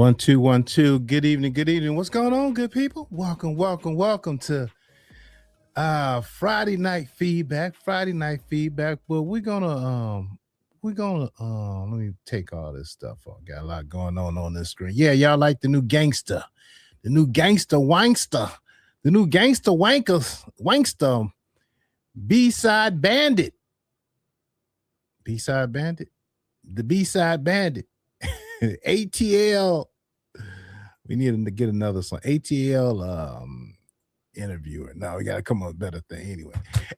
1 2 1 2. Good evening, good evening. What's going on, good people? Welcome to Friday night feedback. But we're gonna let me take all this stuff off. Got a lot going on this screen. Yeah, y'all like the new gangster wankster, B-side bandit, the B-side bandit. ATL. We need to get another song. ATL interviewer. Now we gotta come up with a better thing anyway.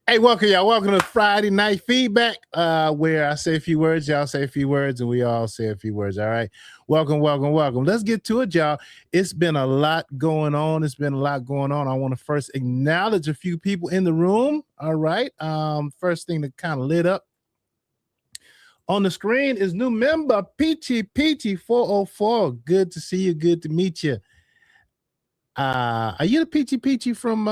Hey, welcome y'all. Welcome to Friday night feedback, where I say a few words, y'all say a few words, and we all say a few words. All right. Welcome. Let's get to it, y'all. It's been a lot going on. I want to first acknowledge a few people in the room. All right. First thing that kind of lit up on the screen is new member Peachy 404. Good to see you. Good to meet you. Are you the Peachy from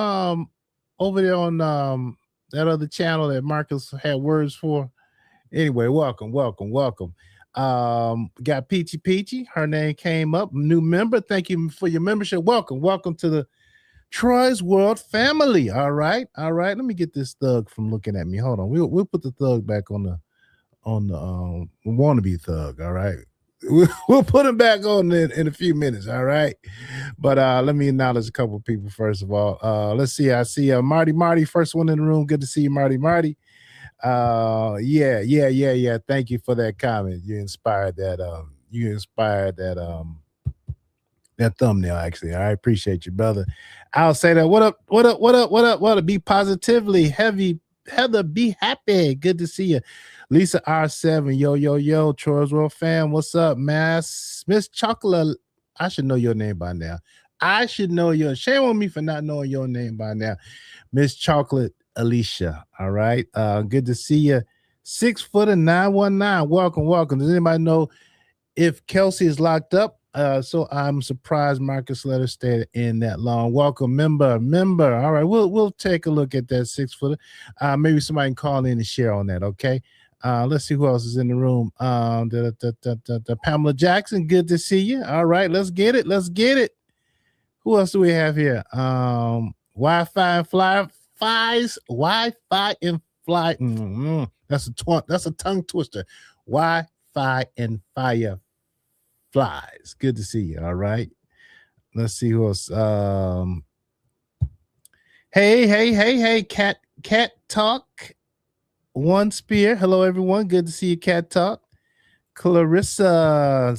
over there on that other channel that Marcus had words for? Anyway, welcome. Got Peachy. Her name came up. New member. Thank you for your membership. Welcome to the Troy's World family. All right. Let me get this thug from looking at me. Hold on. We'll put the thug back on the wannabe thug. All right, we'll put him back on in a few minutes. All right, but let me acknowledge a couple of people first of all. Let's see. I see Marty, first one in the room. Good to see you, Marty. Yeah. Thank you for that comment. You inspired that that thumbnail, actually. I appreciate you, brother. I'll say that. What up? Be positively heavy. Heather, be happy. Good to see you. Lisa R7, yo, Troy's World fam. What's up, Miss Chocolate? I should know your name by now. Shame on me for not knowing your name by now. Miss Chocolate Alicia. All right. Good to see you. 6'919. Welcome. Does anybody know if Kelsey is locked up? So I'm surprised Marcus let her stay in that long. Welcome, member. All right, we'll take a look at that 6 footer. Maybe somebody can call in and share on that. Okay. Let's see who else is in the room. The Pamela Jackson. Good to see you. All right, let's get it. Who else do we have here? Wi-Fi and fly. That's a tongue twister. Wi-Fi and fire. Flies. Good to see you. All right. Let's see who else. Hey, cat talk. One spear. Hello, everyone. Good to see you, cat talk. Clarissa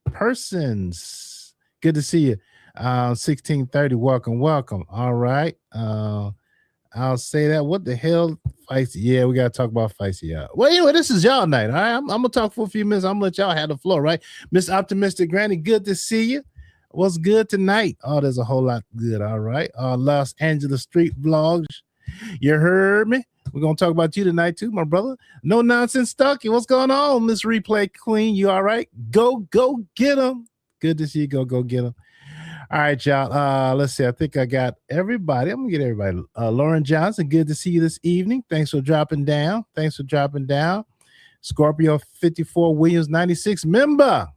Persons. Good to see you. 1630. Welcome. All right. I'll say that. What the hell? Feisty. Yeah, we gotta talk about Feisty. Yeah. Well, anyway, this is y'all night. All right. I'm gonna talk for a few minutes. I'm gonna let y'all have the floor, right? Miss Optimistic Granny, good to see you. What's good tonight? Oh, there's a whole lot good. All right. Los Angeles Street Vlogs. You heard me. We're gonna talk about you tonight too, my brother. No nonsense, Stucky. What's going on, Miss Replay Queen? You all right? Go get them. Good to see you. Go get them. All right, y'all. Let's see. I think I got everybody. I'm gonna get everybody. Lauren Johnson, good to see you this evening. Thanks for dropping down. Scorpio 54 Williams 96 member.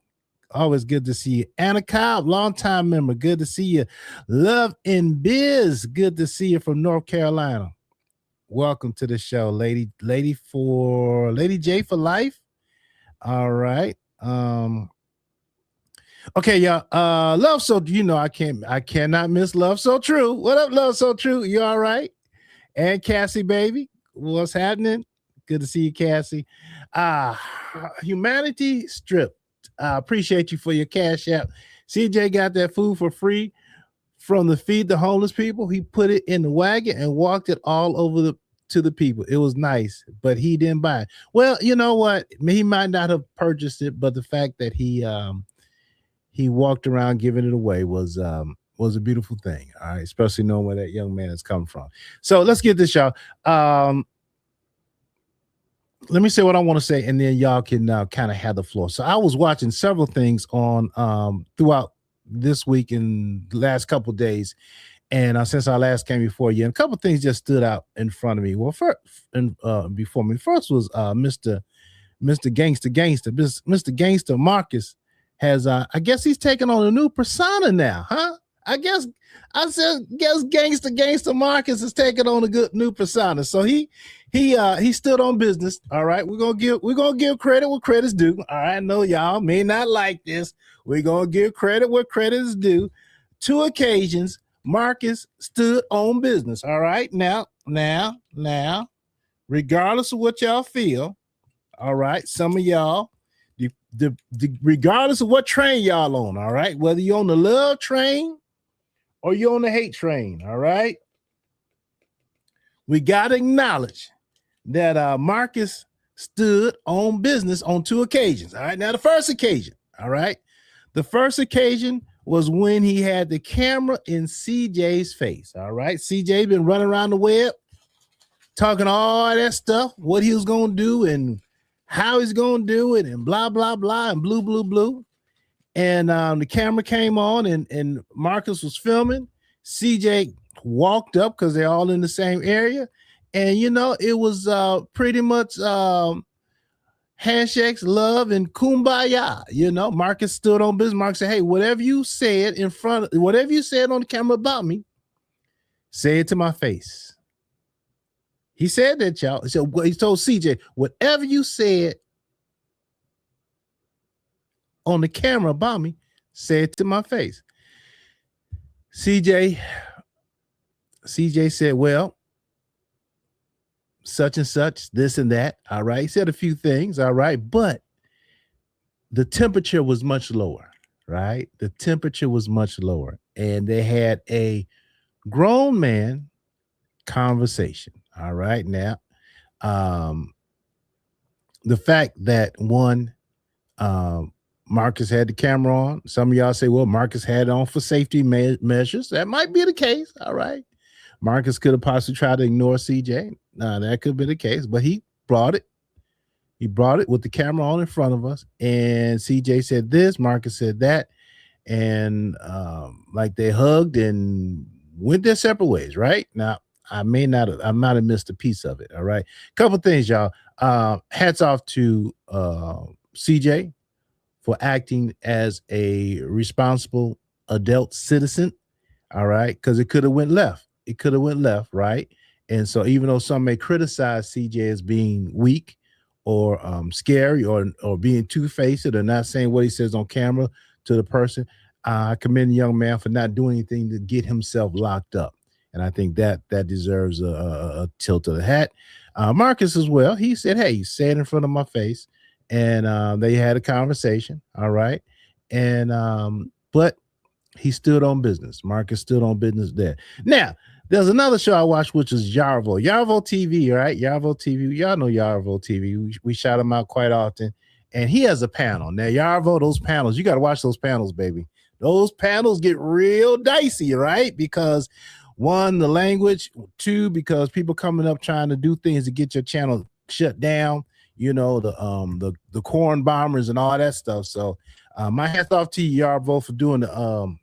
Always good to see you. Anna Cobb, longtime member. Good to see you. Love in Biz. Good to see you from North Carolina. Welcome to the show, Lady J for life. All right. Okay, y'all. Love So, I cannot miss Love So True. What up, Love So True? You all right? And Cassie, baby, what's happening? Good to see you, Cassie. Humanity Strip. Appreciate you for your cash app. CJ got that food for free from the Feed the Homeless people. He put it in the wagon and walked it all over to the people. It was nice, but he didn't buy it. Well, you know what? He might not have purchased it, but the fact that he walked around giving it away was a beautiful thing. All right, especially knowing where that young man has come from. So let's get this, y'all. Let me say what I want to say, and then y'all can kind of have the floor. So I was watching several things on throughout this week and the last couple of days, and since I last came before you, and a couple of things just stood out in front of me. Well, before me, first was Mr. Gangster, Mr. Gangster Marcus has I guess he's taking on a new persona now, huh? I guess Gangster Marcus is taking on a good new persona. So he stood on business. All right, we're gonna give credit where credit's due. All right, I know y'all may not like this. We're gonna give credit where credit is due. 2 occasions, Marcus stood on business. All right, now, regardless of what y'all feel, all right, some of y'all, regardless of what train y'all on, all right, whether you're on the love train or you're on the hate train, all right, we got to acknowledge that Marcus stood on business on 2 occasions. All right, now the first occasion was when he had the camera in CJ's face. All right, CJ been running around the web talking all that stuff, what he was gonna do and how he's gonna do it, and blah blah blah and blue. And the camera came on, and Marcus was filming. CJ walked up because they're all in the same area, and it was pretty much handshakes, love, and kumbaya. Marcus stood on business. Marcus said, "Hey, whatever you said on the camera about me, say it to my face." He said that, y'all. So he told CJ, "Whatever you said on the camera about me, say it to my face." CJ said, "Well, such and such, this and that." All right. He said a few things. All right. But the temperature was much lower, right? The temperature was much lower. And they had a grown man conversation. All right. Now, the fact that Marcus had the camera on. Some of y'all say, well, Marcus had it on for safety measures. That might be the case. All right. Marcus could have possibly tried to ignore CJ. That could be the case, but he brought it. He brought it with the camera on in front of us. And CJ said this, Marcus said that. And like they hugged and went their separate ways, right? Now, I might have missed a piece of it. All right. Couple things, y'all. Hats off to CJ for acting as a responsible adult citizen. All right. Because it could have went left. Right. And so even though some may criticize CJ as being weak or scary or being two-faced or not saying what he says on camera to the person, I commend the young man for not doing anything to get himself locked up. And I think that deserves a tilt of the hat. Marcus as well. He said, "Hey, say it in front of my face," and they had a conversation. All right, and but he stood on business. Marcus stood on business there. Now, there's another show I watched, which is Yarvo TV, right? Yarvo TV. Y'all know Yarvo TV. We shout him out quite often. And he has a panel. Now, Yarvo, those panels, you got to watch those panels, baby. Those panels get real dicey, right? Because one, the language. Two, because people coming up trying to do things to get your channel shut down. You know, the corn bombers and all that stuff. So my hats off to you, Yarvo, for doing the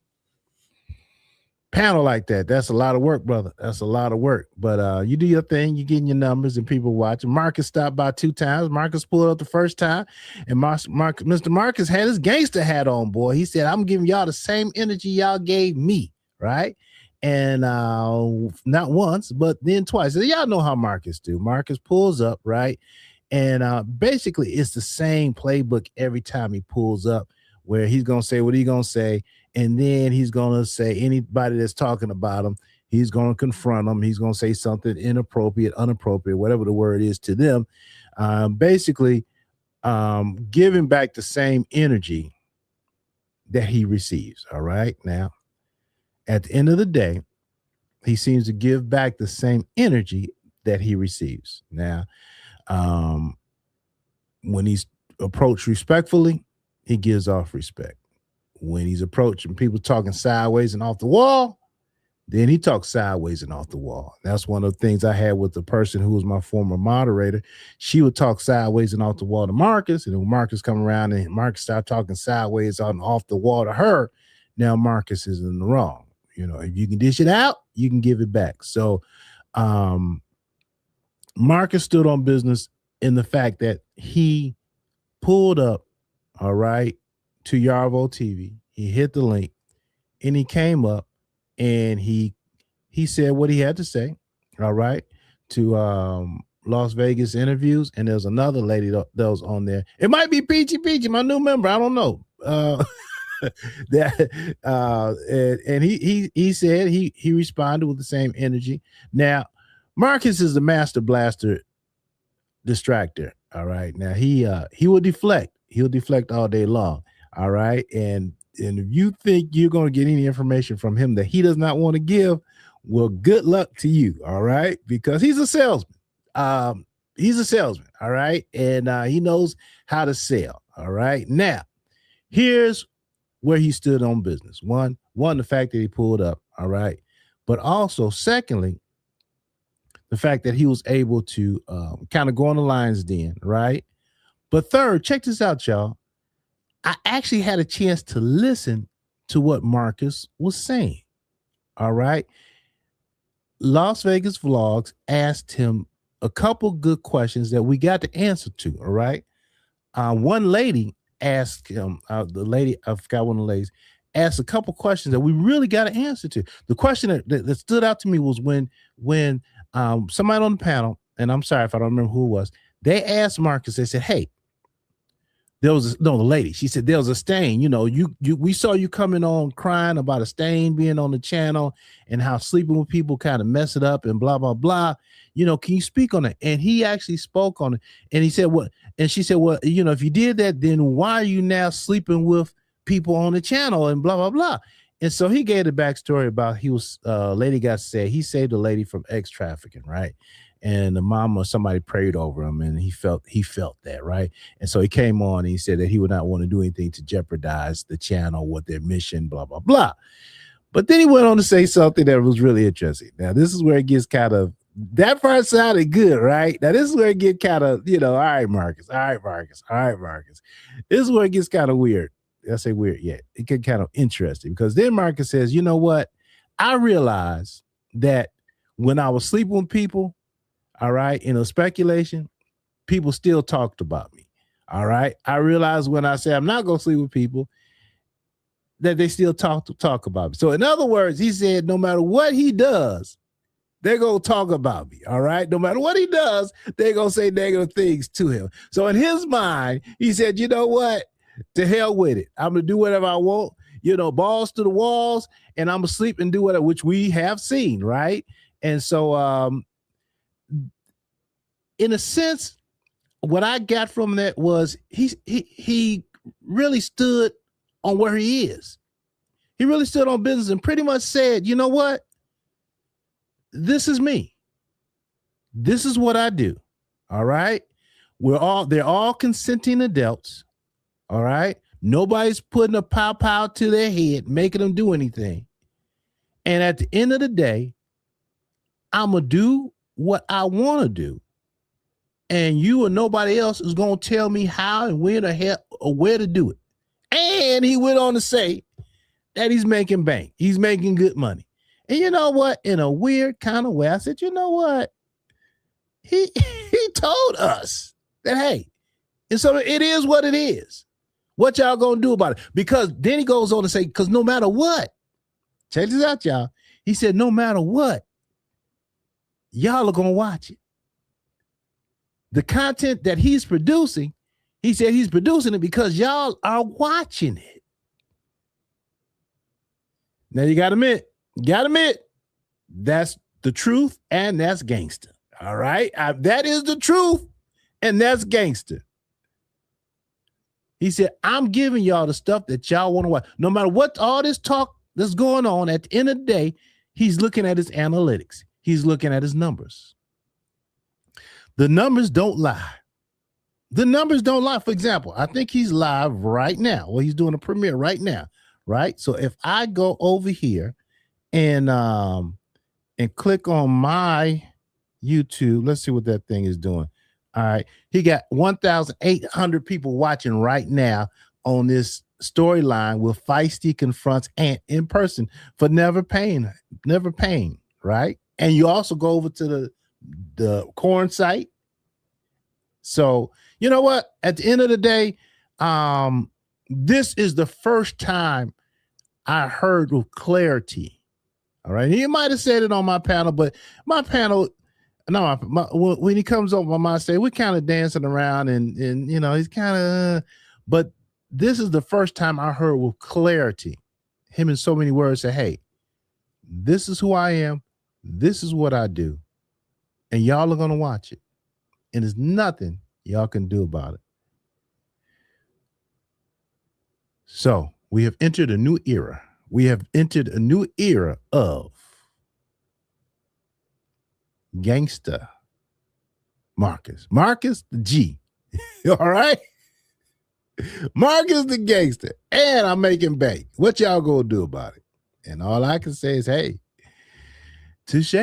panel like that. That's a lot of work, brother. That's a lot of work. But you do your thing, you're getting your numbers and people watching. Marcus stopped by 2 times. Marcus pulled up the first time, and Mr. Marcus had his gangster hat on, boy. He said, "I'm giving y'all the same energy y'all gave me," right? And not once, but then twice. So y'all know how Marcus do. Marcus pulls up, right? And basically it's the same playbook every time he pulls up, where he's gonna say what he's gonna say, and then he's gonna say anybody that's talking about him, he's gonna confront them. He's gonna say something inappropriate, unappropriate, whatever the word is to them. Basically, giving back the same energy that he receives. All right. Now, at the end of the day, he seems to give back the same energy that he receives. Now, when he's approached respectfully, he gives off respect. When he's approaching people talking sideways and off the wall, then he talks sideways and off the wall. That's one of the things I had with the person who was my former moderator. She would talk sideways and off the wall to Marcus, and when Marcus come around and Marcus started talking sideways and off the wall to her, now Marcus is in the wrong. You know, if you can dish it out, you can give it back. So Marcus stood on business in the fact that he pulled up, all right, to Yarvo TV. He hit the link and he came up and he said what he had to say, all right, to Las Vegas interviews. And there's another lady that was on there. It might be Peachy, my new member. I don't know. And he said he responded with the same energy. Now, Marcus is the master blaster distractor. All right. Now he will deflect. He'll deflect all day long. All right. And if you think you're going to get any information from him that he does not want to give, well, good luck to you. All right. Because he's a salesman. He's a salesman. All right. And he knows how to sell. All right. Now, here's where he stood on business. One, the fact that he pulled up. All right. But also, secondly, the fact that he was able to kind of go on the lion's den, right? But third, check this out, y'all. I actually had a chance to listen to what Marcus was saying, all right? Las Vegas Vlogs asked him a couple good questions that we got the answer to, all right? One lady asked him, the lady, I forgot one of the ladies, asked a couple questions that we really got an answer to. The question that stood out to me was when somebody on the panel, and I'm sorry if I don't remember who it was, they asked Marcus, they said, "Hey, the lady, she said, there was a stain, you know, we saw you coming on crying about a stain being on the channel and how sleeping with people kind of mess it up and blah, blah, blah. You know, can you speak on it?" And he actually spoke on it. And he said, "What?" And she said, "Well, you know, if you did that, then why are you now sleeping with people on the channel and blah, blah, blah." And so he gave the backstory about he was lady got said he saved a lady from ex trafficking, right? And the mom or somebody prayed over him, and he felt that, right? And so he came on and he said that he would not want to do anything to jeopardize the channel with their mission, blah, blah, blah. But then he went on to say something that was really interesting. Now, this is where it gets kind of, that part sounded good, right? Now, this is where it gets kind of, you know, all right, Marcus. This is where it gets kind of weird. I say weird yet. It get kind of interesting because then Marcus says, "You know what? I realized that when I was sleeping with people, all right, in a speculation, people still talked about me. All right. I realized when I say I'm not going to sleep with people, that they still talk about me." So in other words, he said, no matter what he does, they're going to talk about me. All right. No matter what he does, they're going to say negative things to him. So in his mind, he said, "You know what? To hell with it. I'm going to do whatever I want. balls to the walls, and I'm asleep and do whatever, which we have seen, right? And so, in a sense, what I got from that was he really stood on where he is. He really stood on business and pretty much said, you know what? This is me. This is what I do. All right. They're all consenting adults. All right. Nobody's putting a pow to their head, making them do anything. And at the end of the day, I'm going to do what I want to do. And you or nobody else is going to tell me how and when or where to do it. And he went on to say that he's making bank. He's making good money. And you know what? In a weird kind of way, I said, you know what? He told us that, hey, and so it is what it is. What y'all gonna do about it? Because then he goes on to say, because no matter what, check this out, y'all. He said, no matter what, y'all are gonna watch it. The content that he's producing, he said he's producing it because y'all are watching it. Now you gotta admit, that's the truth and that's gangster. All right. That is the truth and that's gangster. He said, I'm giving y'all the stuff that y'all want to watch. No matter what all this talk that's going on, at the end of the day, he's looking at his analytics. He's looking at his numbers. The numbers don't lie. The numbers don't lie. For example, I think he's live right now. Well, he's doing a premiere right now, right? So if I go over here and click on my YouTube, let's see what that thing is doing. All right. He got 1,800 people watching right now on this storyline with Feisty confronts Ant in person for never paying, right? And you also go over to the corn site. So, you know what? At the end of the day, this is the first time I heard with clarity. All right. And you might have said it on my panel, but my panel, when he comes over my stage, we're kind of dancing around and he's kind of, but this is the first time I heard with clarity, him in so many words say, hey, this is who I am. This is what I do. And y'all are going to watch it. And there's nothing y'all can do about it. So we have entered a new era. We have entered a new era of gangster Marcus the G. All right. Marcus the gangster. And I'm making bank. What y'all gonna do about it? And all I can say is, hey, touche.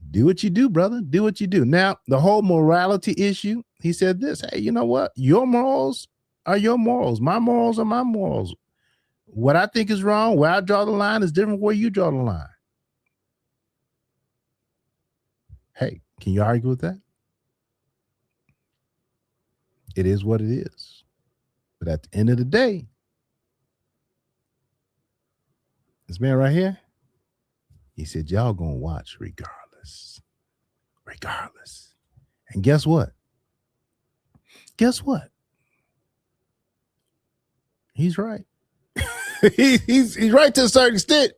Do what you do, brother. Do what you do. Now, the whole morality issue, he said this, hey, you know what? Your morals are your morals. My morals are my morals. What I think is wrong, where I draw the line is different where you draw the line. Hey, can you argue with that? It is what it is. But at the end of the day, this man right here, he said, y'all gonna watch regardless. Regardless. And guess what? Guess what? He's right. he's right to a certain extent.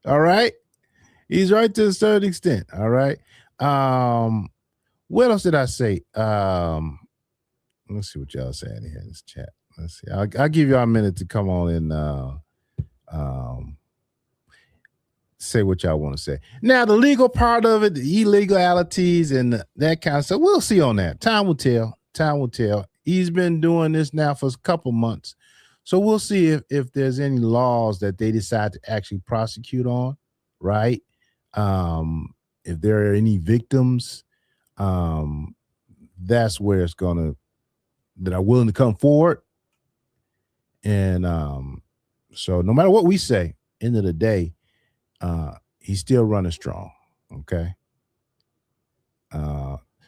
All right. He's right to a certain extent. All right. What else did I say? Let's see what y'all saying here in this chat. Let's see. I'll give y'all a minute to come on and say what y'all want to say. Now, the legal part of it, the illegalities and that kind of stuff, we'll see on that. Time will tell. Time will tell. He's been doing this now for a couple months. So we'll see if there's any laws that they decide to actually prosecute on, right? If there are any victims, that's where it's that are willing to come forward. And so no matter what we say, end of the day, he's still running strong. Okay.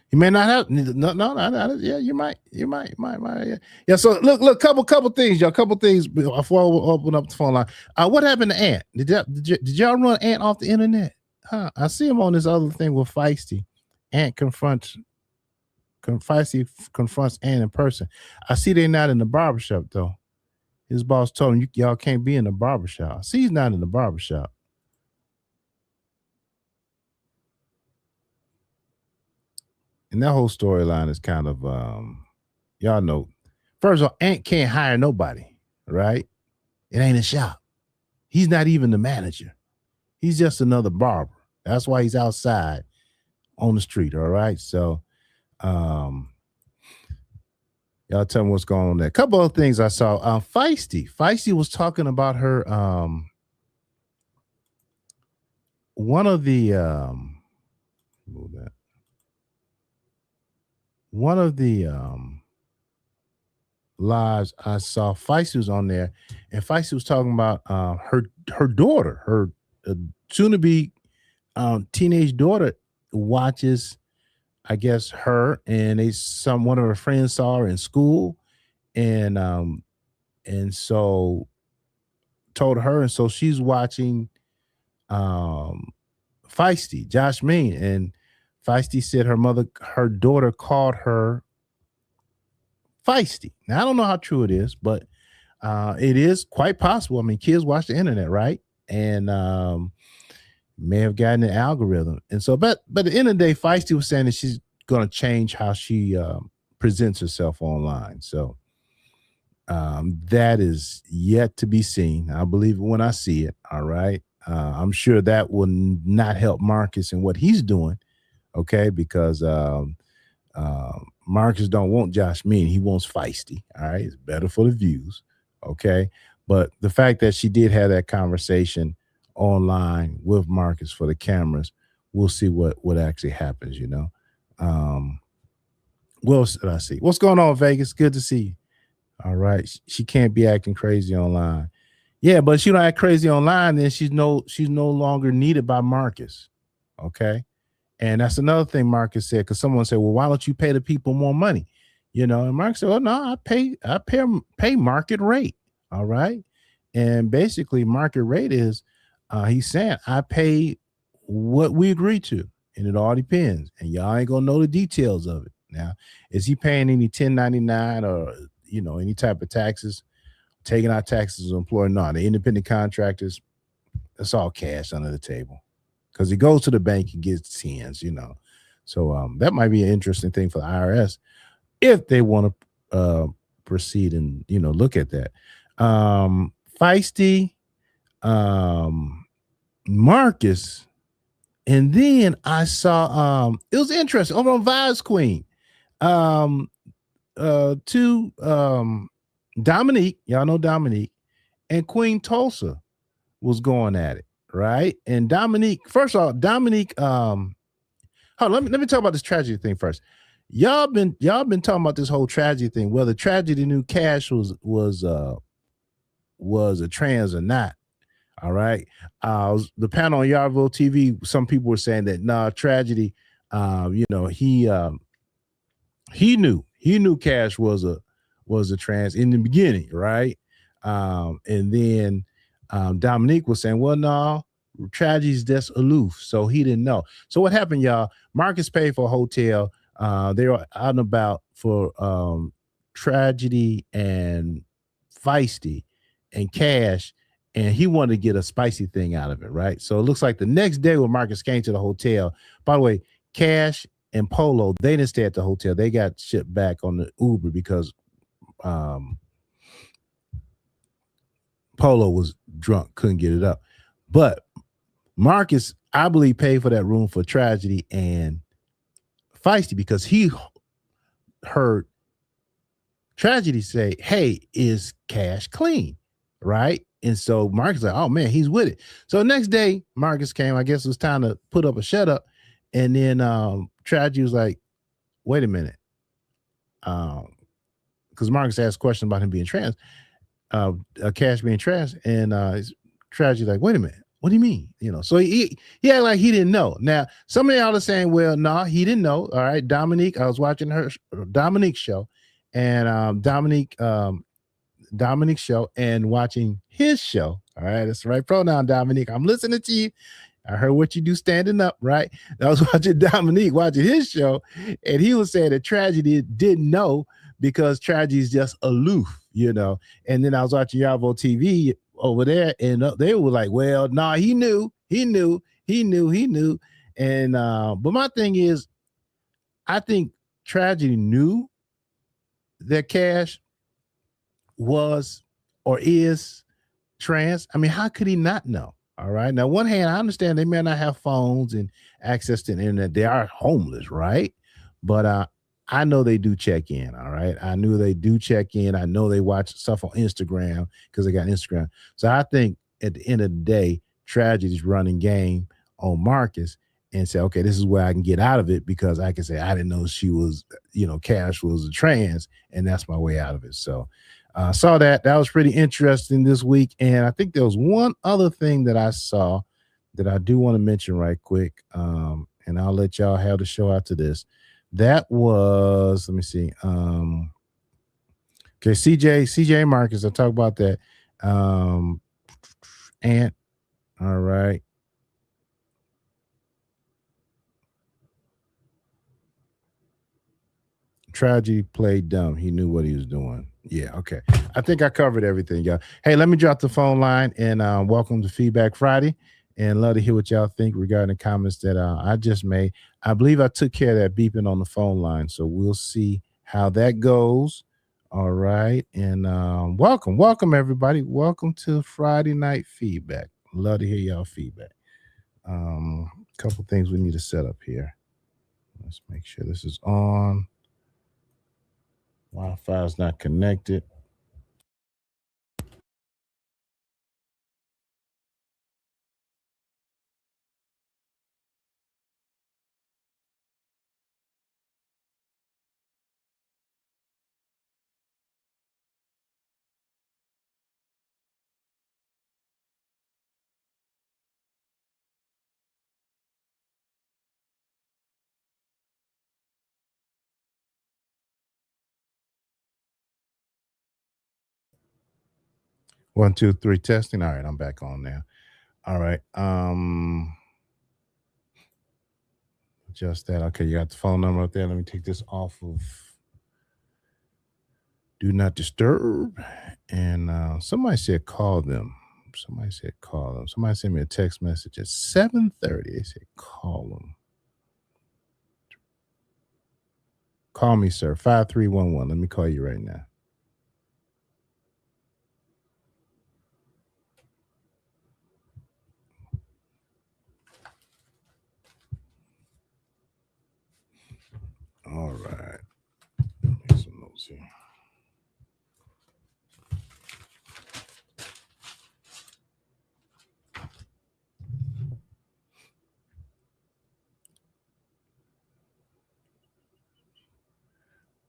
He may not have yeah, you might. Yeah. So look, couple things, y'all. Couple things before I open up the phone line. What happened to Ant? Did y'all run Ant off the internet? Huh? I see him on this other thing with Feisty. Ant confronts Ant in person. I see they're not in the barbershop though. His boss told him, y'all can't be in the barbershop. See, he's not in the barbershop. And that whole storyline is kind of, y'all know. First of all, Ant can't hire nobody, right? It ain't a shop. He's not even the manager. He's just another barber. That's why he's outside on the street. All right. So, y'all tell me what's going on there. A couple of things I saw. Feisty was talking about her. One of the lives I saw, Feisty was on there, and Feisty was talking about her daughter, her soon to be teenage daughter watches, I guess, her, and one of her friends saw her in school, and so told her, and so she's watching Feisty, Josh Mean, and Feisty said her daughter called her feisty. Now I don't know how true it is, but it is quite possible. I mean, kids watch the internet, right? And may have gotten an algorithm. And so, but at the end of the day, Feisty was saying that she's going to change how she presents herself online. So that is yet to be seen. I'll believe it when I see it. All right. I'm sure that will not help Marcus in what he's doing. Okay. Because Marcus don't want Josh Mean. He wants Feisty. All right. It's better for the views. Okay. But the fact that she did have that conversation online with Marcus for the cameras, we'll see what actually happens, you know. What else did I see? What's going on, Vegas? Good to see you. All right. She can't be acting crazy online. Yeah, but she don't act crazy online, then she's no longer needed by Marcus. Okay. And that's another thing Marcus said, because someone said, well, why don't you pay the people more money? You know, and Marcus said, well, no, I pay market rate. All right. And basically market rate is he's saying I pay what we agree to, and it all depends. And y'all ain't gonna know the details of it. Now, is he paying any 1099 or any type of taxes, taking out taxes as an employer? No, the independent contractors, it's all cash under the table. Because he goes to the bank and gets tens, So that might be an interesting thing for the IRS if they want to proceed and look at that. Feisty, Marcus, and then I saw it was interesting over on Vibes Queen. Dominique, y'all know Dominique, and Queen Tulsa was going at it. Right. And Dominique, first of all, let me talk about this tragedy thing first. Y'all been talking about this whole tragedy thing, whether Tragedy knew Cash was a trans or not. All right. The panel on Yarville TV, some people were saying that Tragedy, he knew Cash was a trans in the beginning, right? And then Dominique was saying, well, no, Tragedy's just aloof, so he didn't know. So what happened, y'all? Marcus paid for a hotel. They were out and about for Tragedy and Feisty and Cash, and he wanted to get a spicy thing out of it, right? So it looks like the next day when Marcus came to the hotel, by the way, Cash and Polo, they didn't stay at the hotel. They got shipped back on the Uber because Polo was drunk, couldn't get it up. But Marcus, I believe, paid for that room for Tragedy and Feisty because he heard Tragedy say, hey, is Cash clean? Right? And so Marcus like, oh man, he's with it. So next day, Marcus came. I guess it was time to put up a shut up. And then Tragedy was like, wait a minute. Because Marcus asked a question about him being trans. Cash being trans, and Tragedy like, wait a minute, what do you mean? So he acted like he didn't know. Now some of y'all are saying, well, no, he didn't know. All right, Dominique, I was watching Dominique's show, and Dominique's show, and watching his show. All right, that's the right pronoun, Dominique. I'm listening to you. I heard what you do standing up, right? I was watching Dominique, watching his show, and he was saying that Tragedy didn't know because Tragedy is just aloof. you know. And then I was watching Yavo TV over there, and they were like, well, nah, he knew. And but my thing is, I think Tragedy knew that Cash was or is trans. I mean, how could he not know? All right. Now, one hand, I understand they may not have phones and access to the internet. They are homeless, right? But I know they do check in. All right. I knew they do check in. I know they watch stuff on Instagram because they got Instagram. So I think at the end of the day, Tragedy's running game on Marcus and say, okay, this is where I can get out of it because I can say I didn't know she was, Cash was a trans, and that's my way out of it. So saw that. That was pretty interesting this week. And I think there was one other thing that I saw that I do want to mention right quick. And I'll let y'all have the show after this. That was, let me see. Okay, CJ Marcus. I'll talk about that. Ant. All right. Tragedy played dumb. He knew what he was doing. Yeah, okay. I think I covered everything, y'all. Hey, let me drop the phone line and welcome to Feedback Friday. And love to hear what y'all think regarding the comments that I just made. I believe I took care of that beeping on the phone line, so we'll see how that goes. All right, and welcome everybody. Welcome to Friday Night Feedback. Love to hear y'all feedback. A couple things we need to set up here. Let's make sure this is on. Wi-Fi is not connected. One, two, three, testing. All right, I'm back on now. All right. Just that. Okay, you got the phone number up there. Let me take this off of Do Not Disturb. And somebody said call them. Somebody sent me a text message at 7:30. They said call them. Call me, sir. 5311. Let me call you right now. All right. Make some notes here.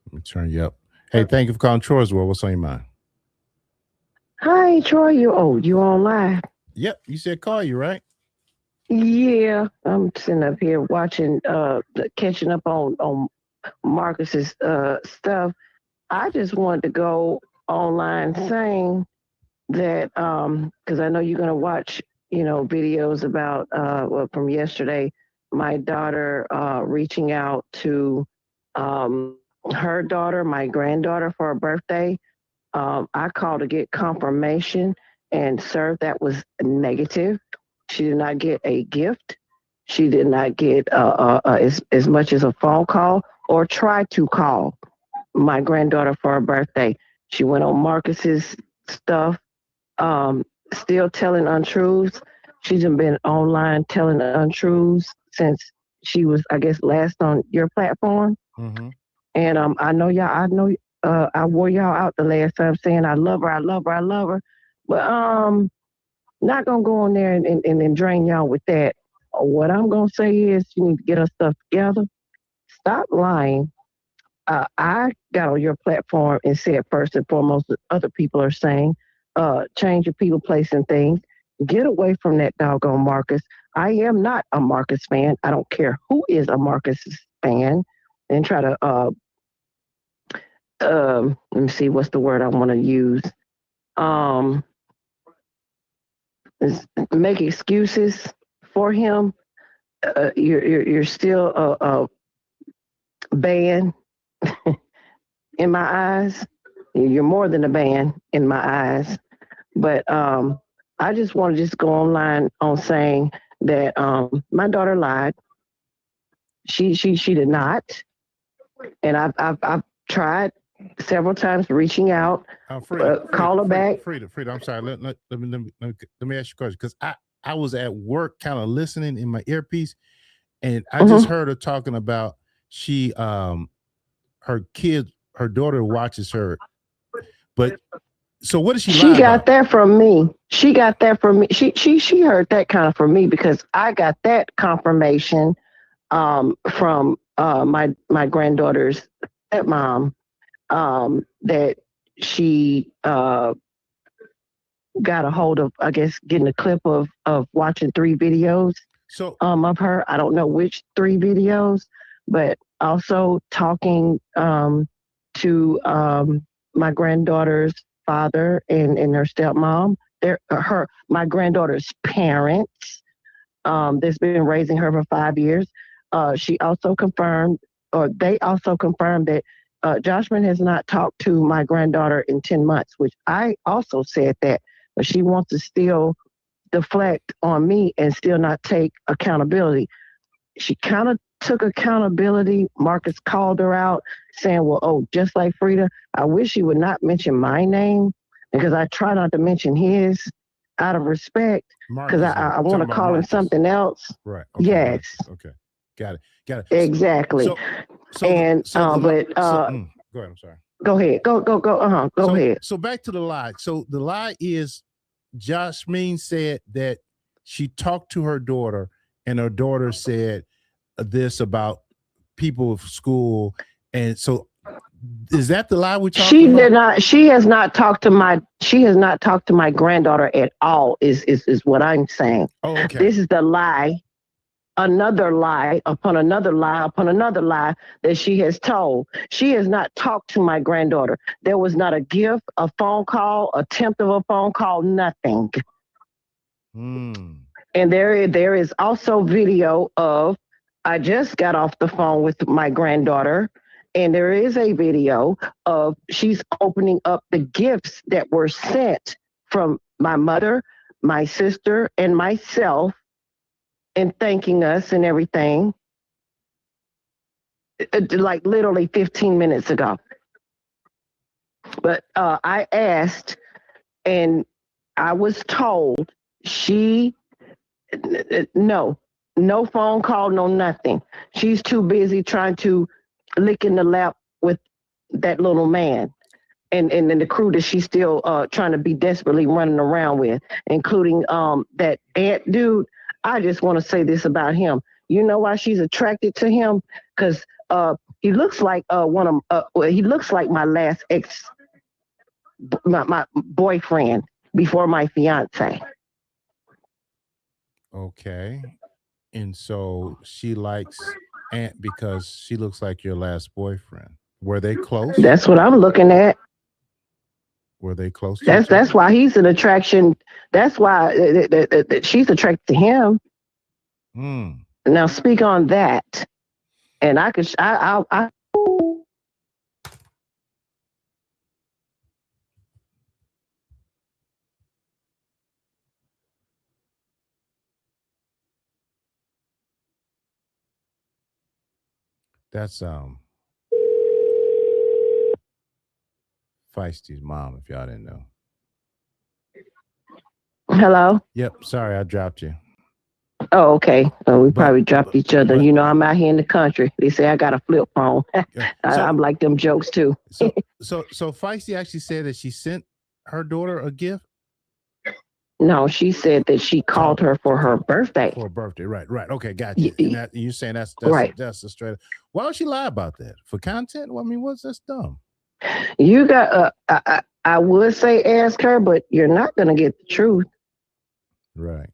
Let me turn you up. Hey, thank you for calling Troy's World. What's on your mind? Hi, Troy. You on live? Yep. You said call you, right? Yeah, I'm sitting up here watching, catching up on Marcus's stuff. I just wanted to go online saying that because I know you're gonna watch, videos about from yesterday. My daughter reaching out to her daughter, my granddaughter, for her birthday. I called to get confirmation, and sir, that was negative. She did not get a gift. She did not get as much as a phone call or try to call my granddaughter for her birthday. She went on Marcus's stuff, still telling untruths. She's been online telling untruths since she was, I guess, last on your platform. Mm-hmm. And I know y'all. I wore y'all out the last time saying I love her. But not gonna go on there and drain y'all with that. What I'm gonna say is you need to get her stuff together. Stop lying. I got on your platform and said first and foremost that other people are saying, change your people, place, and things. Get away from that doggone Marcus. I am not a Marcus fan. I don't care who is a Marcus fan. And try to let me see what's the word I want to use. Make excuses for him. You're still a banned in my eyes. You're more than a band in my eyes. But I just want to just go online on saying that my daughter lied. She did not, and I've tried several times reaching out, call her back. Frida, I'm sorry. Let me ask you a question, because I was at work kind of listening in my earpiece, and I just heard her talking about she her daughter watches her, but so what did she lie She got about? that from me. She got that from me. She heard that kind of from me because I got that confirmation from my granddaughter's stepmom, that she got a hold of, I guess, getting a clip of watching 3 videos of her. I don't know which 3 videos, but also talking to my granddaughter's father and her stepmom. My granddaughter's parents, that's been raising her for 5 years. She also confirmed, or they also confirmed, that Joshman has not talked to my granddaughter in 10 months, which I also said that, but she wants to still deflect on me and still not take accountability. She kind of took accountability. Marcus called her out saying, well, oh, just like Frida, I wish he would not mention my name, because I try not to mention his out of respect, because I want to call him something else. Right. Okay, yes. Marcus. Okay. Got it. Exactly. Go ahead. I'm sorry. Go ahead. Go ahead. So back to the lie. So the lie is Jasmine said that she talked to her daughter, and her daughter said this about people of school. And so is that the lie we're talking about? She has not talked to my granddaughter at all, is what I'm saying. Oh, okay. This is the lie. Another lie upon another lie upon another lie that she has told. She has not talked to my granddaughter. There was not a gift, a phone call, attempt of a phone call, nothing. And there is also video of, I just got off the phone with my granddaughter, and there is a video of she's opening up the gifts that were sent from my mother, my sister, and myself, and thanking us and everything, like literally 15 minutes ago. But I asked, and I was told no phone call, no nothing. She's too busy trying to lick in the lap with that little man. And the crew that she's still trying to be desperately running around with, including that ant dude. I just want to say this about him. You know why she's attracted to him? Because he looks like he looks like my last my boyfriend before my fiance. Okay. And so she likes Ant because she looks like your last boyfriend. Were they close? That's what I'm looking at. Were they close? That's why he's an attraction. That's why she's attracted to him. Now speak on that, and I could. I That's Feisty's mom, if y'all didn't know. Hello? Yep, sorry I dropped you. Oh, okay. We probably dropped each other. You know, I'm out here in the country. They say I got a flip phone. I'm like them jokes too. So Feisty actually said that she sent her daughter a gift? No, she said that she called her for her birthday. For her birthday, right. Okay, got you. And you're saying that's right. That's a straight. Why would she lie about that? For content? Well, I mean, that's dumb. You got. I would say ask her, but you're not going to get the truth. Right.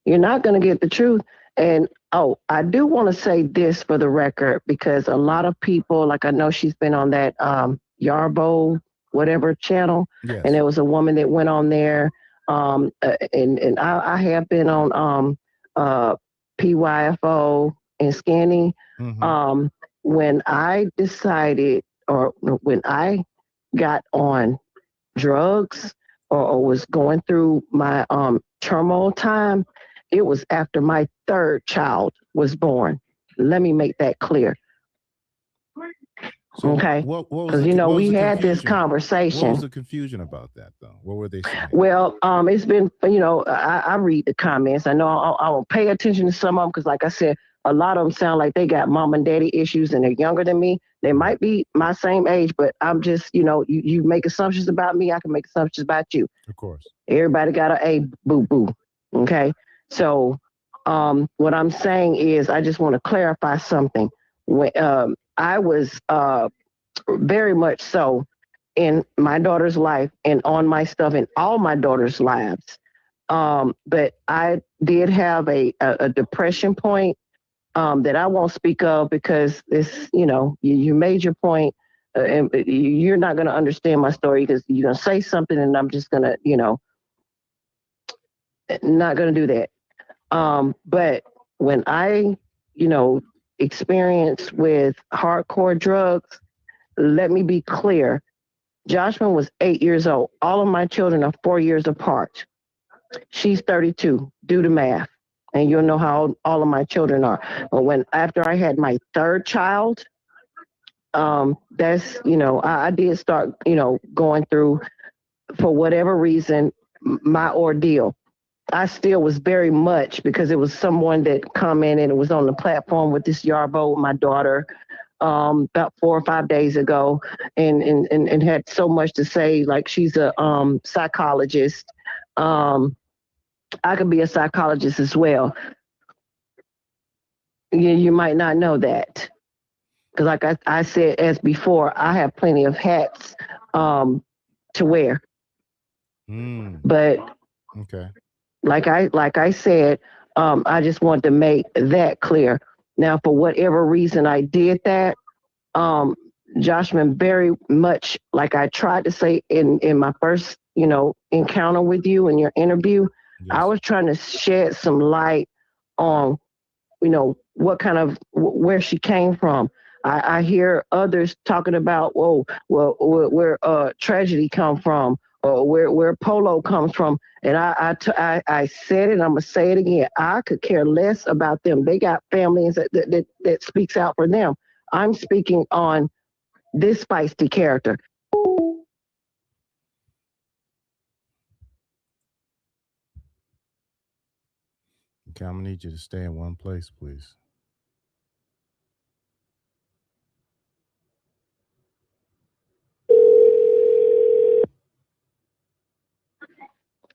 You're not going to get the truth. And I do want to say this for the record, because a lot of people, like, I know she's been on that Yarbo whatever channel, yes. And there was a woman that went on there. And I have been on PYFO and Scanny. When I decided, or when I got on drugs or was going through my turmoil time, it was after my third child was born. Let me make that clear. So okay. what was Because, we had this conversation. What was the confusion about that, though? What were they saying? Well, it's been, I read the comments. I know I will pay attention to some of them because, like I said, a lot of them sound like they got mom and daddy issues and they're younger than me. They might be my same age, but I'm just, you make assumptions about me. I can make assumptions about you. Of course. Everybody got a boo-boo. Okay. So what I'm saying is I just want to clarify something. When I was very much so in my daughter's life and on my stuff in all my daughter's lives. But I did have a depression point that I won't speak of because it's, you made your point, and you're not going to understand my story because you're going to say something and I'm just going to, not going to do that. But when I, experienced with hardcore drugs, let me be clear. Joshua was 8 years old. All of my children are 4 years apart. She's 32. Do the math. And you'll know how all of my children are. But after I had my third child, that's, I did start, going through, for whatever reason, my ordeal. I still was very much because it was someone that commented and was on the platform with this Yarbo with my daughter about 4 or 5 days ago and had so much to say. Like, she's a psychologist. I could be a psychologist as well. You might not know that. Because like I said as before, I have plenty of hats to wear. But okay. Like I said, I just want to make that clear. Now, for whatever reason I did that, Joshua, very much like I tried to say in my first, encounter with you in your interview, yes. I was trying to shed some light on, what kind of, where she came from. I hear others talking about, where tragedy come from, or where Polo comes from. And I said it, and I'm going to say it again. I could care less about them. They got families that speaks out for them. I'm speaking on this feisty character. Okay, I'm going to need you to stay in one place, please.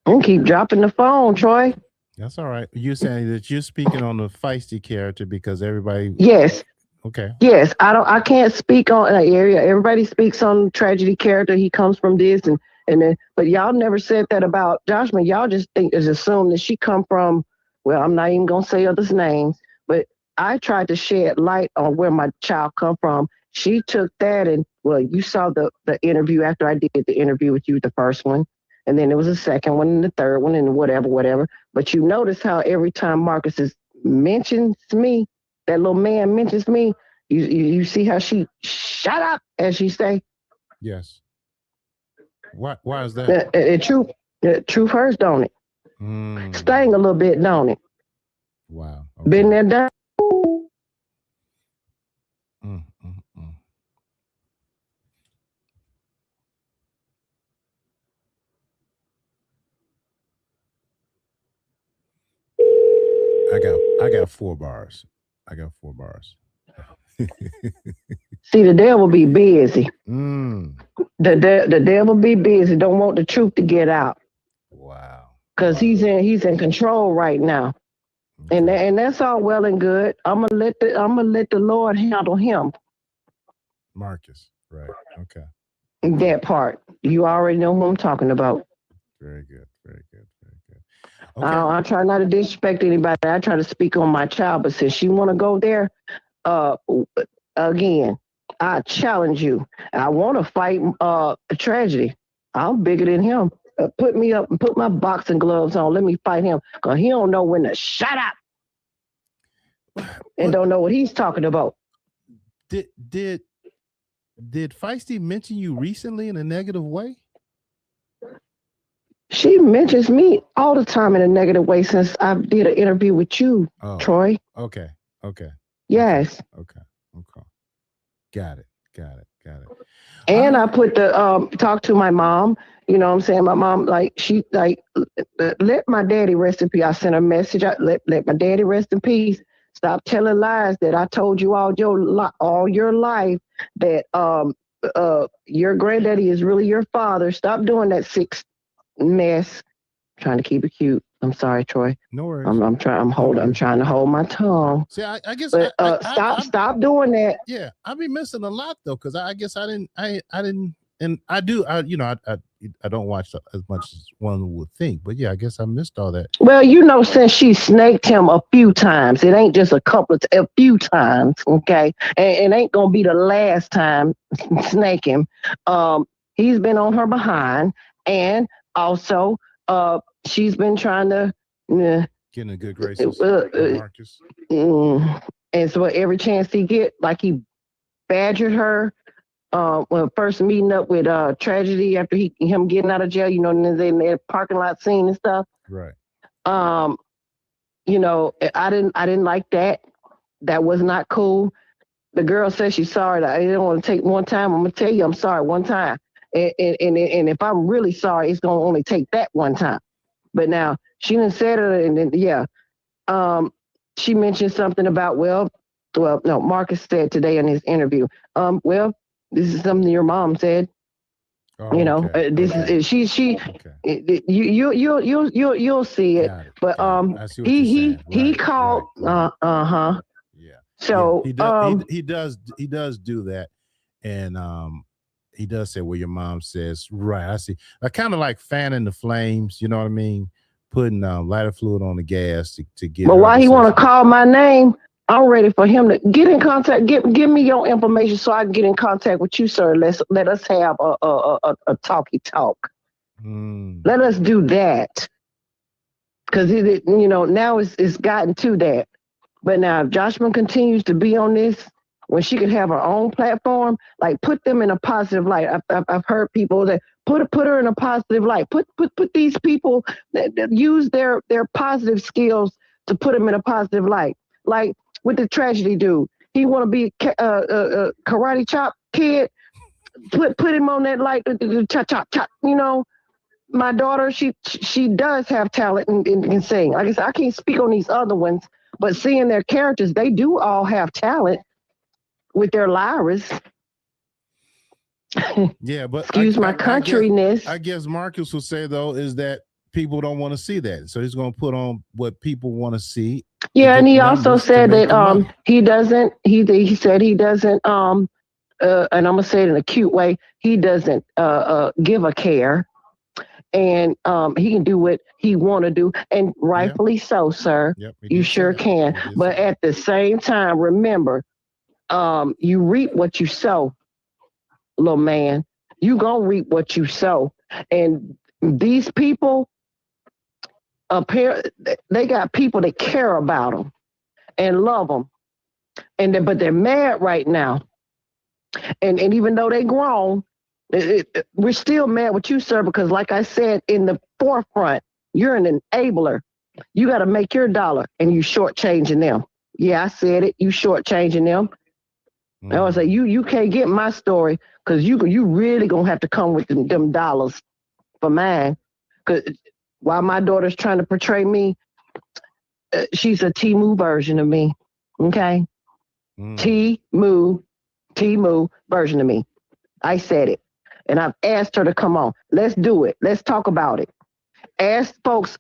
Don't keep dropping the phone, Troy. That's all right. You're saying that you're speaking on the feisty character because everybody. Yes. Okay. Yes, I can't speak on an area. Everybody speaks on tragedy character. He comes from this and then, but y'all never said that about Joshua. Y'all just assume that she come from. Well, I'm not even gonna say others' names, but I tried to shed light on where my child come from. She took that and you saw the interview after I did the interview with you, the first one. And then there was a second one and the third one and whatever. But you notice how every time Marcus mentions me, that little man mentions me, you see how she shut up, as she say? Yes. Why is that? Truth hurts, don't it? Sting a little bit, don't it? Wow. Okay. Been there, done. I got 4 bars. See, the devil be busy. The devil be busy. Don't want the truth to get out. Wow. Because he's in control right now. Okay. And that's all well and good. I'm gonna let the Lord handle him. Marcus, right? Okay. That part, you already know who I'm talking about. Very good. Okay. I try not to disrespect anybody. I try to speak on my child, but since you want to go there, again, I challenge you. I want to fight a tragedy. I'm bigger than him. Put me up and put my boxing gloves on. Let me fight him, because he don't know when to shut up and don't know what he's talking about. Did Did Feisty mention you recently in a negative way? She mentions me all the time in a negative way since I did an interview with you, Oh, Troy. okay. Okay. Yes. Okay. Okay. Got it. Got it. Got it. And I put the talk to my mom. You know what I'm saying? My mom, like, she, like, let my daddy rest in peace. I sent a message. Let my daddy rest in peace. Stop telling lies that I told you all your life that your granddaddy is really your father. Stop doing that sick mess. Trying to keep it cute. I'm sorry, Troy. No worries. I'm trying to hold my tongue. See, I guess But stop doing that. Yeah, I've been missing a lot though, because I guess I didn't, and I do, I don't watch as much as one would think, but yeah, I guess I missed all that. Well, since she snaked him a few times, it ain't just a few times, okay, and it ain't gonna be the last time snake him. He's been on her behind, and also, she's been trying to Getting a good graces, Marcus. And so every chance he get, like he badgered her. When first meeting up with Tragedy after him getting out of jail, in the parking lot scene and stuff. Right. I didn't like that. That was not cool. The girl said she's sorry. I didn't want to take one time. I'm gonna tell you I'm sorry one time. And if I'm really sorry, it's gonna only take that one time. But now she didn't say it, and then she mentioned something about no, Marcus said today in his interview. This is something your mom said. Oh, okay. This is she. Okay. You'll see it. But he called. Right. Yeah. So he does do that, and he does say what your mom says. Right. I see. I kind of like fanning the flames. You know what I mean? Putting lighter fluid on the gas to get. But why he want to call my name? I'm ready for him to get in contact. Give me your information so I can get in contact with you, sir. Let us have a talky talk. Let us do that, because now it's gotten to that. But now if Joshua continues to be on this, when she could have her own platform, like put them in a positive light. I've heard people that put her in a positive light. Put these people that use their positive skills to put them in a positive light. Like with the Tragedy dude, he want to be a karate chop kid. Put him on that light, chop chop chop. My daughter, she does have talent and can sing. Like I said, I can't speak on these other ones, but seeing their characters, they do all have talent with their lyras. Yeah, but excuse my countryness. I guess Marcus will say though is that people don't want to see that, so he's going to put on what people want to see. Yeah, and he also said that he doesn't. He said he doesn't. And I'm gonna say it in a cute way. He doesn't give a care, and he can do what he want to do, and rightfully so, sir. Yep, you sure can. But at the same time, remember, you reap what you sow, little man. You gonna reap what you sow, and these people, they got people that care about them and love them, but they're mad right now. And even though they grown, we're still mad with you, sir, because like I said, in the forefront, you're an enabler. You got to make your dollar, and you shortchanging them. Yeah, I said it. You shortchanging them. I was like, you can't get my story, because you really gonna have to come with them dollars for mine. Because while my daughter's trying to portray me, she's a Temu version of me. Okay, Temu version of me. I said it, and I've asked her to come on. Let's do it. Let's talk about it. Ask folks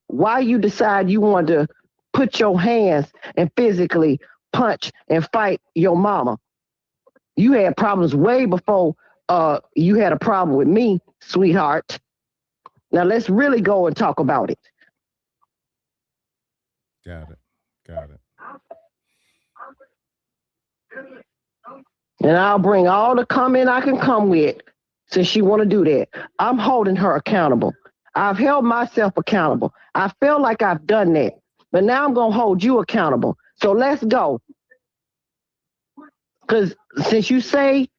why you decide you want to put your hands and physically punch and fight your mama. You had problems way before you had a problem with me, sweetheart. Now let's really go and talk about it. Got it. And I'll bring all the comment I can come with, since she want to do that. I'm holding her accountable. I've held myself accountable. I feel like I've done that, but now I'm going to hold you accountable. So let's go. Because since you say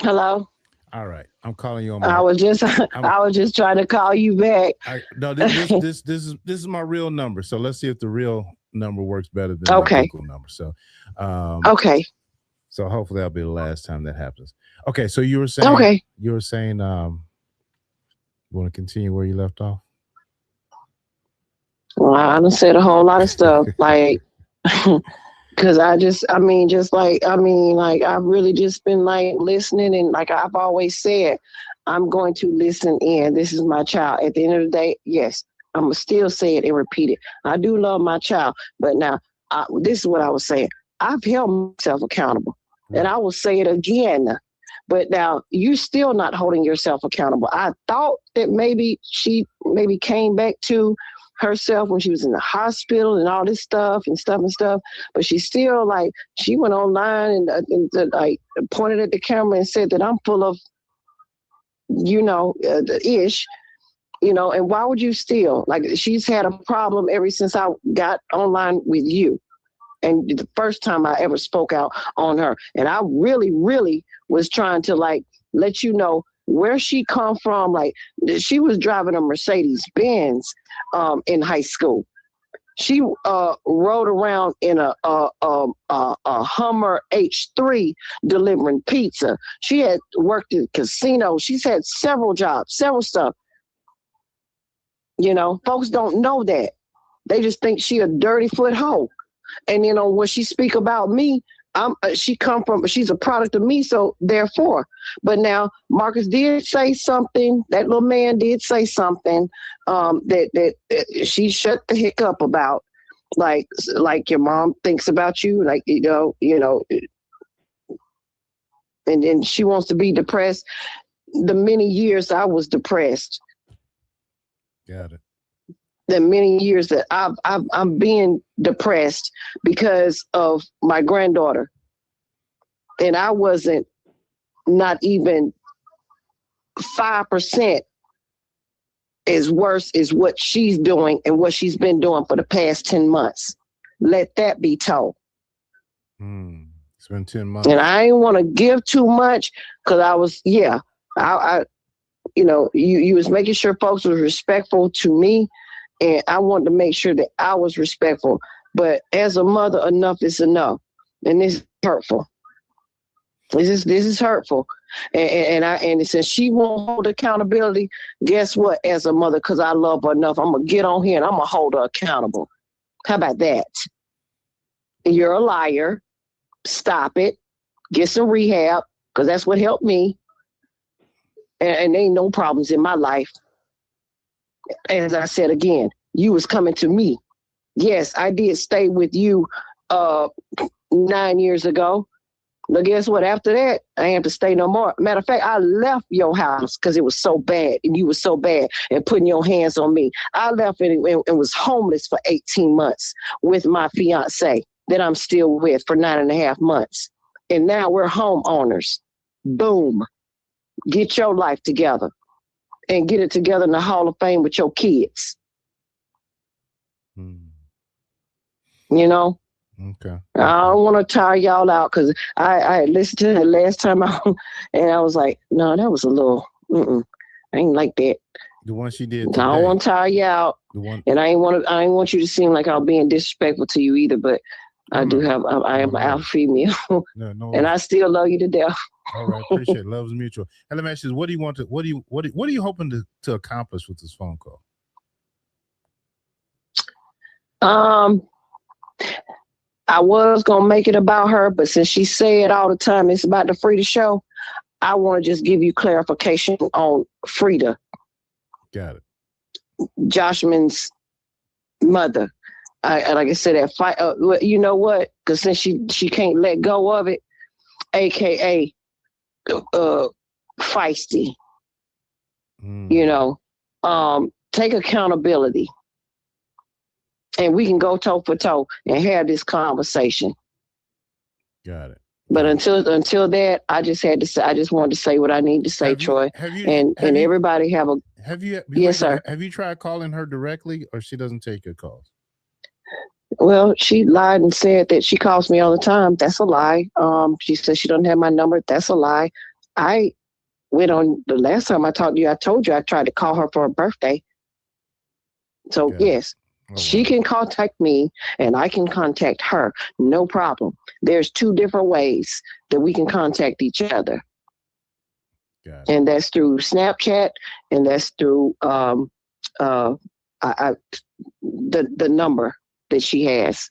Hello. All right, I'm calling you on I my. was just I was just trying to call you back. No, this is my real number. So let's see if the real number works better than my Okay. Google number. So, Okay. so hopefully that'll be the last time that happens. Okay, so you were saying. Okay. You were saying. You want to continue where you left off? Well, I done said a whole lot of stuff, like, because I've really just been like listening, and like I've always said, I'm going to listen in. This is my child. At the end of the day, yes, I'm gonna still say it and repeat it. I do love my child, but now this is what I was saying. I've held myself accountable, and I will say it again. But now you're still not holding yourself accountable. I thought that maybe she came back to herself when she was in the hospital and all this stuff. But she still like she went online and like pointed at the camera and said that I'm full of, the ish, and why would you still like she's had a problem ever since I got online with you. And the first time I ever spoke out on her. And I really, really was trying to like let you know where she come from. Like she was driving a Mercedes Benz in high school. She rode around in a Hummer H3 delivering pizza. She had worked in casinos. She's had several jobs, several stuff. Folks don't know that. They just think she a dirty foot hoe. And when she speak about me, she's a product of me, so therefore. But now Marcus did say something. That little man did say something that she shut the heck up about, like your mom thinks about you, like and then she wants to be depressed. The many years I was depressed. Got it. The many years that I'm being depressed because of my granddaughter. And I wasn't not even 5% as worse as what she's doing and what she's been doing for the past 10 months. Let that be told. It's been 10 months. And I didn't want to give too much because I was, you was making sure folks were respectful to me. And I wanted to make sure that I was respectful. But as a mother, enough is enough. And this is hurtful. This is hurtful. And since she won't hold accountability, guess what? As a mother, because I love her enough, I'm going to get on here and I'm going to hold her accountable. How about that? You're a liar. Stop it. Get some rehab, because that's what helped me. And there ain't no problems in my life. As I said again, you was coming to me. Yes, I did stay with you 9 years ago. But guess what? After that, I ain't have to stay no more. Matter of fact, I left your house because it was so bad and you were so bad and putting your hands on me. I left and was homeless for 18 months with my fiance that I'm still with for 9.5 months. And now we're homeowners. Boom. Get your life together. And get it together in the Hall of Fame with your kids. Okay. I don't want to tire y'all out because I listened to it last time out and I was like, no, that was a little, I ain't like that. The one she did today. I don't want to tire you out. And I ain't want you to seem like I'm being disrespectful to you either, but I am an alpha female. And I still love you to death. All right, appreciate it. Love is mutual. And let me ask you, what are you hoping to accomplish with this phone call? I was gonna make it about her, but since she said all the time it's about the Frida show, I want to just give you clarification on Frida. Got it. Joshman's mother. Like I said, that fight. You know what? Because since she can't let go of it, AKA feisty. Take accountability. And we can go toe for toe and have this conversation. Got it. But until that, I just wanted to say what I need to say, Troy. Everybody have a. Yes, sir. Have you tried calling her directly, or she doesn't take your calls? Well, she lied and said that she calls me all the time. That's a lie. She said she doesn't have my number. That's a lie. I went on the last time I talked to you. I told you I tried to call her for her birthday. So Got it. yes, Oh, she wow. can contact me and I can contact her. No problem. There's 2 different ways that we can contact each other. Got it. And that's through Snapchat, and that's through the number that she has.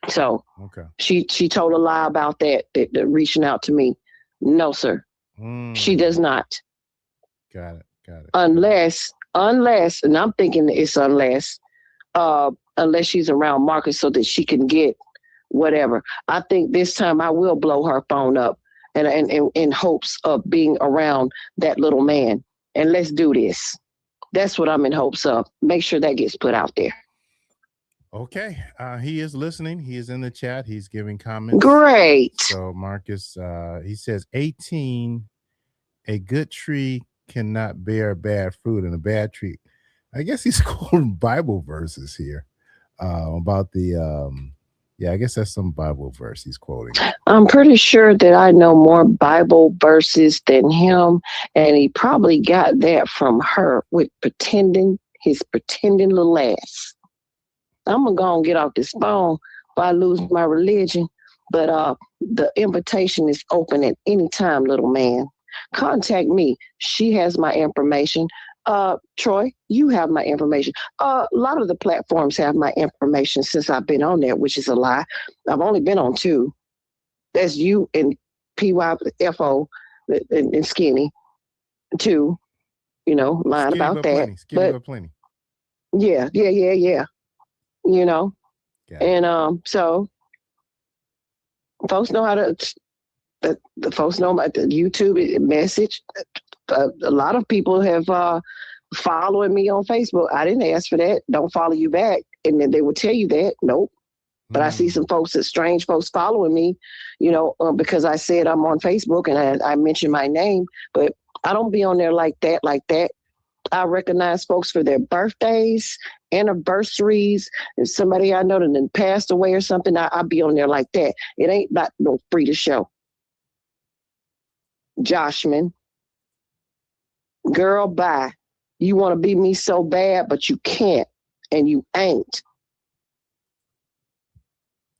So Okay. she told a lie about that reaching out to me. No, sir, she does not. Got it. Got it. Unless, and I'm thinking it's unless she's around Marcus so that she can get whatever. I think this time I will blow her phone up and in hopes of being around that little man. And let's do this. That's what I'm in hopes of. Make sure that gets put out there. Okay. He is listening. He is in the chat. He's giving comments. Great. So Marcus, he says 18, a good tree cannot bear bad fruit, and a bad tree. I guess he's quoting Bible verses here about the I guess that's some Bible verse he's quoting. I'm pretty sure that I know more Bible verses than him, and he probably got that from her with his pretending little ass. I'm gonna go and get off this phone if I lose my religion, but the invitation is open at any time, little man. Contact me. She has my information. Troy, you have my information. A lot of the platforms have my information since I've been on there, which is a lie. I've only been on 2. That's you and PYFO and Skinny. 2, lying Skinny about but that. plenty. Skinny but plenty. Yeah. And so folks know how to. The folks know about the YouTube message. A lot of people have following me on Facebook. I didn't ask for that. Don't follow you back, and then they will tell you that. Nope. But I see some folks, strange folks following me, because I said I'm on Facebook and I mentioned my name, but I don't be on there like that. I recognize folks for their birthdays, anniversaries. If somebody I know that then passed away or something, I'll be on there like that. It ain't about no free to show. Joshman, girl, bye. You want to be me so bad, but you can't, and you ain't.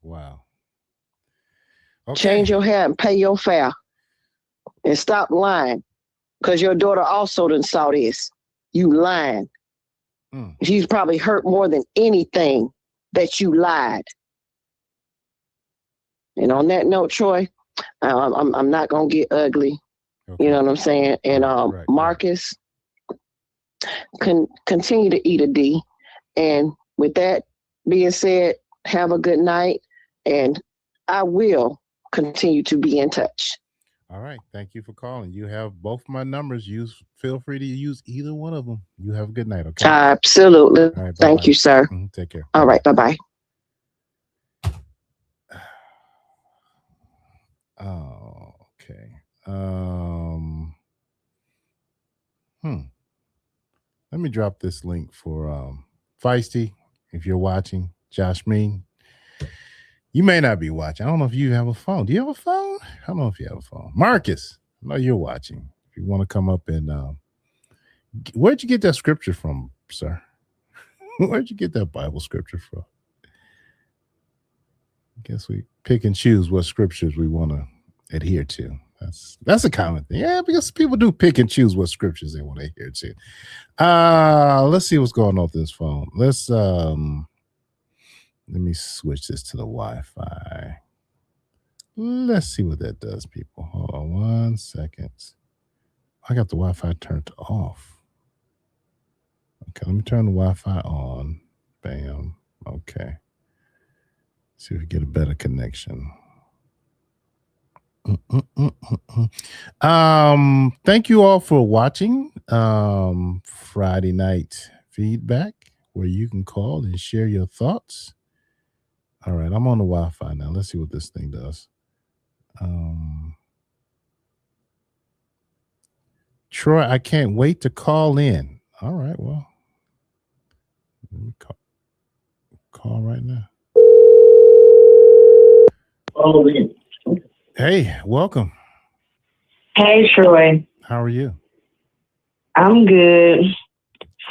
Wow. Okay. Change your hair and pay your fare, and stop lying, because your daughter also done saw this. You lying. She's probably hurt more than anything that you lied. And on that note, Troy, I'm not gonna get ugly. Okay. You know what I'm saying? And Marcus can continue to eat a D. And with that being said, have a good night, and I will continue to be in touch. All right. Thank you for calling. You have both my numbers. Feel free to use either one of them. You have a good night. Okay. Absolutely. Right, thank you, sir. Take care. All right. Bye-bye. Oh, okay. Let me drop this link for Feisty. If you're watching, Josh Mean. You may not be watching. I don't know if you have a phone. Do you have a phone? I don't know if you have a phone. Marcus, I know you're watching. If you want to come up and where'd you get that scripture from, sir? Where'd you get that Bible scripture from? I guess we pick and choose what scriptures we want to adhere to. That's a common thing. Yeah, because people do pick and choose what scriptures they want to adhere to. Let's see what's going on with this phone. Let me switch this to the Wi-Fi. Let's see what that does, people. Hold on 1 second. I got the Wi-Fi turned off. Okay, let me turn the Wi-Fi on. Bam. Okay. See if we get a better connection. Thank you all for watching Friday Night Feedback, where you can call and share your thoughts. All right, I'm on the Wi-Fi now. Let's see what this thing does. Troy, I can't wait to call in. All right, well, let me call right now. Hey, welcome. Hey, Troy. How are you? I'm good.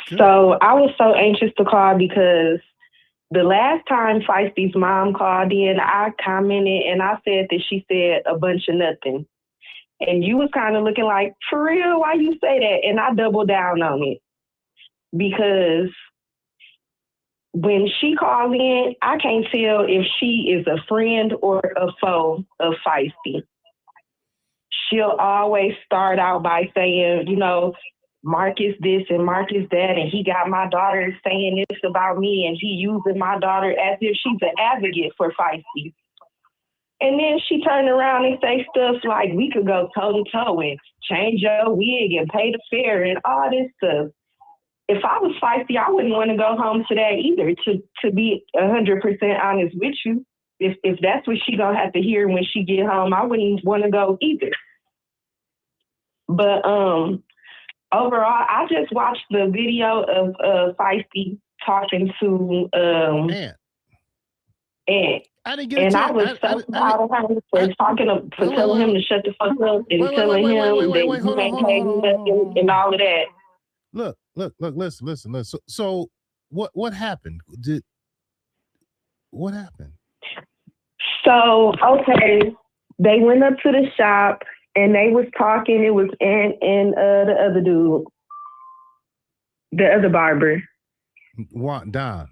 Good. So I was so anxious to call because the last time Feisty's mom called in, I commented and I said that she said a bunch of nothing. And you was kind of looking like, for real, why you say that? And I doubled down on it because when she called in, I can't tell if she is a friend or a foe of Feisty. She'll always start out by saying, Marcus this and Marcus that, and he got my daughter saying this about me, and he using my daughter as if she's an advocate for Feisty. And then she turned around and say stuff like, we could go toe to toe and change your wig and pay the fare and all this stuff. If I was Feisty, I wouldn't want to go home today either, to be 100% honest with you. If that's what she gonna have to hear when she get home, I wouldn't want to go either. But overall, I just watched the video of Feisty talking to Ant. I didn't get a and chance. I was so proud of her for telling him to shut the fuck up and telling him that you ain't paid me nothing and all of that. Look, listen. So what happened? What happened? So, okay, they went up to the shop and they was talking. It was Ant and the other dude, the other barber. Don.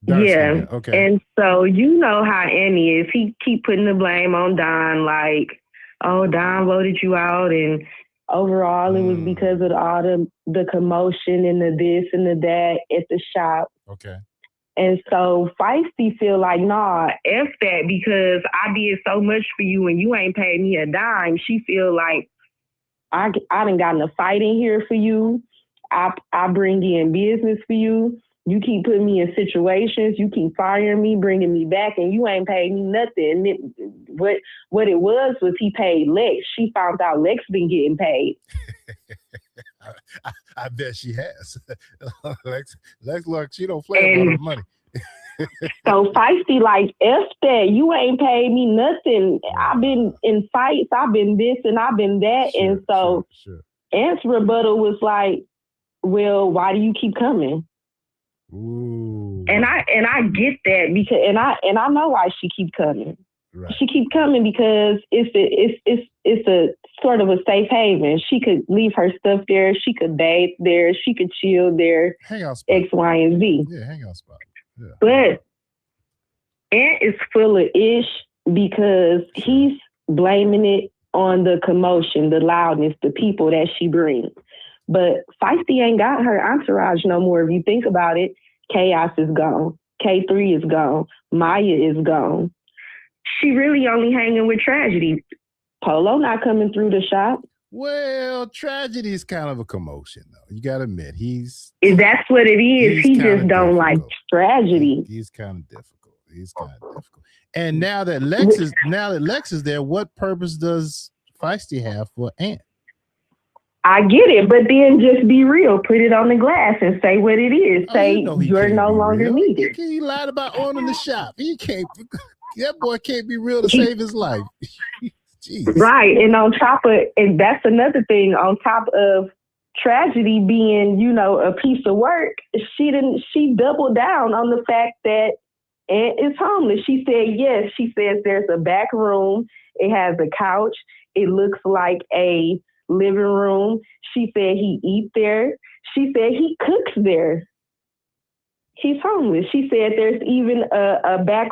Yeah. Okay. And so you know how Annie is. He keep putting the blame on Don, like, oh, Don voted you out, and overall it was because of all the commotion and the this and the that at the shop. Okay. And so Feisty feel like, nah, F that, because I did so much for you and you ain't paid me a dime. She feel like I done gotten a fight in here for you. I bring in business for you. You keep putting me in situations. You keep firing me, bringing me back, and you ain't paid me nothing. What it was he paid Lex. She found out Lex been getting paid. I bet she has. Lex, look, she don't play about her money. So Feisty like, F that, you ain't paid me nothing. I've been in fights, I've been this and I've been that. And so Ant's rebuttal was like, well, why do you keep coming? Ooh. And I get that, because and I know why she keep coming. Right. She keep coming because it's a sort of a safe haven. She could leave her stuff there. She could bathe there. She could chill there. Hangout spot. X, Y, and Z. Yeah, hangout spot. Yeah. But Ant is full of ish because he's blaming it on the commotion, the loudness, the people that she brings. But Feisty ain't got her entourage no more. If you think about it, Chaos is gone. K3 is gone. Maya is gone. She really only hanging with Tragedy. Polo not coming through the shop. Well, Tragedy is kind of a commotion, though. You got to admit, that's what it is. He just don't like Tragedy. He's kind of difficult. And now that Lex is there, what purpose does Feisty have for Ant? I get it, but then just be real. Put it on the glass and say what it is. Say you're no longer needed. He lied about owning the shop. That boy can't be real to save his life. Jeez. Right, and that's another thing. On top of Tragedy being, a piece of work, she doubled down on the fact that Ant is homeless. She said yes. She says there's a back room. It has a couch. It looks like a living room. She said he eats there. She said he cooks there. He's homeless. She said there's even a back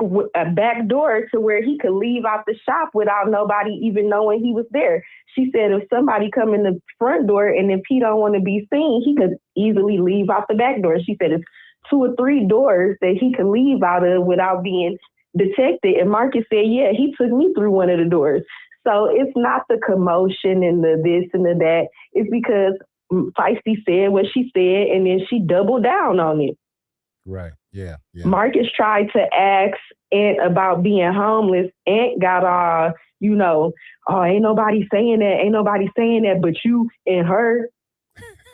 door to where he could leave out the shop without nobody even knowing he was there. She said if somebody come in the front door and if he don't want to be seen, he could easily leave out the back door. She said it's 2 or 3 doors that he could leave out of without being detected. And Marcus said, yeah, he took me through one of the doors. So it's not the commotion and the this and the that. It's because Feisty said what she said, and then she doubled down on it. Right. Yeah. Marcus tried to ask Ant about being homeless. Ant got all, oh, ain't nobody saying that but you and her.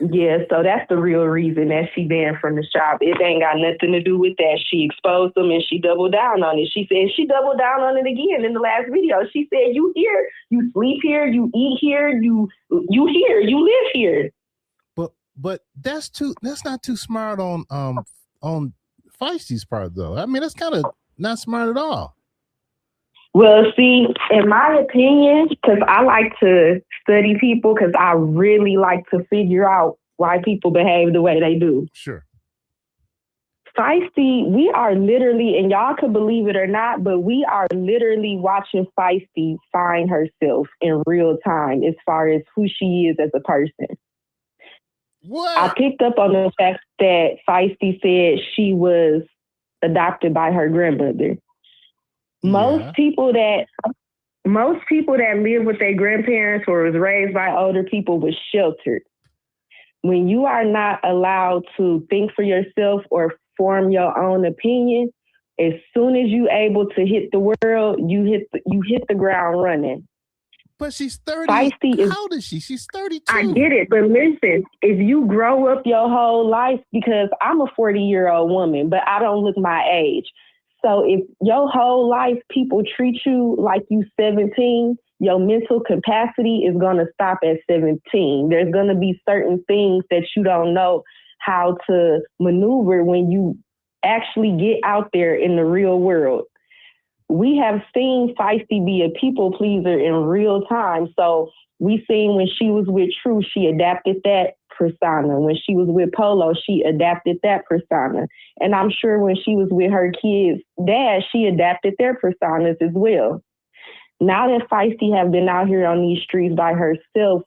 Yeah, so that's the real reason that she banned from the shop. It ain't got nothing to do with that. She exposed them and she doubled down on it. She said she doubled down on it again in the last video. She said, "You here, you sleep here, you eat here, you here, you live here." But that's not too smart on Feisty's part though. I mean, that's kind of not smart at all. Well, see, in my opinion, because I like to study people, because I really like to figure out why people behave the way they do. Sure. Feisty, we are literally, and y'all could believe it or not, but we are literally watching Feisty find herself in real time as far as who she is as a person. What? I picked up on the fact that Feisty said she was adopted by her grandmother. Most people that live with their grandparents or was raised by older people was sheltered. When you are not allowed to think for yourself or form your own opinion, as soon as you able to hit the world, you hit the ground running. But she's 30. How old is she? She's 32. I get it, but listen, if you grow up your whole life, because I'm a 40-year-old woman, but I don't look my age. So if your whole life people treat you like you 17, your mental capacity is going to stop at 17. There's going to be certain things that you don't know how to maneuver when you actually get out there in the real world. We have seen Feisty be a people pleaser in real time. So we seen when she was with True, she adapted that persona. When she was with Polo, she adapted that persona. And I'm sure when she was with her kids' dad, she adapted their personas as well. Now that Feisty have been out here on these streets by herself,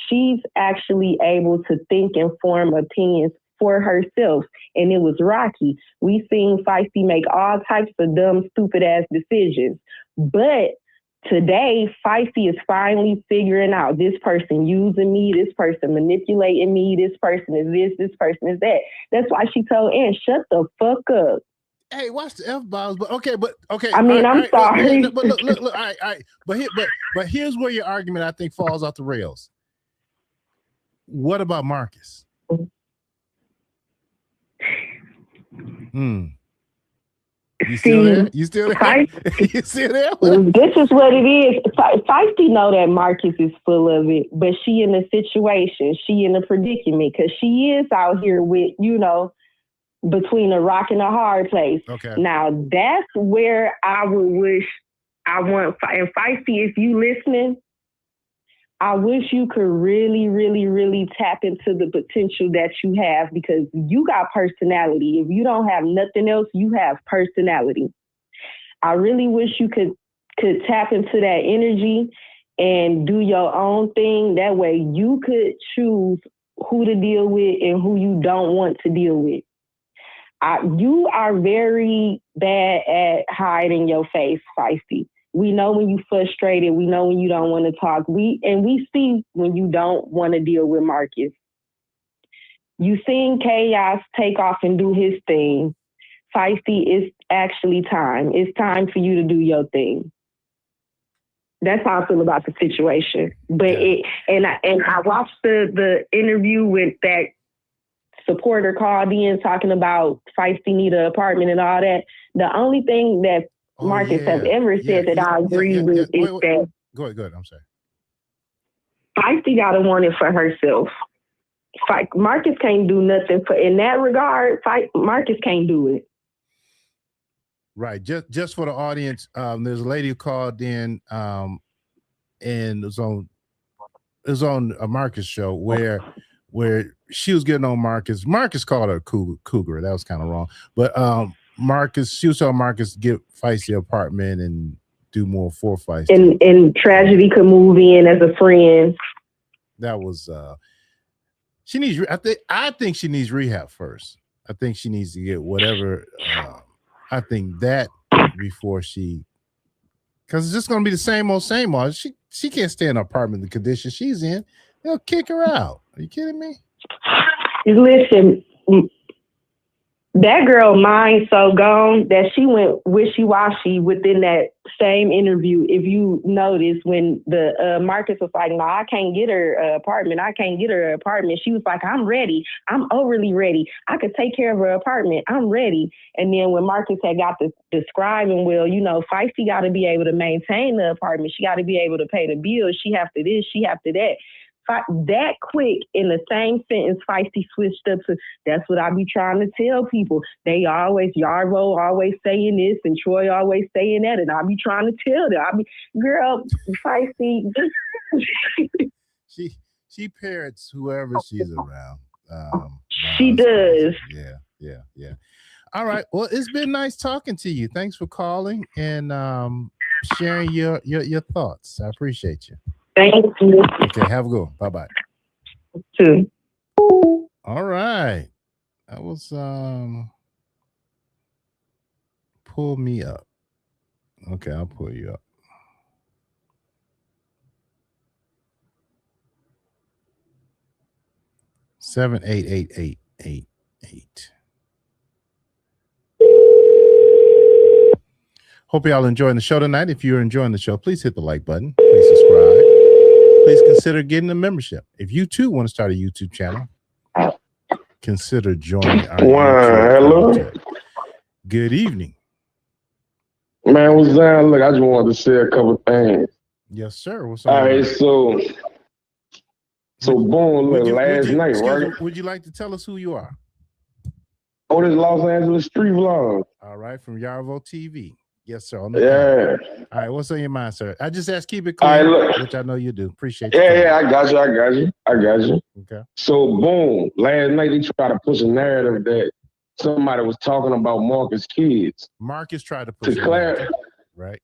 she's actually able to think and form opinions for herself. And it was rocky. We seen Feisty make all types of dumb, stupid ass decisions. But today, Feisty is finally figuring out this person using me, this person manipulating me, this person is this person is that. That's why she told Ann, shut the fuck up. Hey, watch the F-bombs, but okay. I mean, I'm sorry. But look, all right. But here's where your argument, I think, falls off the rails. What about Marcus? You still there? You still there? You still there? This is what it is. Feisty know that Marcus is full of it, but she in a situation, she in a predicament, because she is out here with, between a rock and a hard place. Okay. Now, that's where I would wish and Feisty, if you listening, I wish you could really, really, really tap into the potential that you have, because you got personality. If you don't have nothing else, you have personality. I really wish you could tap into that energy and do your own thing. That way you could choose who to deal with and who you don't want to deal with. You are very bad at hiding your face, Feisty. We know when you frustrated. We know when you don't want to talk. We see when you don't want to deal with Marcus. You seen Chaos take off and do his thing. Feisty, it's actually time. It's time for you to do your thing. That's how I feel about the situation. But I watched the interview with that supporter called in talking about Feisty need an apartment and all that. The only thing that Marcus has ever said that I agree with is that. Go ahead. I'm sorry. Feisty got to want it for herself. Marcus can't do nothing in that regard. Marcus can't do it. Right. Just for the audience, there's a lady who called in, and it was on a Marcus show where she was getting on Marcus. Marcus called her cougar. That was kind of wrong. But she was telling Marcus get Feisty apartment and do more for Feisty. And Tragedy could move in as a friend. That was she needs. I think she needs rehab first. I think she needs to get whatever. I think that before because it's just gonna be the same old. She can't stay in an apartment in the condition she's in. They'll kick her out. Are you kidding me? Listen, That girl mind so gone that she went wishy-washy within that same interview. If you notice, when the Marcus was like, no, I can't get her an apartment. I can't get her an apartment. She was like, I'm ready. I'm overly ready. I could take care of her apartment. I'm ready. And then when Marcus had got to describing, well, you know, Feisty got to be able to maintain the apartment. She got to be able to pay the bills. She have to this, she have to that. That quick in the same sentence, Feisty switched up to, that's what I be trying to tell people. They always, Yarvo always saying this and Troy always saying that, and I be trying to tell them. I be, girl, Feisty. she parrots whoever she's around. She does. Yeah. All right. Well, it's been nice talking to you. Thanks for calling and sharing your thoughts. I appreciate you. Thank you. Okay, have a good one. Bye-bye. Too. All right. That was pull me up. Okay, I'll pull you up. Seven eight eight eight eight eight. Hope y'all enjoying the show tonight. If you're enjoying the show, please hit the like button. Please subscribe. Please consider getting a membership. If you too want to start a YouTube channel, consider joining our YouTube hello. channel. Good evening. Man, what's down? Look, I just wanted to say a couple things. Yes, sir. What's All on your right, mind? so boom, look, last night, excuse right? me, would you like to tell us who you are? Oh, this Los Angeles street vlog. All right, from Yarvo TV. Yes, sir. Yeah. All right, what's on your mind, sir? I just asked keep it All clean, right, look. which I know you do. Appreciate you. Yeah, I got you. Okay. So boom, last night they tried to push a narrative that somebody was talking about Marcus' kids. Marcus tried to push Clarify, right?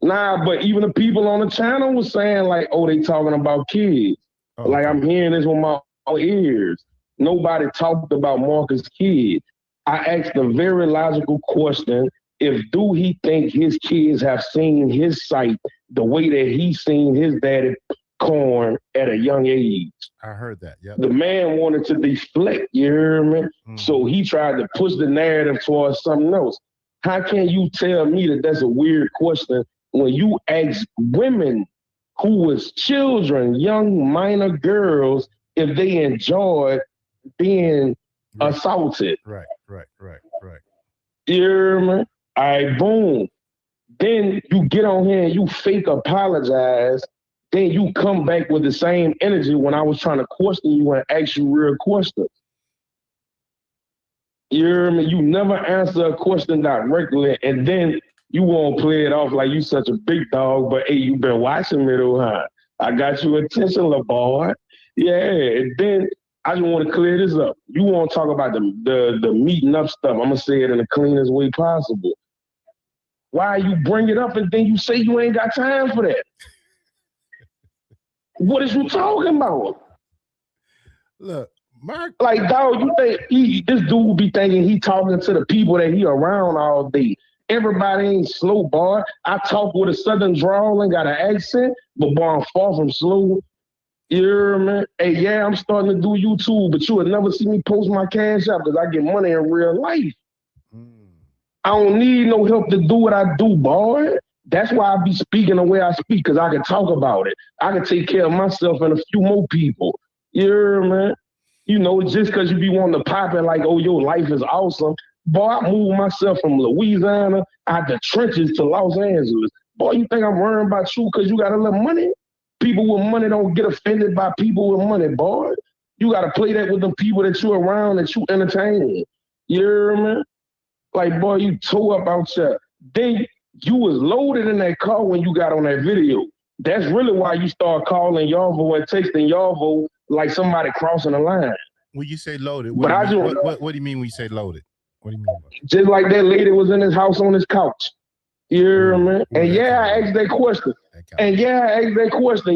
Nah, but even the people on the channel was saying like, oh, they talking about kids. Oh, like okay. I'm hearing this with my ears. Nobody talked about Marcus' kids. I asked a very logical question. If do he think his kids have seen his sight the way that he seen his daddy corn at a young age? I heard that. Yeah. The man wanted to deflect, you hear me? Mm-hmm. So he tried to push the narrative towards something else. How can you tell me that that's a weird question when you ask women who was children, young minor girls, if they enjoyed being assaulted? Right. You hear me? All right, boom. Then you get on here and you fake apologize. Then you come back with the same energy when I was trying to question you and ask you real questions. You hear me? You never answer a question directly, and then you won't play it off like you such a big dog, but hey, you been watching me though, huh? I got your attention, little boy. Yeah, and then I just want to clear this up. You want to talk about the meeting up stuff. I'm going to say it in the cleanest way possible. Why you bring it up and then you say you ain't got time for that? What is you talking about? Look, Mark. Like, dog, you think this dude be thinking he talking to the people that he around all day. Everybody ain't slow, boy. I talk with a southern drawl and got an accent, but boy, I'm far from slow. You hear me? Hey, yeah, I'm starting to do YouTube, but you would never see me post my cash app because I get money in real life. I don't need no help to do what I do, boy. That's why I be speaking the way I speak, because I can talk about it. I can take care of myself and a few more people. You hear me? You know, just because you be wanting to pop it like, oh, your life is awesome. Boy, I moved myself from Louisiana out the trenches to Los Angeles. Boy, you think I'm worrying about you because you got a little money? People with money don't get offended by people with money, boy. You got to play that with the people that you around, that you entertain. You hear me? Like, boy, you tore up out there. Then you was loaded in that car when you got on that video. That's really why you start calling Yarvo and texting Yarvo like somebody crossing the line. When you say loaded, what do you mean when you say loaded? What do you mean? Just like that lady was in his house on his couch. You hear me? And yeah, I asked that question.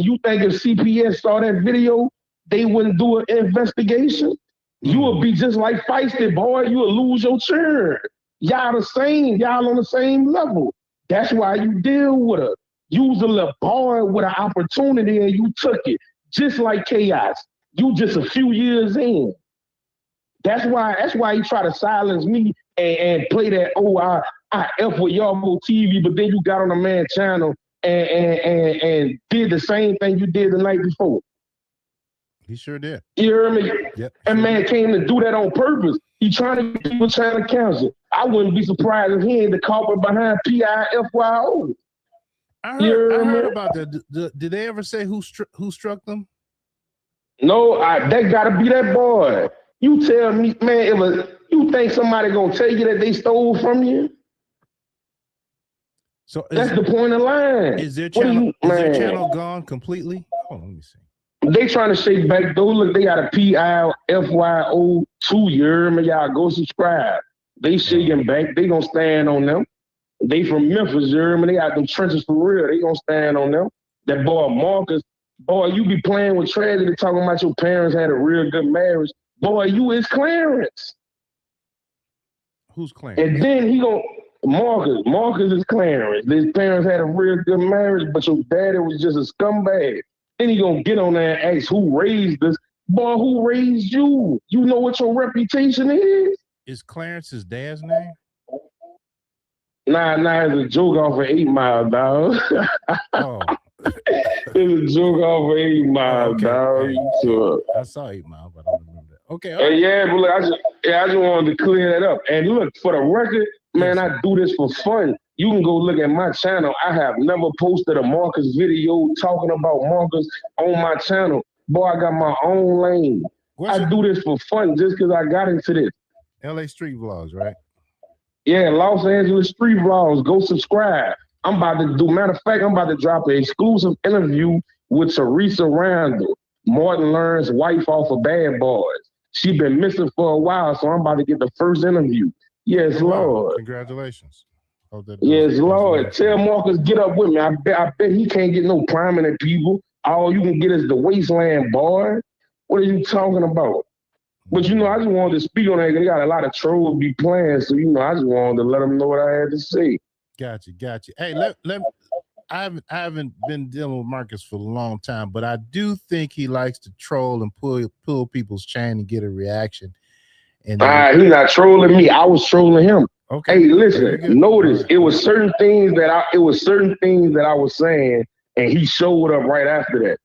You think if CPS saw that video, they wouldn't do an investigation? You would be just like Feisty, boy. You would lose your turn. Y'all the same. Y'all on the same level. That's why you deal with her. You was a little boy with an opportunity and you took it. Just like Chaos. You just a few years in. That's why he try to silence me and play that, oh, I F with Yarmo TV, but then you got on a man channel and did the same thing you did the night before. He sure did. You hear me? Yep. That Sure man did. came to do that on purpose. He trying to get people trying to cancel. I wouldn't be surprised if he ain't the culprit behind PIFYO. I You heard hear me? about that. Did they ever say who struck them? No, that gotta be that boy. You tell me, man, you think somebody gonna tell you that they stole from you? So That's the point of line. is their What do channel you- is their man. channel gone completely? Hold on, let me see. They trying to shake back though. Look, they got a PIFYO2. You hear me? Y'all go subscribe. They shaking back. They gonna stand on them. They from Memphis, you hear me? They got them trenches for real. They gonna stand on them. That boy Marcus, boy, you be playing with tragedy talking about your parents had a real good marriage. Boy, you is Clarence. Who's Clarence? And then he gonna Marcus is Clarence. His parents had a real good marriage, but your daddy was just a scumbag. Then he gonna get on there and ask who raised us. Boy, who raised you? You know what your reputation is? Is Clarence his dad's name? Nah, it's a joke off of 8 Mile, dog. Oh, It's a joke off of 8 Mile, Okay. dog. Hey. So, I saw 8 Mile, but I don't remember that. Okay. all right. yeah, but look, I just wanted to clear that up. And look, for the record, man, I do this for fun. You can go look at my channel. I have never posted a Marcus video talking about Marcus on my channel. Boy, I got my own lane. What's I your do this for fun just because I got into this. LA Street Vlogs, right? Yeah, Los Angeles Street Vlogs. Go subscribe. I'm about to do, matter of fact, I'm about to drop an exclusive interview with Teresa Randall, Martin Lawrence's wife off of Bad Boys. She been missing for a while, so I'm about to get the first interview. Yes, Wow. Lord. Congratulations. Hope that Yes, goes Lord. well. Tell Marcus, get up with me. I bet he can't get no prominent people. All you can get is the wasteland, boy. What are you talking about? But, you know, I just wanted to speak on that. They got a lot of trolls be playing, so, you know, I just wanted to let them know what I had to say. Got you. Hey, I haven't been dealing with Marcus for a long time, but I do think he likes to troll and pull people's chain and get a reaction. And He's not trolling me. I was trolling him. okay. Hey, Very listen, good. notice All right. it was certain things that I was saying, and he showed up right after that.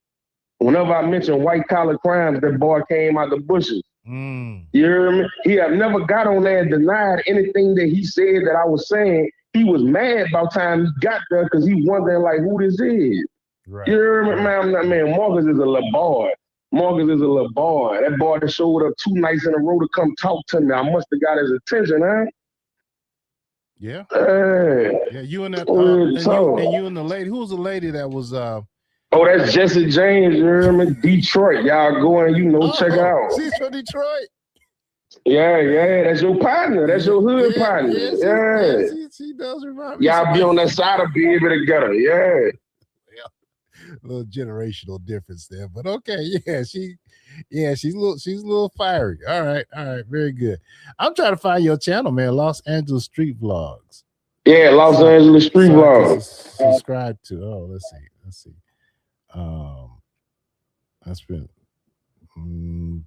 Whenever I mentioned white collar crimes, that boy came out the bushes. Mm. You hear me? He have never got on there and denied anything that he said that I was saying. He was mad about time he got there because he wondering like who this is. Right. You hear me? Man, Marcus is a little boy. Marcus is a little boy. That boy that showed up 2 nights in a row to come talk to me. I must have got his attention, huh? Yeah. Hey. Yeah. You and that So- and you and the lady. Who was the lady that was Oh, that's Jesse James, you hear me? Detroit. Y'all go and, check out. She's from Detroit. Yeah, that's your partner. That's your hood partner. Yeah. She does remind me. Y'all be on that side of be able to get her. Yeah. A little generational difference there, but okay, she's a little fiery. All right, very good. I'm trying to find your channel, man. Los Angeles Street Vlogs. Yeah, Los Angeles Street So I can Vlog. subscribe to. Oh, let's see. That's been.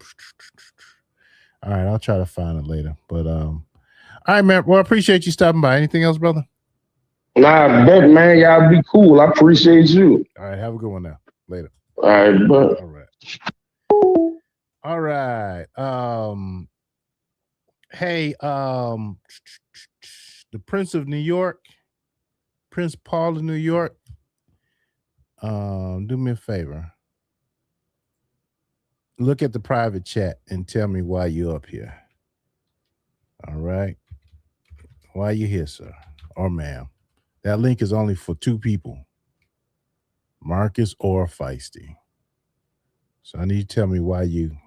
All right, I'll try to find it later. But all right, man. Well, I appreciate you stopping by. Anything else, brother? Nah, bet, man. Y'all be cool. I appreciate you. All right, have a good one now. Later. All right, but. All right. Hey, the Prince of New York, Prince Paul of New York. Do me a favor. Look at the private chat and tell me why you're up here. All right. Why you here, sir or ma'am? That link is only for 2 people, Marcus or Feisty. So I need you to tell me why you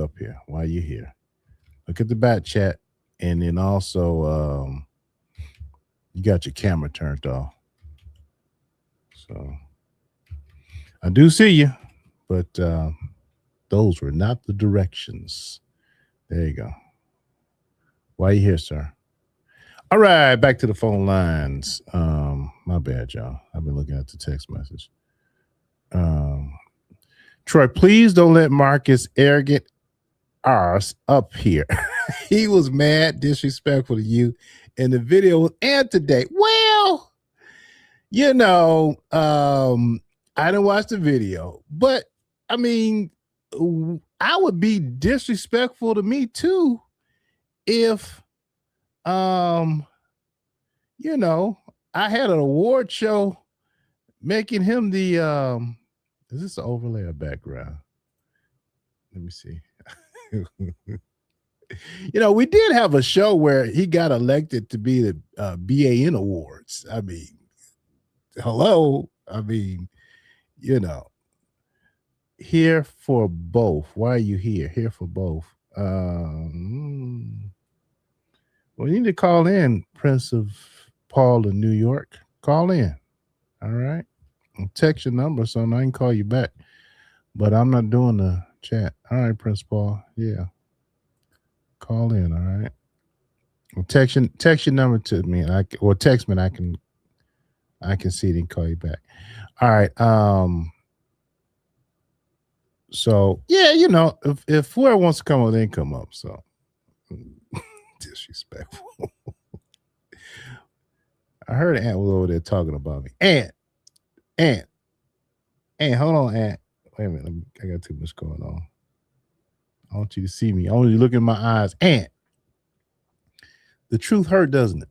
up here, why you here. Look at the back chat, and then also you got your camera turned off. So I do see you, but those were not the directions. There you go. Why you here, sir? All right, back to the phone lines. My bad, y'all. I've been looking at the text message. Troy, please don't let Marcus arrogant arse up here. he was mad, disrespectful to you in the video and today. Well, you know, I didn't watch the video, but I mean, I would be disrespectful to me too if you know, I had an award show making him the is this an overlay or background? Let me see. You know, we did have a show where he got elected to be the BAN Awards. I mean, hello. I mean, you know, here for both. Why are you here? Here for both. Well, you need to call in, Prince of Paul in New York. Call in. All right. I'll text your number so I can call you back. But I'm not doing the chat. All right, Prince Paul. Yeah. Call in. All right. Well, text your number to me, and text me, and I can see it and call you back. All right. So yeah, you know, if whoever wants to come up, then come up. So disrespectful. I heard Ant was over there talking about me. Ant, hold on, Ant. Wait a minute, I got too much going on. I want you to see me. I want you to look in my eyes. Ant, the truth hurt, doesn't it?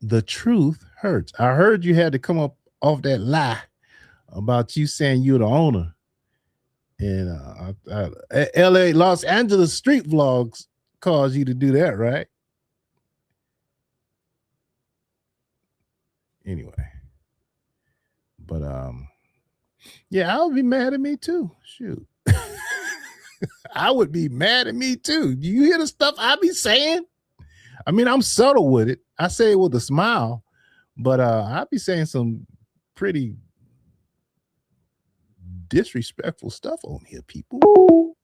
The truth hurts. I heard you had to come up off that lie about you saying you're the owner. And LA, Los Angeles street vlogs caused you to do that, right? Anyway. But yeah, I would be mad at me too. Shoot. I would be mad at me too. Do you hear the stuff I be saying? I mean, I'm subtle with it. I say it with a smile, but I be saying some pretty disrespectful stuff on here, people. All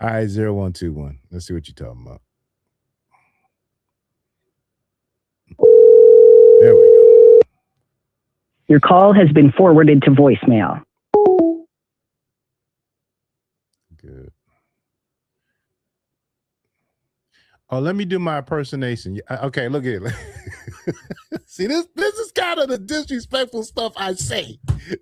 right, 0121. Let's see what you're talking about. There we go. Your call has been forwarded to voicemail. Good. Oh, let me do my impersonation. Okay, look at it. See, this is kind of the disrespectful stuff I say.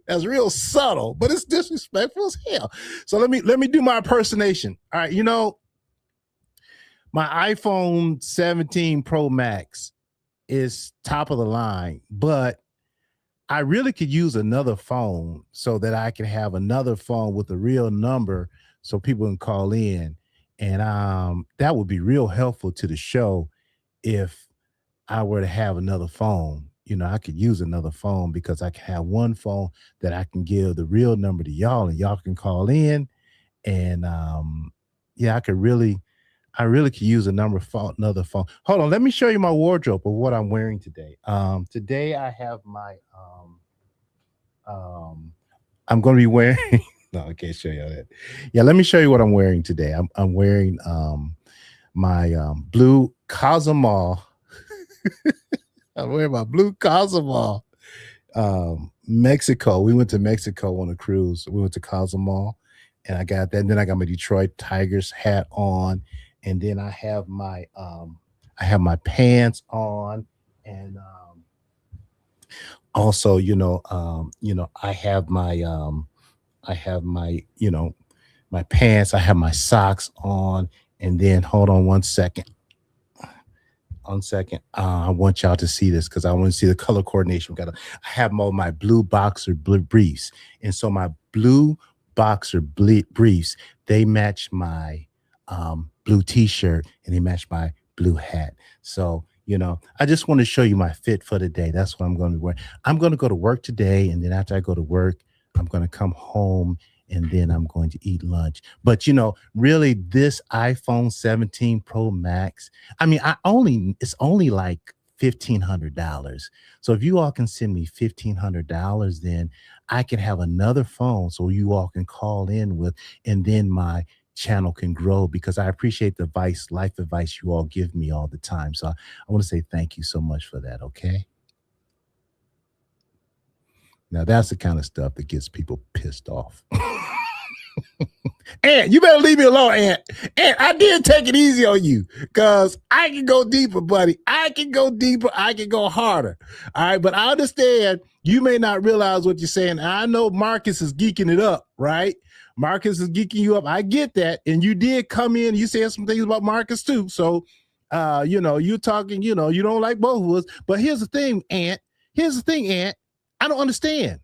That's real subtle, but it's disrespectful as hell. So let me do my impersonation. All right, you know, my iPhone 17 Pro Max is top of the line, but I really could use another phone so that I can have another phone with a real number so people can call in. And that would be real helpful to the show if I were to have another phone. You know, I could use another phone because I can have one phone that I can give the real number to y'all and y'all can call in. And yeah, I really could use another phone. Hold on, let me show you my wardrobe of what I'm wearing today. Today I have my I'm going to be wearing no, I can't show you that. Yeah, let me show you what I'm wearing today. I'm wearing my blue Cozumel. I'm wearing my blue Cozumel. Mexico. We went to Mexico on a cruise. We went to Cozumel, and I got that. And then I got my Detroit Tigers hat on, and then I have my pants on, and also, I have my my pants, I have my socks on, and then hold on one second. I want y'all to see this because I want to see the color coordination. I have my blue boxer briefs, and so my blue boxer briefs, they match my blue t-shirt and they match my blue hat. So I just want to show you my fit for the day. That's what I'm going to wear. I'm going to go to work today, and then after I go to work, I'm going to come home, and then I'm going to eat lunch. But really, this iPhone 17 Pro Max, I mean, it's only like $1,500. So if you all can send me $1,500, then I can have another phone so you all can call in with, and then my channel can grow, because I appreciate the life advice you all give me all the time. So I want to say thank you so much for that. Okay. Now that's the kind of stuff that gets people pissed off. Aunt, you better leave me alone, Aunt. Aunt, I did take it easy on you because I can go deeper, buddy. I can go deeper. I can go harder. All right, but I understand you may not realize what you're saying. I know Marcus is geeking it up, right? Marcus is geeking you up. I get that. And you did come in. You said some things about Marcus too. So, you're talking, you don't like both of us. But here's the thing, Aunt. Here's the thing, Aunt. I don't understand.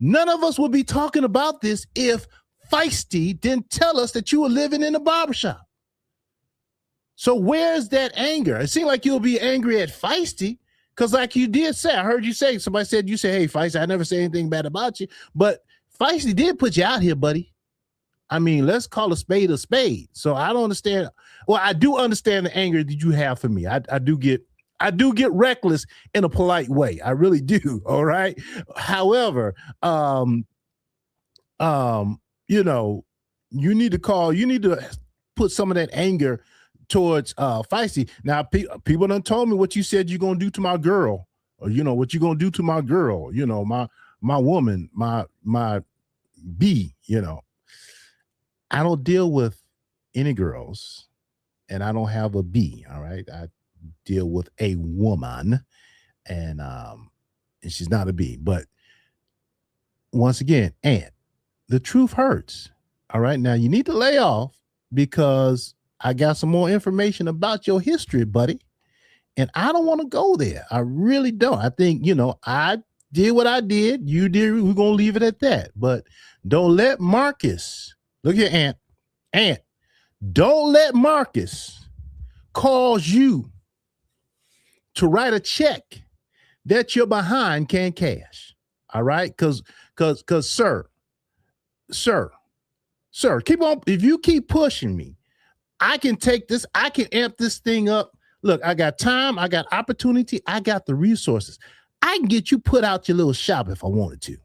None of us would be talking about this if Feisty didn't tell us that you were living in a barbershop. So where's that anger? It seemed like you'll be angry at Feisty because like you did say, I heard you say, somebody said, you say, hey, Feisty, I never say anything bad about you. But Feisty did put you out here, buddy. I mean, let's call a spade a spade. So I don't understand. Well, I do understand the anger that you have for me. I do get reckless in a polite way. I really do. All right. However, you need to put some of that anger towards Feisty. Now, people done told me what you said you're gonna do to my girl, or what you're gonna do to my girl, my woman, my bee. I don't deal with any girls, and I don't have a bee. All right, I deal with a woman, and she's not a bee. But once again, Aunt, the truth hurts. All right, now you need to lay off because I got some more information about your history, buddy, and I don't want to go there. I really don't. I think I did what I did. You did. We're gonna leave it at that. But don't let Marcus. Look here, Aunt. Don't let Marcus cause you to write a check that you're behind can't cash. All right, because sir, keep on. If you keep pushing me, I can take this. I can amp this thing up. Look, I got time. I got opportunity. I got the resources. I can get you put out your little shop if I wanted to.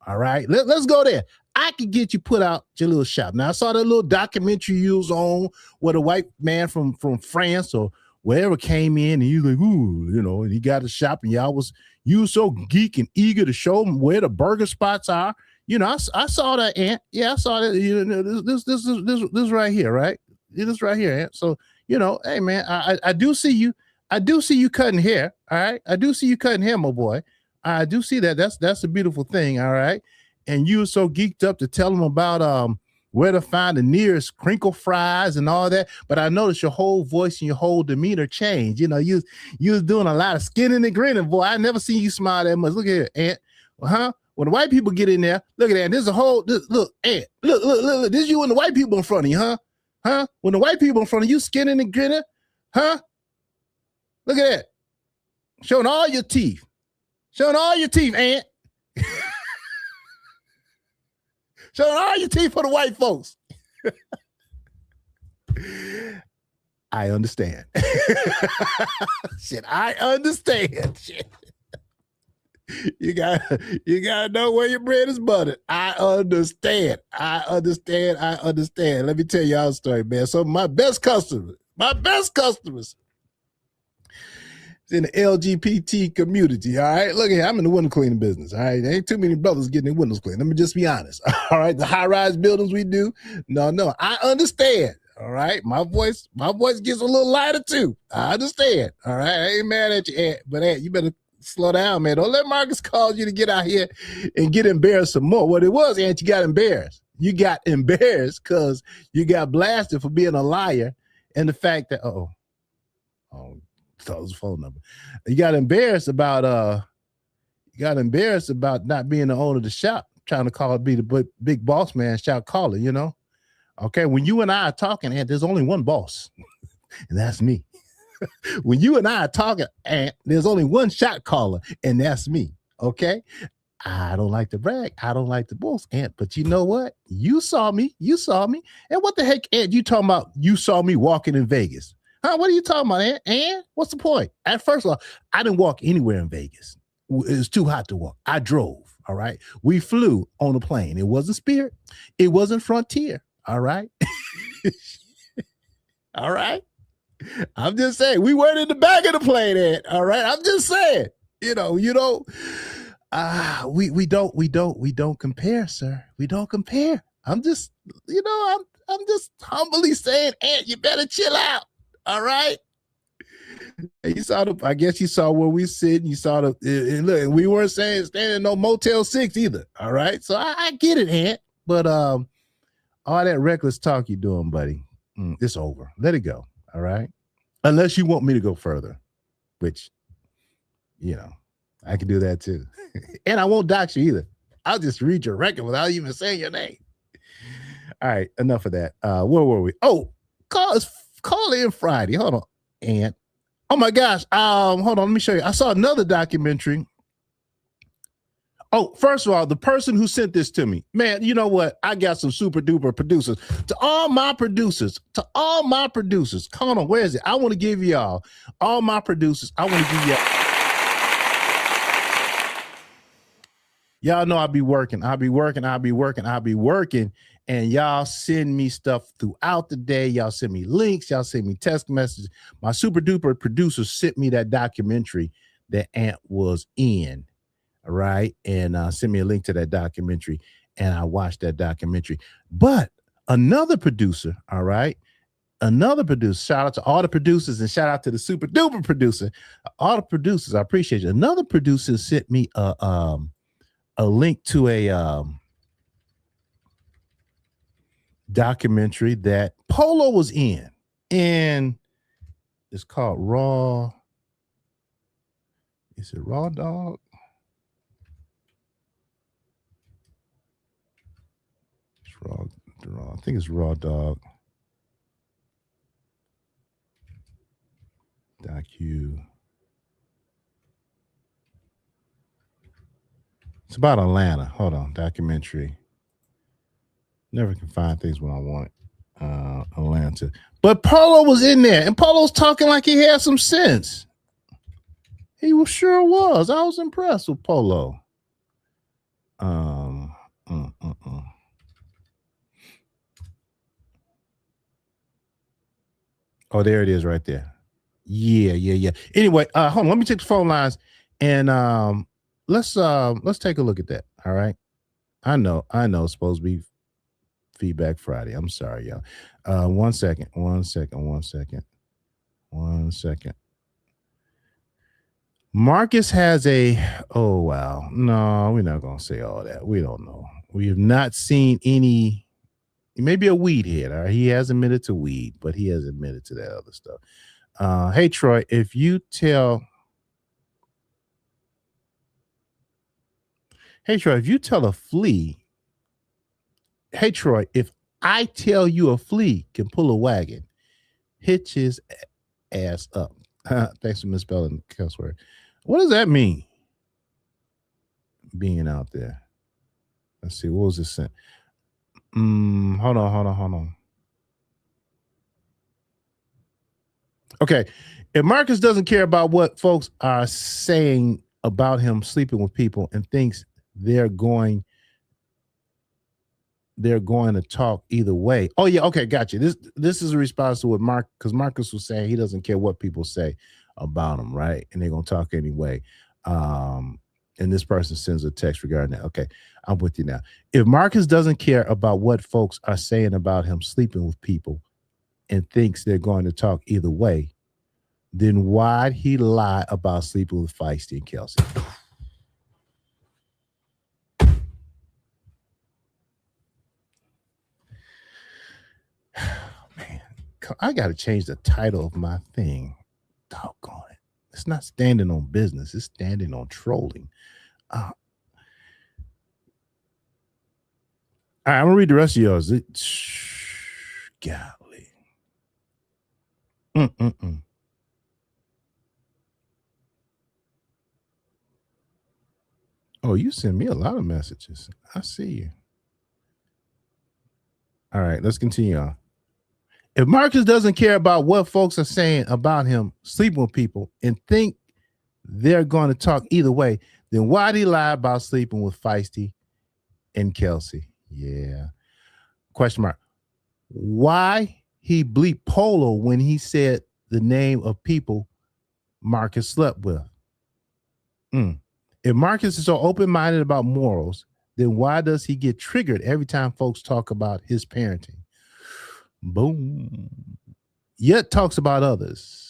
All right, let's go there. I could get you put out your little shop. Now, I saw that little documentary you was on where a white man from France or wherever came in and he was like, ooh, and he got a shop and you was so geek and eager to show him where the burger spots are. I saw that, Aunt. Yeah, I saw that. This right here, right? This right here, Aunt. So, hey, man, I do see you. I do see you cutting hair. All right. I do see you cutting hair, my boy. I do see that. That's a beautiful thing. All right. And you were so geeked up to tell them about where to find the nearest crinkle fries and all that. But I noticed your whole voice and your whole demeanor changed. You was doing a lot of skinning and grinning, boy. I never seen you smile that much. Look at it, Aunt. Huh? When the white people get in there, look at that. There's a whole look, Aunt. Look. This is you and the white people in front of you, huh? Huh? When the white people in front of you, skinning and grinning, huh? Look at that. Showing all your teeth. Showing all your teeth, Aunt. Showing all your teeth for the white folks. I understand. Shit, I understand. Shit. You gotta know where your bread is buttered. I understand. Let me tell y'all a story, man. So my best customers in the LGBT community. All right. Look here. I'm in the window cleaning business. All right. There ain't too many brothers getting their windows cleaned. Let me just be honest. All right. The high-rise buildings we do. No. I understand. All right. My voice gets a little lighter too. I understand. All right. I ain't mad at you, Aunt, but Aunt, you better slow down, man. Don't let Marcus cause you to get out here and get embarrassed some more. What it was, Aunt, you got embarrassed. You got embarrassed because you got blasted for being a liar and the fact that, his phone number. You got embarrassed about not being the owner of the shop, trying to be the big boss man, shout caller, Okay, when you and I are talking, and there's only one boss, and that's me. When you and I are talking, and there's only one shot caller, and that's me. Okay. I don't like to brag. I don't like to boast, Aunt, but you know what? You saw me. And what the heck, Aunt, you talking about you saw me walking in Vegas? Huh? What are you talking about, Aunt? And what's the point? At first of all, I didn't walk anywhere in Vegas. It was too hot to walk. I drove. All right. We flew on a plane. It wasn't Spirit. It wasn't Frontier. All right. All right. I'm just saying we weren't in the back of the plane, Aunt. All right. I'm just saying, we don't compare, sir. We don't compare. I'm just, I'm just humbly saying, Aunt, you better chill out. All right. And you saw I guess you saw where we sit, and you saw and look, and we weren't standing in no Motel 6 either. All right. So I get it, Aunt. But all that reckless talk you're doing, buddy, it's over. Let it go. All right. Unless you want me to go further, which, I can do that too. And I won't dox you either. I'll just read your record without even saying your name. All right, enough of that. Where were we? Oh, call in Friday. Hold on, Aunt. Oh my gosh. Hold on, let me show you. I saw another documentary. Oh, first of all, the person who sent this to me, man, you know what? I got some super duper producers. To all my producers, hold on, where is it? I want to give y'all, all my producers, I want to give y'all know I'll be working, and y'all send me stuff throughout the day. Y'all send me links, y'all send me text messages. My super duper producers sent me that documentary that Aunt was in. All right. And send me a link to that documentary. And I watched that documentary. But another producer, all right. Shout out to all the producers and shout out to the super duper producer. All the producers, I appreciate you. Another producer sent me a link to a documentary that Polo was in. And it's called Raw. Is it Raw Dog? I think it's Raw Dog. Docu. It's about Atlanta. Hold on. Documentary. Never can find things when I want. Atlanta. But Polo was in there, and Polo's talking like he had some sense. He sure was. I was impressed with Polo. Oh, there it is right there. Yeah. Anyway, hold on. Let me take the phone lines and let's take a look at that. All right. I know it's supposed to be Feedback Friday. I'm sorry, y'all. One second. Marcus has oh wow. No, we're not gonna say all that. We don't know. We have not seen any. He may be a weed head. All right? He has admitted to weed, but he has admitted to that other stuff. Hey Troy, if you tell a flea, hey Troy, if I tell you a flea can pull a wagon, hitch his ass up. Thanks for misspelling the cuss word. What does that mean? Being out there. Let's see. What was this sent? Hold on. Okay. If Marcus doesn't care about what folks are saying about him sleeping with people and thinks they're going to talk either way. Oh yeah, okay, gotcha. This is a response to what because Marcus was saying he doesn't care what people say about him, right? And they're gonna talk anyway. And this person sends a text regarding that. Okay, I'm with you now. If Marcus doesn't care about what folks are saying about him sleeping with people and thinks they're going to talk either way, then why'd he lie about sleeping with Feisty and Kelsey? Man, I got to change the title of my thing. Doggone it. It's not standing on business. It's standing on trolling. All right, I'm going to read the rest of yours. Golly. Oh, you send me a lot of messages. I see you. All right, let's continue on. If Marcus doesn't care about what folks are saying about him sleeping with people and think they're going to talk either way, then why did he lie about sleeping with Feisty and Kelsey? Yeah. Question mark. Why he bleeped Polo when he said the name of people Marcus slept with? If Marcus is so open-minded about morals, then why does he get triggered every time folks talk about his parenting? Boom. Yet talks about others.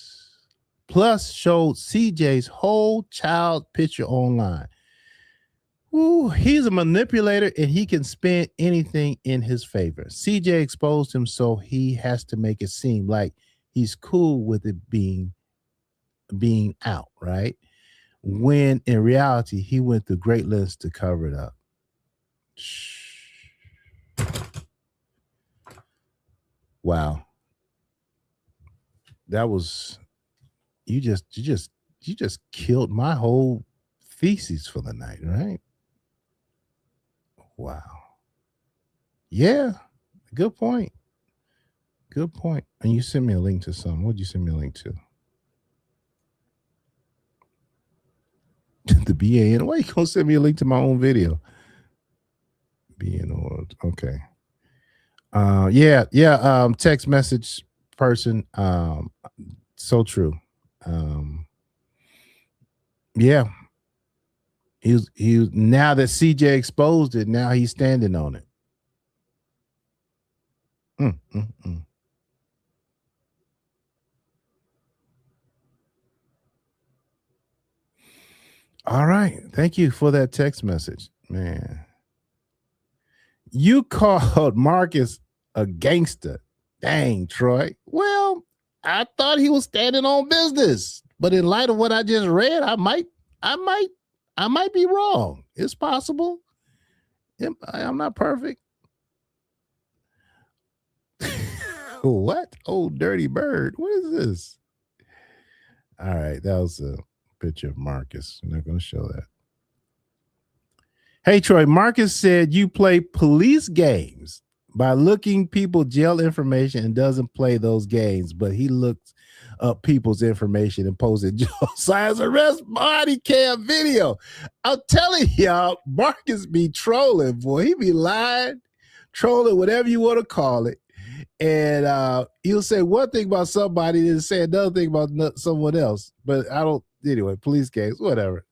Plus showed CJ's whole child picture online. Ooh, he's a manipulator and he can spin anything in his favor. CJ exposed him, so he has to make it seem like he's cool with it being out, right? When in reality, he went through great lengths to cover it up. Wow. That was you just killed my whole thesis for the night, right? Wow. Yeah. Good point. Good point. And you sent me a link to something. What'd you send me a link to? The BAN. Why you gonna send me a link to my own video? BAN World. Okay. Text message person. So true. Yeah. He now that CJ exposed it, now he's standing on it. All right. Thank you for that text message, man. You called Marcus a gangster. Dang, Troy. Well, I thought he was standing on business, but in light of what I just read, I might be wrong. It's possible. I'm not perfect. What? Oh, dirty bird. What is this? All right, that was a picture of Marcus. I'm not going to show that. Hey, Troy, Marcus said you play police games by looking people jail information and doesn't play those games, but he looks up people's information and posted Josiah's arrest body cam video. I'm telling y'all, Marcus be trolling, boy. He be lying, trolling, whatever you want to call it. And he'll say one thing about somebody and say another thing about someone else. But I don't, anyway, police games, whatever.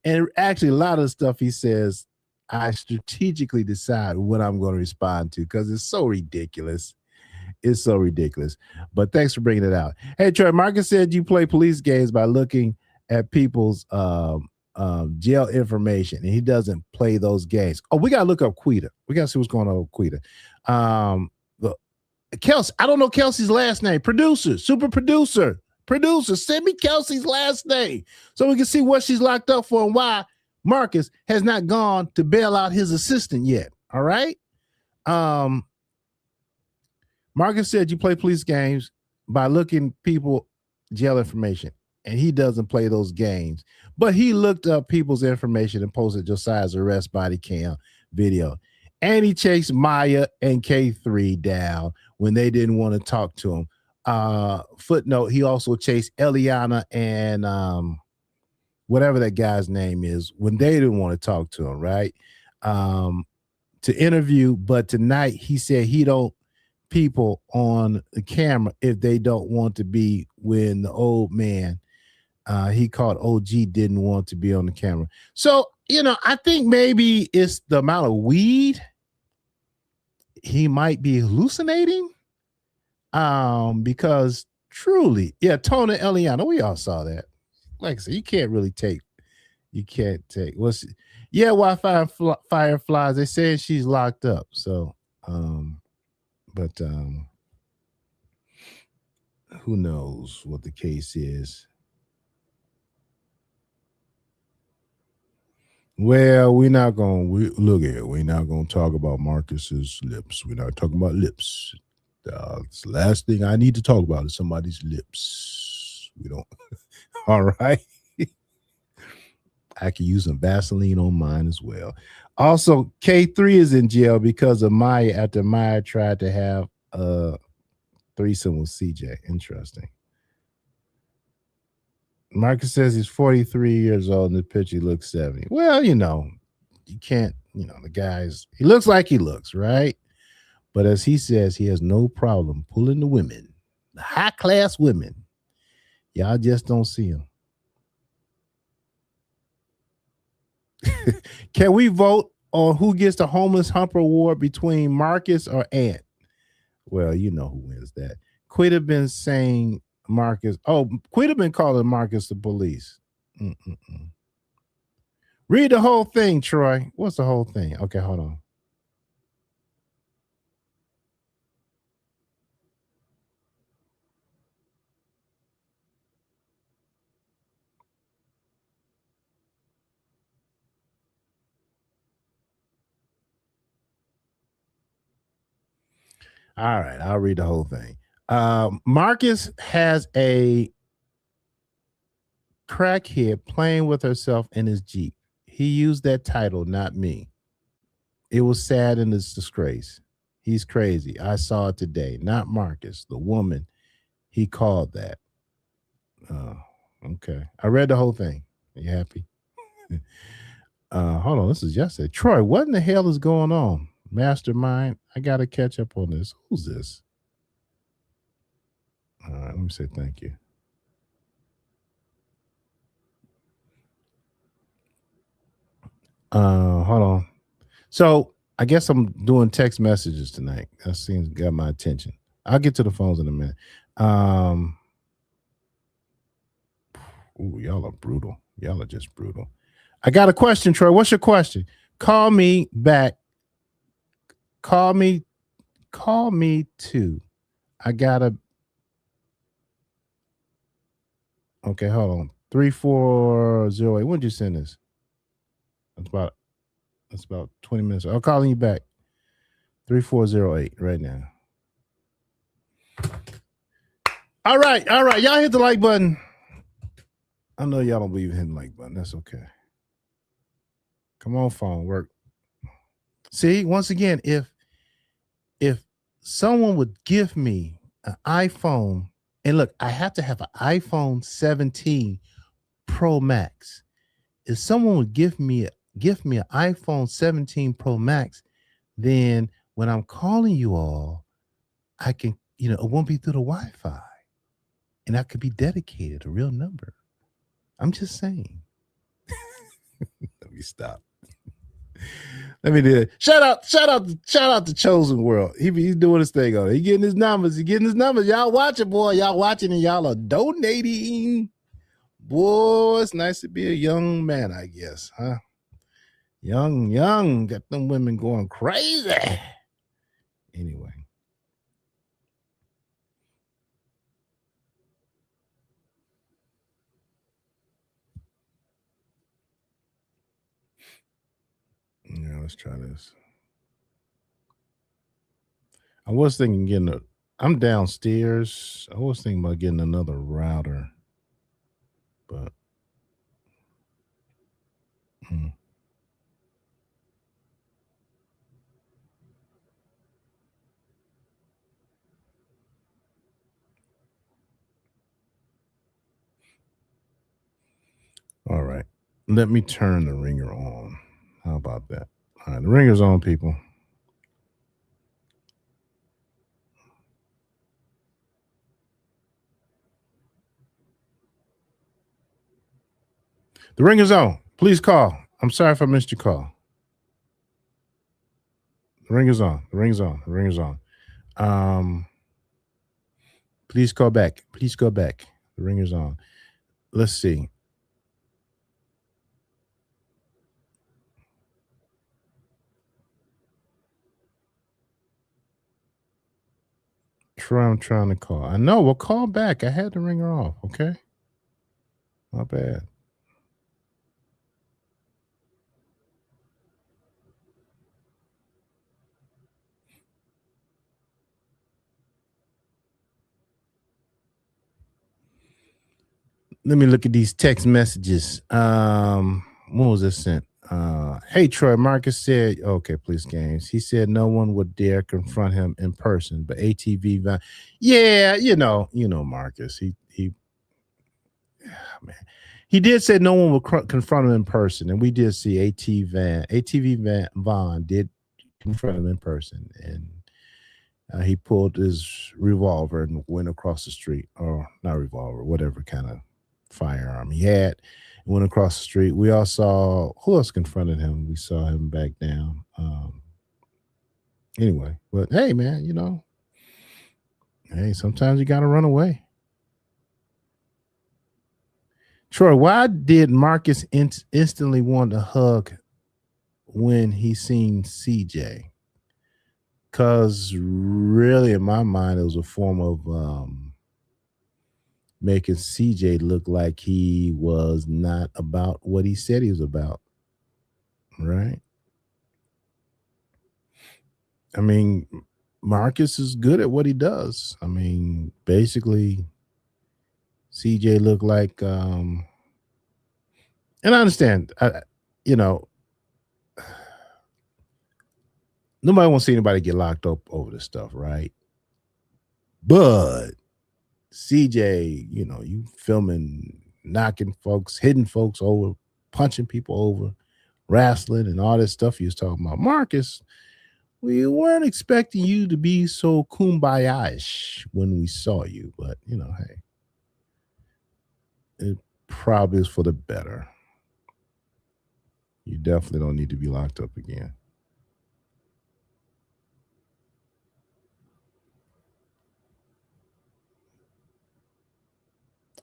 And actually, a lot of the stuff he says, I strategically decide what I'm going to respond to because it's so ridiculous. It's so ridiculous. But thanks for bringing it out. Hey, Troy, Marcus said you play police games by looking at people's jail information, and he doesn't play those games. Oh, we got to look up Quita. We got to see what's going on with Quita. Kelsey, I don't know Kelsey's last name. Super producer. Send me Kelsey's last name so we can see what she's locked up for and why Marcus has not gone to bail out his assistant yet. All right. Marcus said you play police games by looking people jail information, and he doesn't play those games. But he looked up people's information and posted Josiah's arrest body cam video. And he chased Maya and K3 down when they didn't want to talk to him. Footnote, he also chased Eliana and whatever that guy's name is when they didn't want to talk to him, right? To interview, but tonight he said he don't people on the camera if they don't want to be when the old man he called OG didn't want to be on the camera. So, I think maybe it's the amount of weed. He might be hallucinating. Because truly, Tony Eliana, we all saw that. Like I said, you can't take Wi-Fi fireflies. They saying she's locked up. So, but who knows what the case is? Well, we're not going to talk about Marcus's lips. We're not talking about lips. It's the last thing I need to talk about is somebody's lips. We don't. All right. I can use some Vaseline on mine as well. Also, K3 is in jail because of Maya after Maya tried to have a threesome with CJ. Interesting. Marcus says he's 43 years old and the picture looks 70. Well, you can't, the guy's, he looks like he looks, right? But as he says, he has no problem pulling the women, the high-class women. Y'all just don't see him. Can we vote on who gets the homeless humper award between Marcus or Ant. Well, you know who wins that. Quita been saying Marcus. Oh, Quita been calling Marcus the police. Mm-mm-mm. Read the whole thing, Troy. What's the whole thing? Okay, hold on. All right, I'll read the whole thing. Marcus has a crackhead playing with herself in his Jeep. He used that title, not me. It was sad and it's disgrace. He's crazy. I saw it today. Not Marcus, the woman he called that. Oh, okay. I read the whole thing. Are you happy? Hold on. This is yesterday. Troy, what in the hell is going on? Mastermind. I got to catch up on this. Who's this? All right. Let me say thank you. Hold on. So I guess I'm doing text messages tonight. That seems got my attention. I'll get to the phones in a minute. Ooh, y'all are brutal. Y'all are just brutal. I got a question, Troy. What's your question? Call me back. Call me too. I gotta. Okay, hold on. 3408. When did you send this? That's about 20 minutes. I'm calling you back. 3408 right now. All right. Y'all hit the like button. I know y'all don't believe in hitting the like button. That's okay. Come on, phone, work. See, once again, if someone would give me an iPhone, and look, I have to have an iPhone 17 Pro Max. If someone would give me an iPhone 17 Pro Max, then when I'm calling you all, I can, it won't be through the Wi-Fi, and I could be dedicated a real number. I'm just saying. Let me stop. Let me do it. Shout out to Chosen World. He's doing his thing on it. He getting his numbers. Y'all watching, boy. Y'all watching and y'all are donating. Boy, it's nice to be a young man, I guess, huh? Young. Got them women going crazy. Anyway. Yeah, let's try this. I was thinking I'm downstairs. I was thinking about getting another router, but All right. Let me turn the ringer on. How about that? All right, the ringer's on, people. The ringer's on. Please call. I'm sorry if I missed your call. The ringer's on. Please call back. The ringer's on. Let's see. Troy, I'm trying to call. I know. Well, call back. I had the ringer off. Okay. Not bad. Let me look at these text messages. When was this sent? Hey, Troy, Marcus said, okay, please, games. He said no one would dare confront him in person, but ATV, yeah, Marcus, man, he did say no one would confront him in person, and we did see ATV Von did confront him in person, and he pulled his revolver and went across the street, or not revolver, whatever kind of firearm he had, went across the street. We all saw who else confronted him. We saw him back down. Anyway, but hey, man, hey, sometimes you gotta run away. Troy, why did Marcus instantly want to hug when he seen CJ? Because really, in my mind, it was a form of making CJ look like he was not about what he said he was about. Right? I mean, Marcus is good at what he does. I mean, basically, CJ looked like, and I understand, nobody wants to see anybody get locked up over this stuff, right? But CJ, you filming, knocking folks, hitting folks over, punching people over, wrestling, and all this stuff he was talking about. Marcus, we weren't expecting you to be so kumbaya-ish when we saw you, but hey, it probably is for the better. You definitely don't need to be locked up again.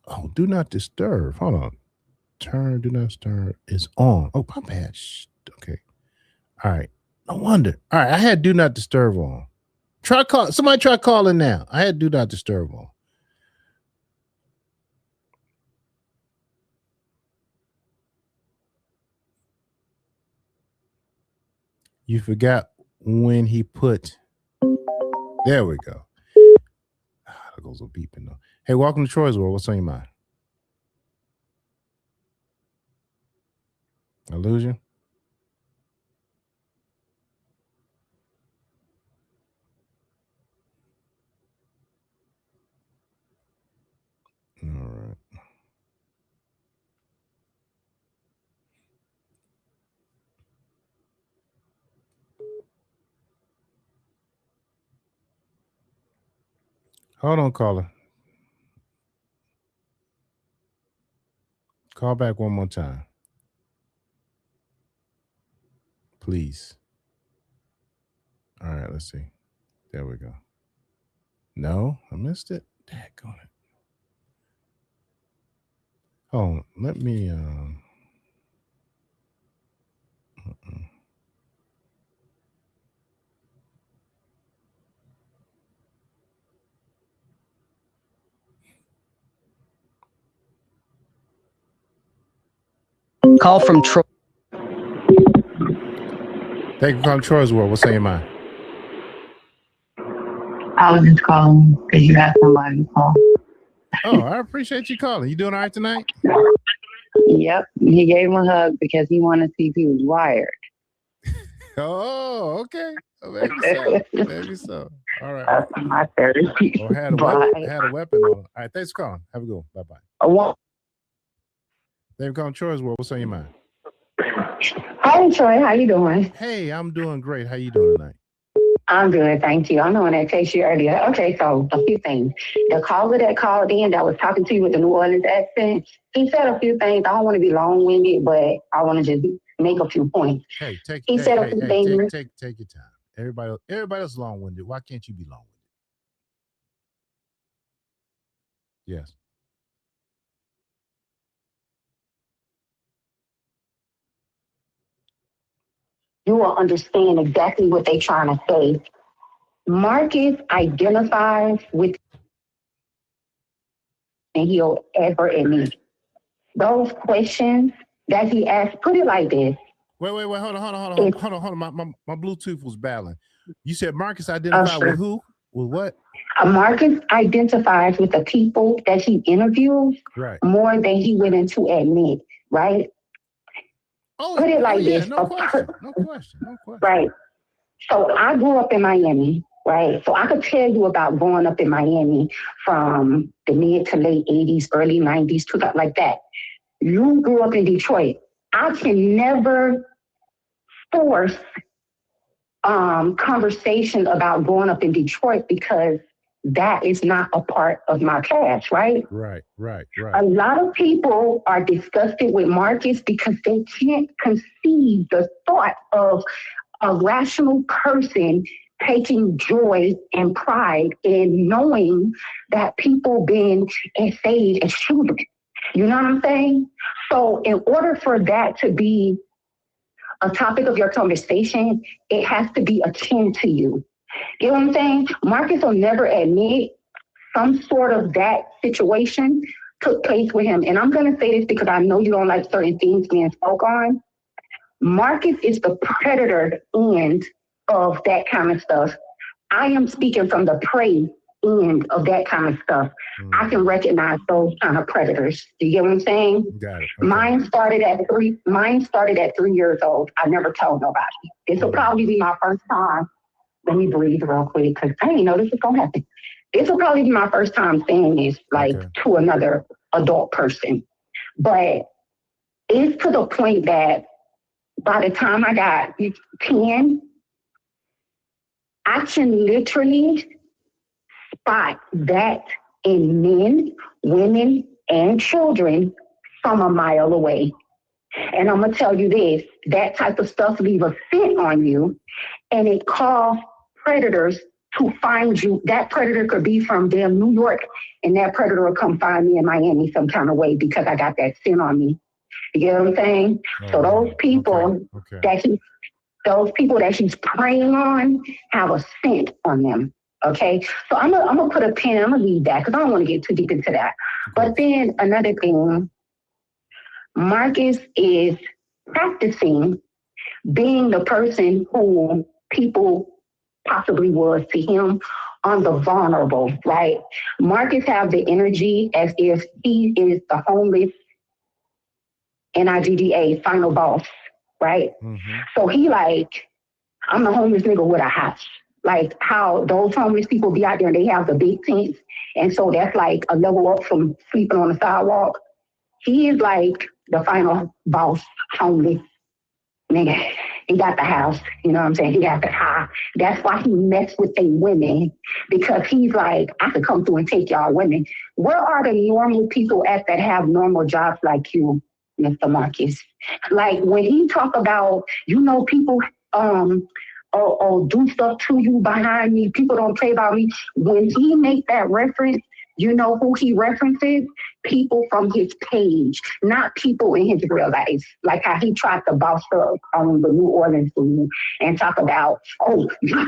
Oh, do not disturb. Hold on. Turn do not disturb is on. Oh, my bad. Shh. Okay. All right. No wonder. All right. I had do not disturb on. Somebody try calling now. I had do not disturb on. You forgot when he put. There we go. That goes a beeping though. Hey, welcome to Troy's World. What's on your mind? I lose you? All right. Hold on, caller. Call back one more time. Please. All right, let's see. There we go. No, I missed it. Daggone it. Oh, let me Call from Troy. Thank you for calling Troy's World. What's on your mind? I was just calling because you had somebody to call. Oh, I appreciate you calling. You doing all right tonight? Yep. He gave him a hug because he wanted to see if he was wired. Oh, okay. Oh, maybe so. Maybe so. All right. That's my therapy. Or had a weapon on. All right, thanks for calling. Have a good one. Bye-bye. Thank you for calling Troy's World. What's on your mind? Hi, Troy. How you doing? Hey, I'm doing great. How you doing tonight? I'm good, thank you. I'm the one that texted you earlier. Okay, so a few things. The caller that called in that was talking to you with the New Orleans accent, he said a few things. I don't want to be long-winded, but I want to just make a few points. Hey, take a few things. Take your time. Everybody else is long-winded. Why can't you be long-winded? Yes. You will understand exactly what they're trying to say. Marcus identifies with, and he'll ever admit. Those questions that he asked, put it like this. Wait, hold on. My Bluetooth was battling. You said Marcus identified with who? With what? Marcus identifies with the people that he interviews more than he willing to admit, right? Put it like this. No question. Right. So I grew up in Miami, right? So I could tell you about growing up in Miami from the mid to late 80s, early 90s, like that. You grew up in Detroit. I can never force conversation about growing up in Detroit because that is not a part of my past, right? Right. A lot of people are disgusted with Marcus because they can't conceive the thought of a rational person taking joy and pride in knowing that people been enslaved as children. You know what I'm saying? So in order for that to be a topic of your conversation, it has to be akin to you. You know what I'm saying? Marcus will never admit some sort of that situation took place with him. And I'm going to say this because I know you don't like certain things being spoke on. Marcus is the predator end of that kind of stuff. I am speaking from the prey end of that kind of stuff. I can recognize those kind of predators. Do you get what I'm saying? Got it. Okay. Mine started at 3 years old. I never told nobody. This will probably be my first time. Let me breathe real quick because I didn't know this was gonna happen. This will probably be my first time saying this to another adult person. But it's to the point that by the time I got 10, I can literally spot that in men, women, and children from a mile away. And I'm going to tell you this, that type of stuff leave a scent on you, and it calls predators to find you. That predator could be from damn New York, and that predator will come find me in Miami some kind of way because I got that scent on me. You get what I'm saying? So those people that she's preying on have a scent on them. Okay, so I'm gonna put a pin. I'm gonna leave that because I don't want to get too deep into that. But then another thing, Marcus is practicing being the person who people possibly was to him on the vulnerable, right? Marcus have the energy as if he is the homeless NIGDA final boss, right? Mm-hmm. So he like, I'm the homeless nigga with a house. Like how those homeless people be out there and they have the big tents. And so that's like a level up from sleeping on the sidewalk. He is like the final boss homeless nigga. He got the house, you know what I'm saying? He got the car. That's why he messed with the women, because he's like, I could come through and take y'all women. Where are the normal people at that have normal jobs like you, Mr. Marcus? Like when he talk about, people or do stuff to you behind me, people don't play about me. When he make that reference, you know who he references? People from his page, not people in his real life. Like how he tried to boss up on the New Orleans food and talk about,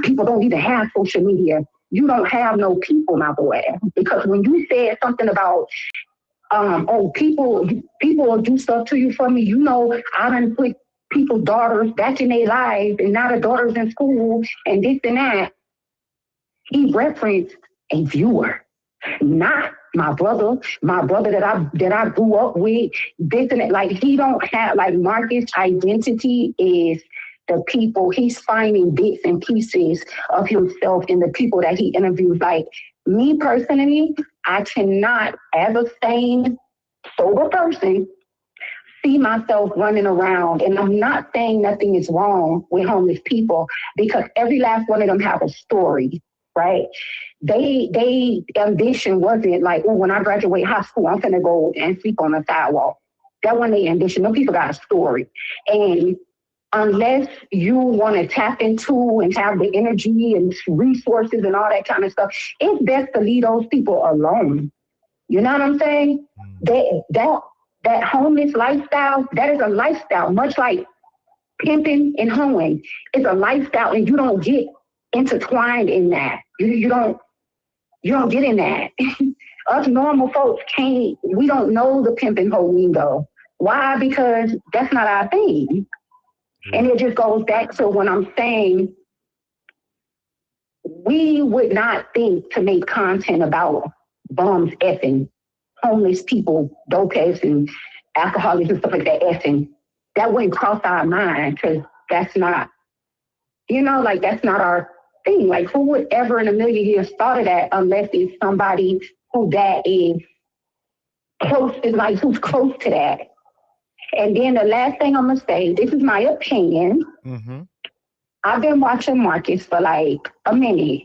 people don't even have social media. You don't have no people, my boy. Because when you said something about, people will do stuff to you for me, I done put people's daughters back in their lives and now the daughters in school and this and that. He referenced a viewer, not my brother that I grew up with, this and that. Like he don't have, like Marcus' identity is the people. He's finding bits and pieces of himself in the people that he interviews. Like me personally, I cannot, as a sane, sober person, see myself running around. And I'm not saying nothing is wrong with homeless people because every last one of them have a story, right? They ambition wasn't like, when I graduate high school, I'm gonna go and sleep on the sidewalk. That wasn't their ambition. Those people got a story. And unless you want to tap into and have the energy and resources and all that kind of stuff, it's best to leave those people alone. You know what I'm saying? That homeless lifestyle, that is a lifestyle, much like pimping and hoeing. It's a lifestyle, and you don't get intertwined in that. You don't get in that. Us normal folks we don't know the pimp and hoe lingo. Why? Because that's not our thing. And it just goes back to when I'm saying we would not think to make content about bums effing, homeless people, dopes and alcoholics and stuff like that effing. That wouldn't cross our mind because that's not, that's not our thing. Like who would ever in a million years thought of that unless it's somebody who that is close, who's close to that. And then the last thing I'm going to say, this is my opinion. Mm-hmm. I've been watching Marcus for like a minute.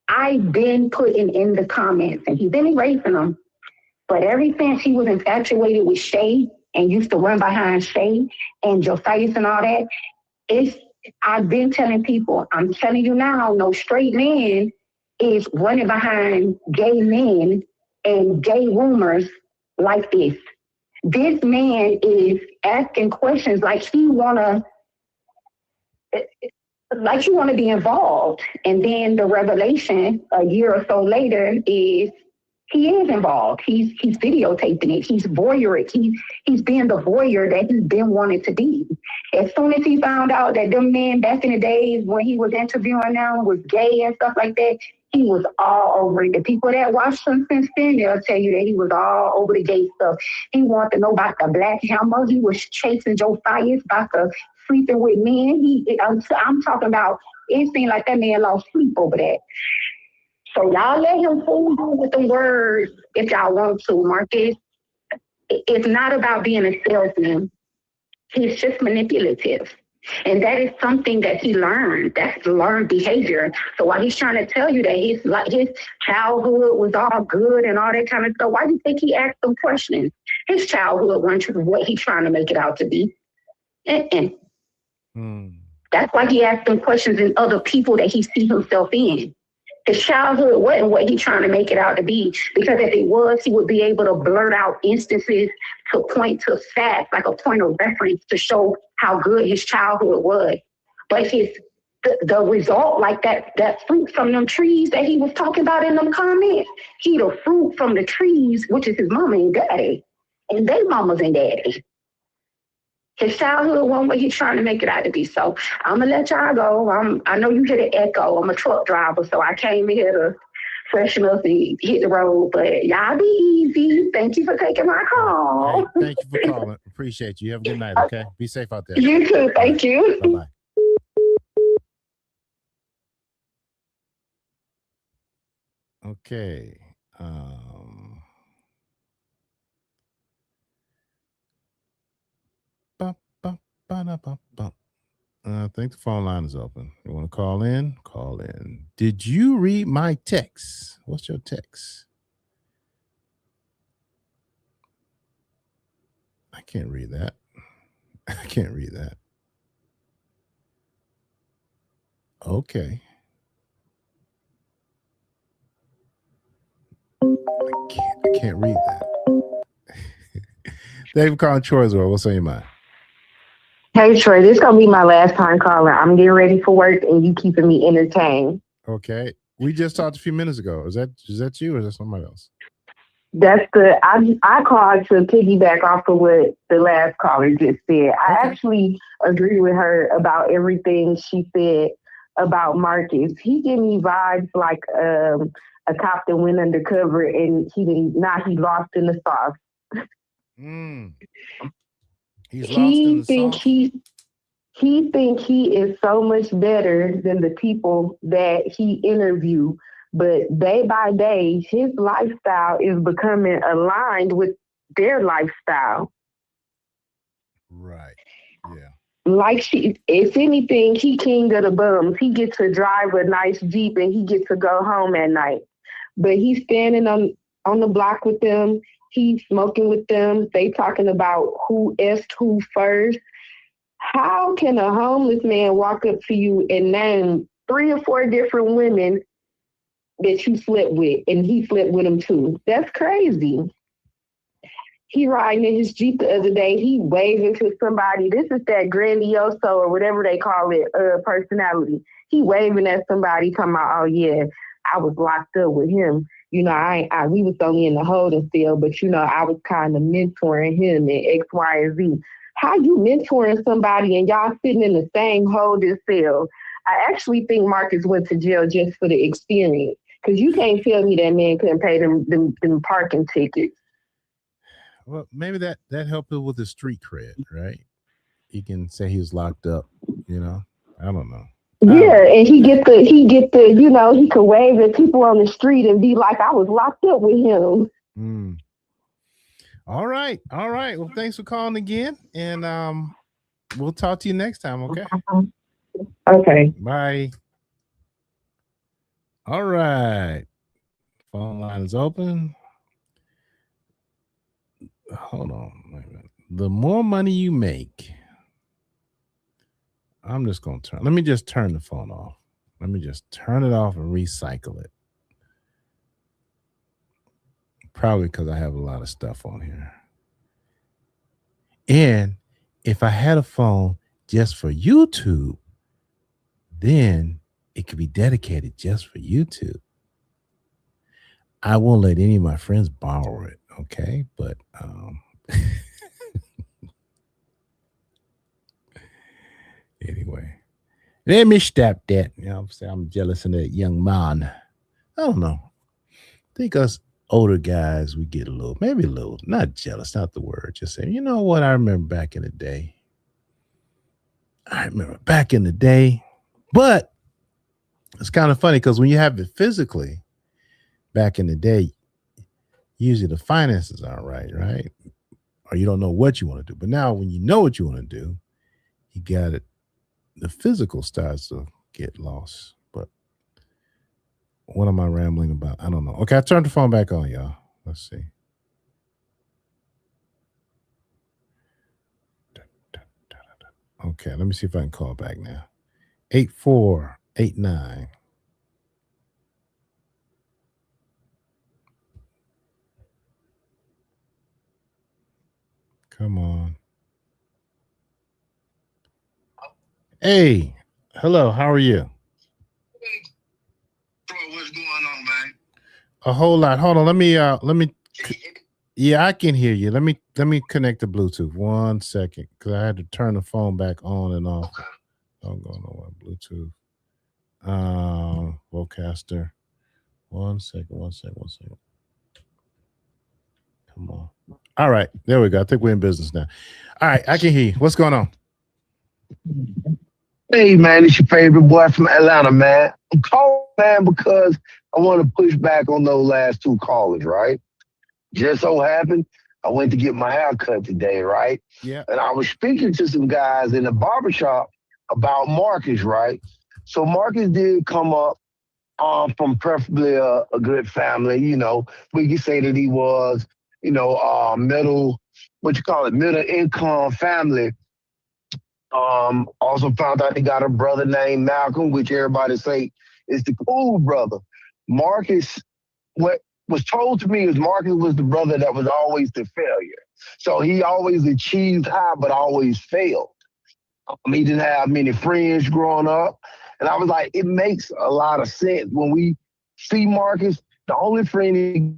I've been putting in the comments, and he's been erasing them. But ever since he was infatuated with Shay and used to run behind Shay and Josias and all that, I've been telling people, I'm telling you now, no straight man is running behind gay men and gay rumors like this. This man is asking questions like you want to be involved. And then the revelation a year or so later is he is involved. He's videotaping it. He's voyeuring. He's being the voyeur that he's been wanting to be. As soon as he found out that them men back in the days when he was interviewing them was gay and stuff like that, he was all over it. The people that watched him since then, they'll tell you that he was all over the gay stuff. He wanted to know about the Black Hammer. He was chasing Josias about the sleeping with men. I'm talking about, it seemed like that man lost sleep over that. So y'all let him fool you with the words if y'all want to, Marcus. It's not about being a salesman. He's just manipulative. And that is something that he learned. That's learned behavior. So while he's trying to tell you that his childhood was all good and all that kind of stuff, why do you think he asked them questions? His childhood wasn't what he's trying to make it out to be. That's why he asked them questions in other people that he sees himself in. His childhood wasn't what he's trying to make it out to be, because if it was, he would be able to blurt out instances to point to facts, like a point of reference to show how good his childhood was. But the result, like that fruit from them trees that he was talking about in them comments, he the fruit from the trees, which is his mama and daddy, and they mamas and daddy. His childhood wasn't what he's trying to make it out to be. So I'm going to let y'all go. I know you hear the echo. I'm a truck driver, so I came here to freshen up and hit the road. But y'all be easy. Thank you for taking my call. Hey, thank you for calling. Appreciate you. Have a good night, okay? Be safe out there. You too. Thank you. Bye-bye. Okay. I think the phone line is open. You want to call in? Call in. Did you read my text? What's your text? I can't read that. I can't read that. Okay. I can't read that. Thank you for calling Troy's World. What's on your mind? Hey, Troy, this is going to be my last time calling. I'm getting ready for work and you keeping me entertained. Okay. We just talked a few minutes ago. Is that you or is that somebody else? That's good. I called to piggyback off of what the last caller just said. I actually agree with her about everything she said about Marcus. He gave me vibes like a cop that went undercover and he lost in the sauce. He think he is so much better than the people that he interviewed, but day by day, his lifestyle is becoming aligned with their lifestyle. Right. Yeah. Like if anything, he king of the bums. He gets to drive a nice Jeep and he gets to go home at night. But he's standing on the block with them. He's smoking with them. They talking about who asked who first. How can a homeless man walk up to you and name 3 or 4 different women that you slept with, and he slept with them too? That's crazy. He riding in his Jeep the other day. He waving to somebody. This is that grandioso or whatever they call it, personality. He waving at somebody talking about, oh yeah, I was locked up with him. You know, we was only in the holding cell, but you know, I was kind of mentoring him and X, Y, and Z. How you mentoring somebody and y'all sitting in the same holding cell? I actually think Marcus went to jail just for the experience, because you can't tell me that man couldn't pay them parking tickets. Well, maybe that helped him with his street cred, right? He can say he was locked up, you know? I don't know. Yeah, and he get the, you know, he could wave at people on the street and be like, I was locked up with him. All right. Well, thanks for calling again, and we'll talk to you next time, okay? Okay. Bye. All right. Phone line is open. Hold on. Wait a minute. The more money you make, I'm just going to let me just turn the phone off. Let me just turn it off and recycle it. Probably because I have a lot of stuff on here. And if I had a phone just for YouTube, then it could be dedicated just for YouTube. I won't let any of my friends borrow it, okay? But anyway, let me stop that. You know, I'm jealous of that young man. I don't know. I think us older guys, we get maybe a little, not jealous, not the word, just saying, you know what? I remember back in the day. But it's kind of funny because when you have it physically, back in the day, usually the finances aren't right? Or you don't know what you want to do. But now when you know what you want to do, you got it. The physical starts to get lost. But what am I rambling about? I don't know. Okay, I turned the phone back on, y'all. Let's see. Okay, let me see if I can call back now. 8489. Come on. Hey, hello, how are you? Hey, bro, what's going on, man? A whole lot. Hold on, let me yeah, I can hear you. Let me connect the Bluetooth. 1 second, because I had to turn the phone back on and off. Okay. Don't go nowhere. Bluetooth. Vocaster. 1 second. Come on. All right, there we go. I think we're in business now. All right, I can hear you. What's going on? Hey, man, it's your favorite boy from Atlanta, man. I'm calling, man, because I want to push back on those last two callers, right? Just so happened, I went to get my hair cut today, right? Yeah. And I was speaking to some guys in the barbershop about Marcus, right? So Marcus did come up from preferably a good family, you know. We could say that he was, you know, middle income family. Also found out he got a brother named Malcolm, which everybody say is the cool brother. Marcus, what was told to me is Marcus was the brother that was always the failure. So he always achieved high, but always failed. He didn't have many friends growing up. And I was like, it makes a lot of sense when we see Marcus, the only friend he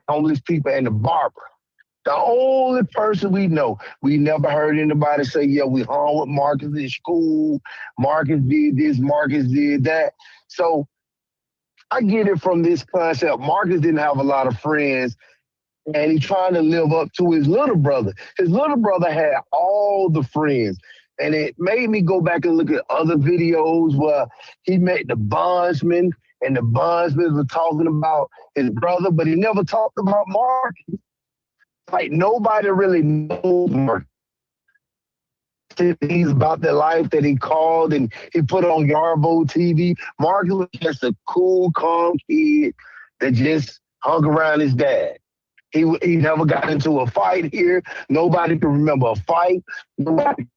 homeless people and the barber. The only person we know. We never heard anybody say, yeah, we hung with Marcus in school. Marcus did this, Marcus did that. So I get it from this concept. Marcus didn't have a lot of friends, and he's trying to live up to his little brother. His little brother had all the friends. And it made me go back and look at other videos where he met the bondsman, and the bondsmen were talking about his brother, but he never talked about Marcus. Like, nobody really knows Marcus. He's about the life that he called and he put on Yarbo TV. Marcus was just a cool, calm kid that just hung around his dad. He never got into a fight here. Nobody can remember a fight. Nobody.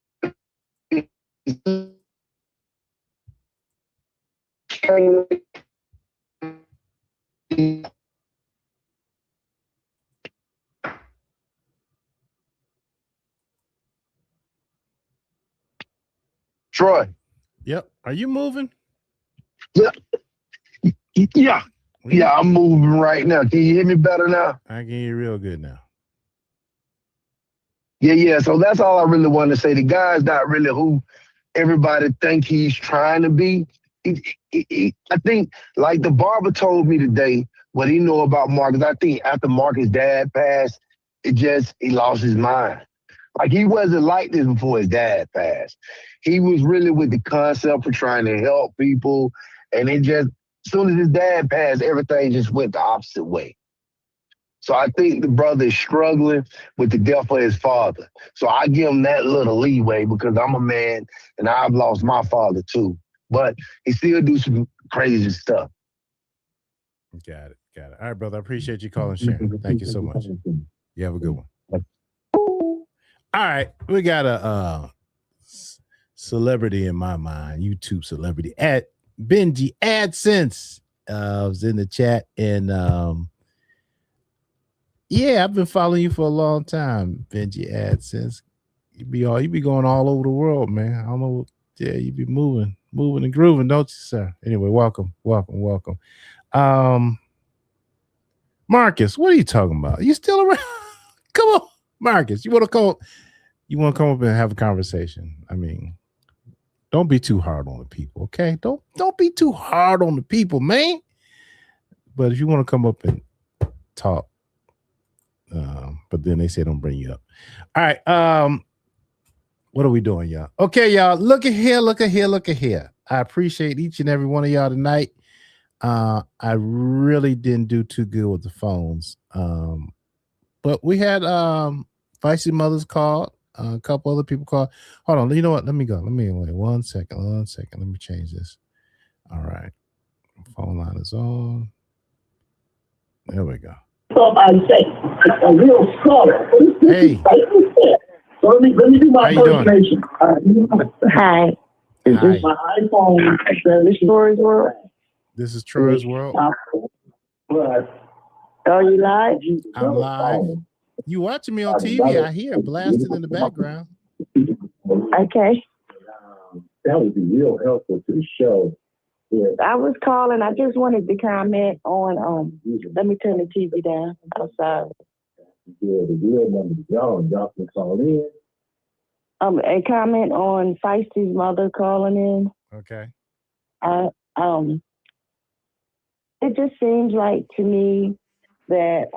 Troy. Yep. Are you moving? Yeah. Yeah, I'm moving right now. Can you hear me better now? I can hear you real good now. Yeah. So that's all I really want to say. The guy's not really who everybody think he's trying to be. I think, like the barber told me today, what he know about Marcus, I think after Marcus' dad passed, he lost his mind. Like, he wasn't like this before his dad passed. He was really with the concept of trying to help people. And as soon as his dad passed, everything just went the opposite way. So I think the brother is struggling with the death of his father. So I give him that little leeway because I'm a man and I've lost my father too. But he still do some crazy stuff. Got it. All right, brother. I appreciate you calling, sharing. Thank you so much. You have a good one. All right, we got a celebrity in my mind, YouTube celebrity at Benji AdSense. Was in the chat, and yeah, I've been following you for a long time, Benji AdSense. You be going all over the world, man. I don't know. Yeah, you be moving and grooving, don't you, sir? Anyway, welcome. Marcus, what are you talking about? You still around? Come on, Marcus. You want to come up and have a conversation? I mean, don't be too hard on the people, okay? Don't be too hard on the people, man. But if you want to come up and talk, but then they say don't bring you up. All right. What are we doing, y'all? Okay, y'all. Look at here. I appreciate each and every one of y'all tonight. I really didn't do too good with the phones. But we had Feisty Mothers call, a couple other people called. Hold on, you know what? Let me go. Wait 1 second. Let me change this. All right. Phone line is on. There we go. A real scholar. Hey. So let me do my How you doing? impersonation. Hi. Is Hi. this my iPhone? This is Troy's World. This is Troy's World. Are you live? I'm live. You watching me on TV? I hear it blasting in the background. Okay. That would be real helpful to the show. I was calling. I just wanted to comment on. Let me turn the TV down. I'm sorry. The real number, y'all can call in. A comment on Feisty's mother calling in. Okay. It just seems like to me that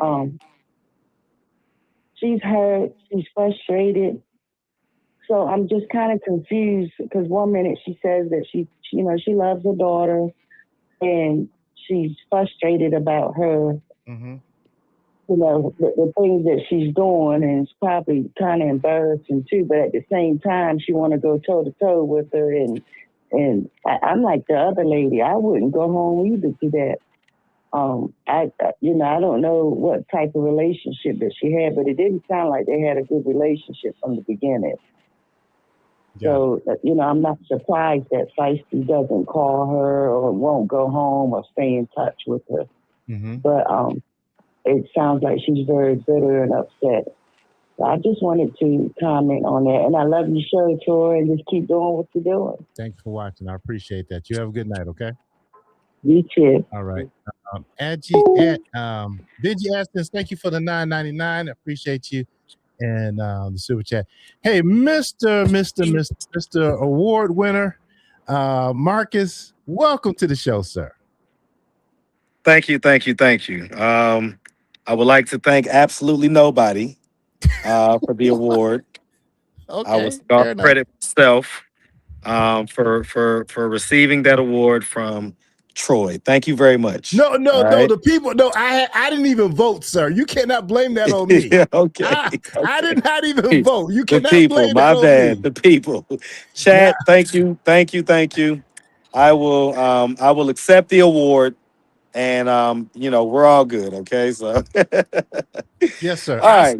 she's hurt, she's frustrated. So I'm just kind of confused because 1 minute she says that she loves her daughter and she's frustrated about her. Mm-hmm. The things that she's doing, and it's probably kind of embarrassing too. But at the same time, she want to go toe to toe with her, and I'm like the other lady. I wouldn't go home either to that. I don't know what type of relationship that she had, but it didn't sound like they had a good relationship from the beginning. Yeah. So, I'm not surprised that Feisty doesn't call her or won't go home or stay in touch with her. Mm-hmm. But it sounds like she's very bitter and upset. So I just wanted to comment on that. And I love your show, Troy, and just keep doing what you're doing. Thanks for watching. I appreciate that. You have a good night, okay? You too. All right. Benji Aston, thank you for the $9.99. I appreciate you. And the super chat. Hey, Mr. Award winner, Marcus, welcome to the show, sir. Thank you. I would like to thank absolutely nobody for the award. Okay, I will start credit myself for receiving that award from Troy. Thank you very much. No, right? the people. No, I didn't even vote, sir. You cannot blame that on me. Yeah, okay. I did not even vote. You cannot the people, blame my it on bad. me. The people. Chat. Thank you. I will accept the award. And we're all good, okay? So yes, sir. All right.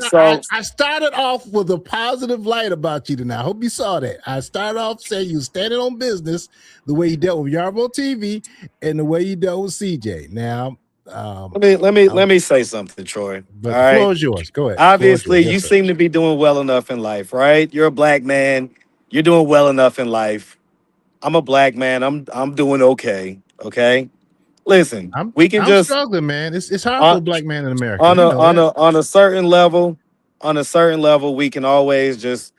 I started off with a positive light about you tonight. I hope you saw that. I started off saying you standing on business, the way you dealt with Yarbo TV and the way you dealt with CJ. Now, let me say something, Troy. But all the floor is yours. Go ahead. Obviously, yours. You seem to be doing well enough in life, right? You're a black man. You're doing well enough in life. I'm a black man. I'm doing okay. Okay. Listen, I'm just struggling, man. It's hard for a black man in America. On a certain level, we can always just,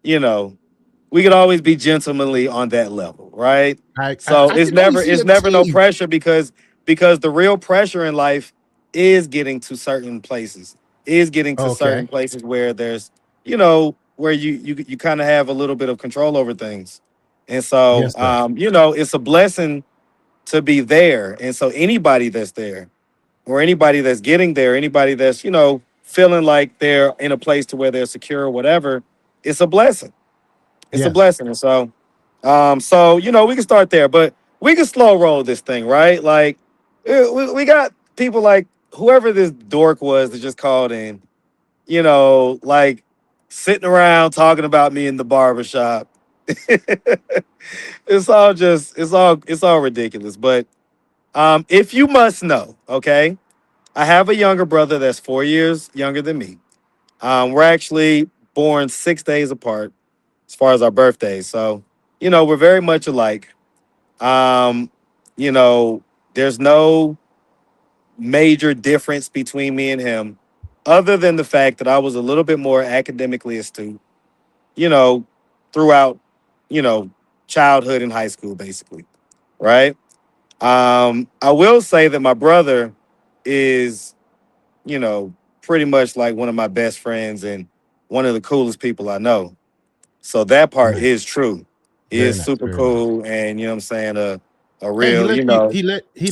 we can always be gentlemanly on that level, right? It's never no pressure because the real pressure in life is getting to certain places, certain places where there's, where you kind of have a little bit of control over things. And so, Yes, it's a blessing to be there. And so anybody that's there or anybody that's getting there, anybody that's, feeling like they're in a place to where they're secure or whatever, it's a blessing. It's a blessing. And so, we can start there, but we can slow roll this thing, right? Like we got people like whoever this dork was that just called in, you know, like sitting around talking about me in the barbershop. It's all ridiculous. But if you must know, okay, I have a younger brother that's 4 years younger than me. We're actually born 6 days apart as far as our birthdays. So, we're very much alike. Um, you know, there's no major difference between me and him, other than the fact that I was a little bit more academically astute, you know, throughout, you know, childhood and high school, basically. Right. I will say that my brother is, pretty much like one of my best friends and one of the coolest people I know. So that part Nice. is true. He Very is nice. super Very nice. cool, and you know what I'm saying, a Hey, real, he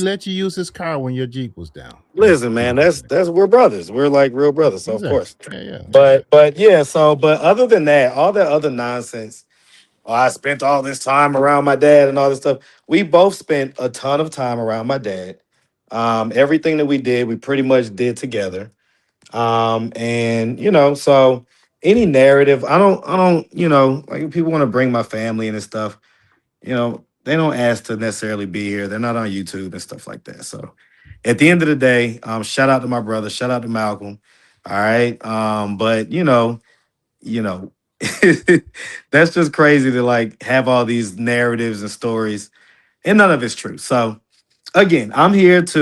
let you use his car when your Jeep was down. listen, man, that's we're brothers. We're like real brothers, so of Exactly. course. Yeah. But yeah, but other than that, all that other nonsense, I spent all this time around my dad and all this stuff. We both spent a ton of time around my dad. Everything that we did, we pretty much did together. And so any narrative, I don't, like people want to bring my family in and stuff, they don't ask to necessarily be here. They're not on YouTube and stuff like that. So at the end of the day, shout out to my brother, shout out to Malcolm. All right. But you know, that's just crazy to like have all these narratives and stories, and none of it's true. So again, I'm here at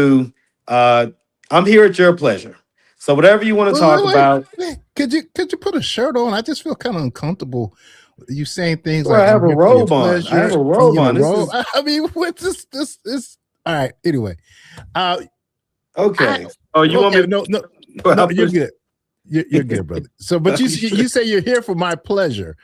your pleasure. So whatever you want to talk about. Wait. Could you put a shirt on? I just feel kind of uncomfortable. You saying things Well, like I have I'm a here for your robe on. I pleasure, have a robe you know, on. This robe. is I mean, what's this? All right. Anyway, okay. You want me to no, you're good. You're good, brother. So, but you say you're here for my pleasure.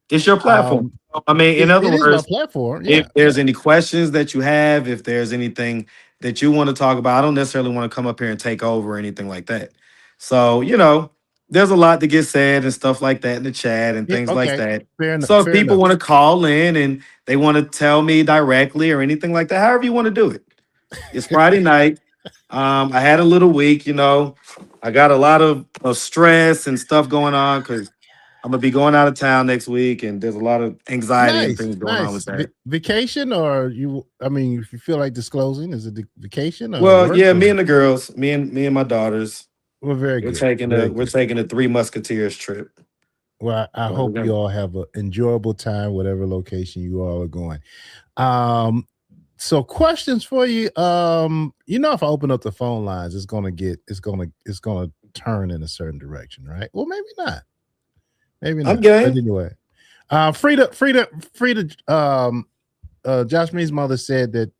It's your platform. I mean, in other it is words, my platform. Yeah. if there's any questions that you have, if there's anything that you want to talk about, I don't necessarily want to come up here and take over or anything like that. So, there's a lot to get said and stuff like that in the chat and Yeah, things like okay. that. Fair enough. So if Fair people enough. want to call in and they want to tell me directly or anything like that, however you want to do it. It's Friday night. I had a little week, I got a lot of stress and stuff going on because I'm gonna be going out of town next week, and there's a lot of anxiety and things going on with that. Vacation, or you? I mean, if you feel like disclosing, is it vacation or Well, work, yeah, or? me and the girls, me and my daughters, Well, very we're good. taking Very a we're good. taking a Three Musketeers trip. Well, I So hope we're you gonna- all have an enjoyable time, whatever location you all are going. So questions for you. If I open up the phone lines, it's gonna turn in a certain direction, right? Well, maybe not. Maybe not. I'm game. But anyway, Frida. Jasmine's mother said that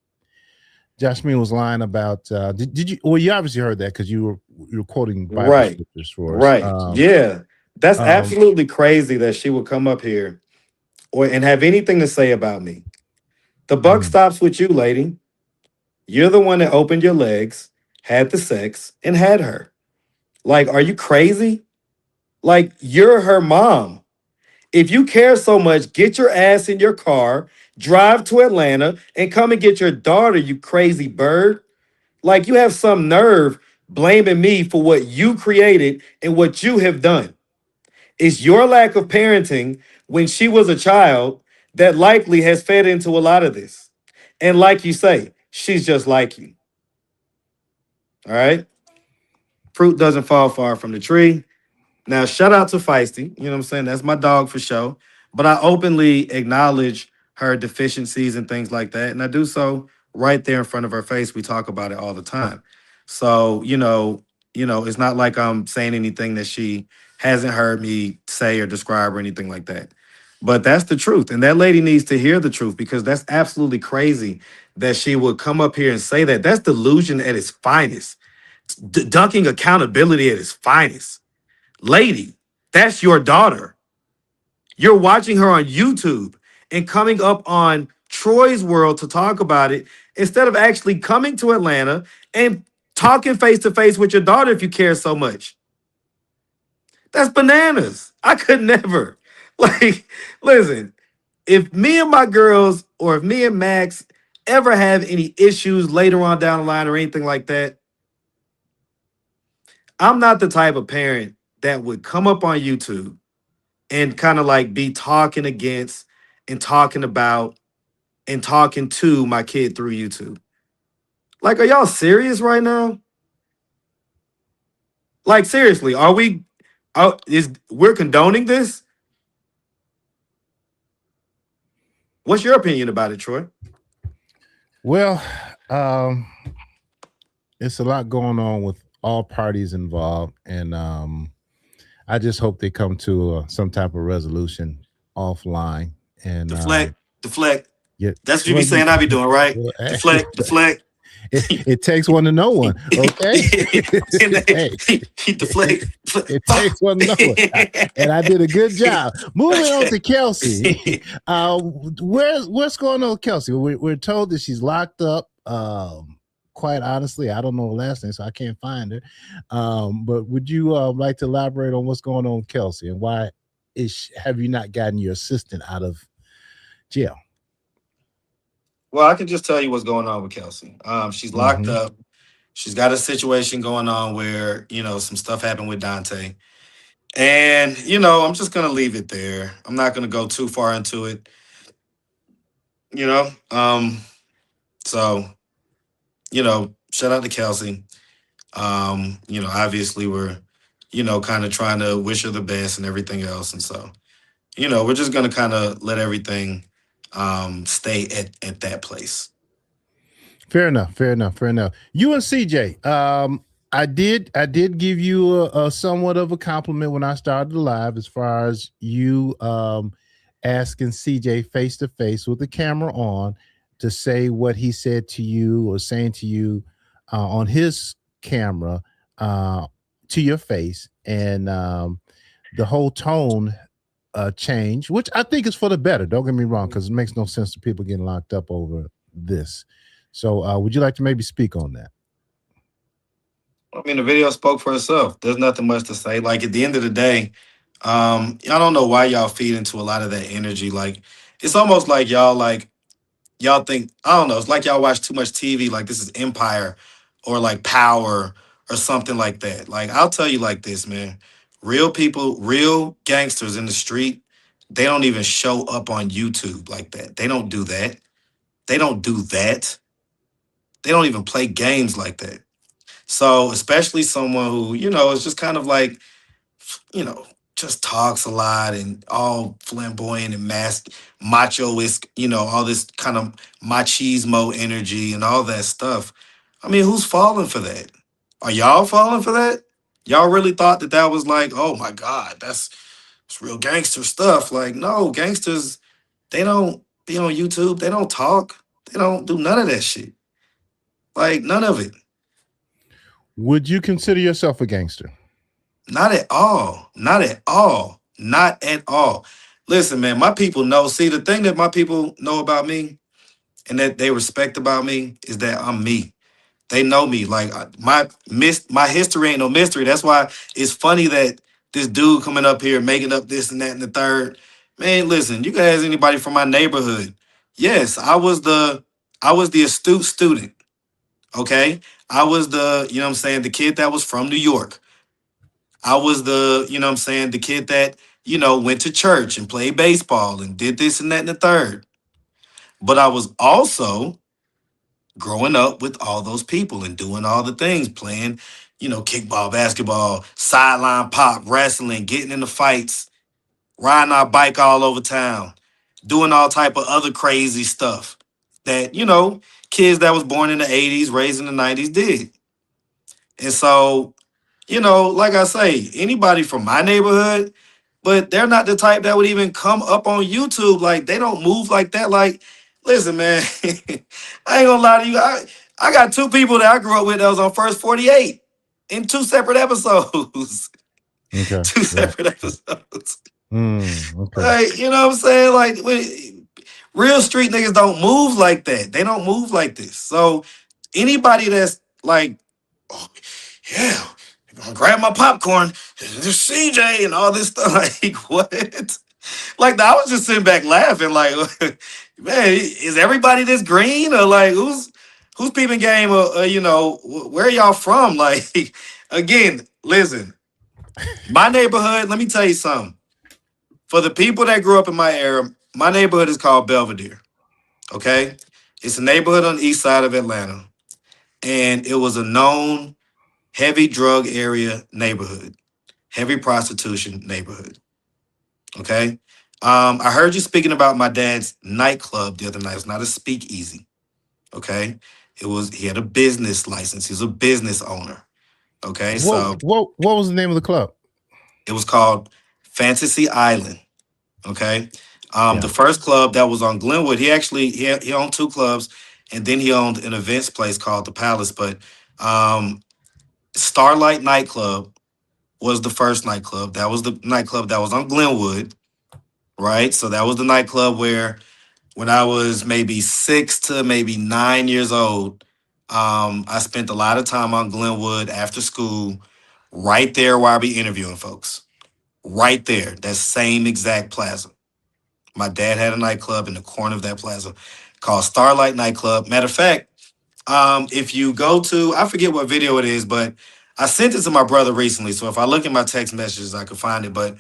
Jasmine was lying about. Did you? Well, you obviously heard that because you were quoting Bible Right. scriptures for us. Right. Yeah. That's absolutely crazy that she would come up here and have anything to say about me. The buck stops with you, lady. You're the one that opened your legs, had the sex, and had her. Like, are you crazy? Like, you're her mom. If you care so much, get your ass in your car, drive to Atlanta, and come and get your daughter, you crazy bird. Like, you have some nerve blaming me for what you created and what you have done. It's your lack of parenting when she was a child that likely has fed into a lot of this. And like you say, she's just like you. All right. Fruit doesn't fall far from the tree. Now, shout out to Feisty. You know what I'm saying? That's my dog for sure. But I openly acknowledge her deficiencies and things like that. And I do so right there in front of her face. We talk about it all the time. So, it's not like I'm saying anything that she hasn't heard me say or describe or anything like that. But that's the truth. And that lady needs to hear the truth because that's absolutely crazy that she would come up here and say that. That's delusion at its finest. Dunking accountability at its finest. Lady, that's your daughter. You're watching her on YouTube and coming up on Troy's World to talk about it instead of actually coming to Atlanta and talking face to face with your daughter if you care so much. That's bananas. I could never. Like, listen, if me and my girls or if me and Max ever have any issues later on down the line or anything like that, I'm not the type of parent that would come up on YouTube and kind of like be talking against and talking about and talking to my kid through YouTube. Like, are y'all serious right now? Like, seriously, are we? We're condoning this? What's your opinion about it, Troy? Well, it's a lot going on with all parties involved, and I just hope they come to some type of resolution offline. And deflect. Yeah, that's what you be saying. I be doing, right? Deflect. It takes one to know one. Okay. Deflect. It takes one to know one. And I did a good job. Moving on to Kelsey. What's going on with Kelsey? We're told that she's locked up. Quite honestly, I don't know her last name, so I can't find her. But would you like to elaborate on what's going on with Kelsey and why have you not gotten your assistant out of jail? Well, I can just tell you what's going on with Kelsey. She's locked up. She's got a situation going on where, some stuff happened with Dante. And, I'm just going to leave it there. I'm not going to go too far into it. So, shout out to Kelsey. Obviously we're, kind of trying to wish her the best and everything else. And so, we're just going to kind of let everything stay at that place. Fair enough. You and CJ, I did give you a somewhat of a compliment when I started the live, as far as you asking CJ face to face with the camera on to say what he said to you or saying to you on his camera to your face, and the whole tone change, which I think is for the better. Don't get me wrong, because it makes no sense to people getting locked up over this. So would you like to maybe speak on that? I mean, the video spoke for itself. There's nothing much to say. Like, at the end of the day, I don't know why y'all feed into a lot of that energy. Like, it's almost like y'all think, I don't know, it's like y'all watch too much TV, like this is Empire or like Power or something like that. Like, I'll tell you like this, man. Real people, real gangsters in the street, they don't even show up on YouTube like that. They don't do that. They don't even play games like that. So, especially someone who, is just kind of like, just talks a lot and all flamboyant and machoist, all this kind of machismo energy and all that stuff. I mean, who's falling for that? Are y'all falling for that? Y'all really thought that was like, oh my God, that's real gangster stuff. Like, no, gangsters, they don't be on YouTube. They don't talk. They don't do none of that shit. Like, none of it. Would you consider yourself a gangster? Not at all. Not at all. Not at all. Listen, man, my people know. See, the thing that my people know about me and that they respect about me is that I'm me. They know me. Like, my history ain't no mystery. That's why it's funny that this dude coming up here making up this and that and the third. Man, listen, you can ask anybody from my neighborhood. Yes, I was the astute student. Okay? I was the, the kid that was from New York. I was the, the kid that, went to church and played baseball and did this and that and the third. But I was also growing up with all those people and doing all the things, playing, kickball, basketball, sideline pop, wrestling, getting in the fights, riding our bike all over town, doing all type of other crazy stuff that, kids that was born in the 80s, raised in the 90s did. And so, like I say, anybody from my neighborhood, but they're not the type that would even come up on YouTube. Like, they don't move like that. Like, listen, man, I ain't gonna lie to you. I got two people that I grew up with that was on First 48 in two separate episodes. Okay. Two separate episodes. Okay. Like, you know what I'm saying? Like, real street niggas don't move like that. They don't move like this. So anybody that's like, oh, yeah, I'm gonna grab my popcorn, there's CJ and all this stuff. Like, what? Like, I was just sitting back laughing, like, man, is everybody this green or like who's peeping game? You know, where are y'all from? Like, again, listen, my neighborhood. Let me tell you something. For the people that grew up in my era, my neighborhood is called Belvedere. Okay, it's a neighborhood on the east side of Atlanta, and it was a known heavy drug area neighborhood, heavy prostitution neighborhood. Okay. I heard you speaking about my dad's nightclub the other night. It's not a speakeasy. Okay. He had a business license. He's a business owner. Okay. So What was the name of the club? it was called Fantasy Island. Okay. The first club that was on Glenwood, he owned two clubs, and then he owned an events place called the Palace. But Starlight Nightclub was the first nightclub. That was the nightclub that was on Glenwood. Right. So that was the nightclub where when I was maybe 6 to maybe 9 years old, I spent a lot of time on Glenwood after school, right there where I be interviewing folks. Right there, that same exact plaza. My dad had a nightclub in the corner of that plaza called Starlight Nightclub. Matter of fact, if you go to, I forget what video it is, but I sent it to my brother recently. So if I look at my text messages, I can find it. But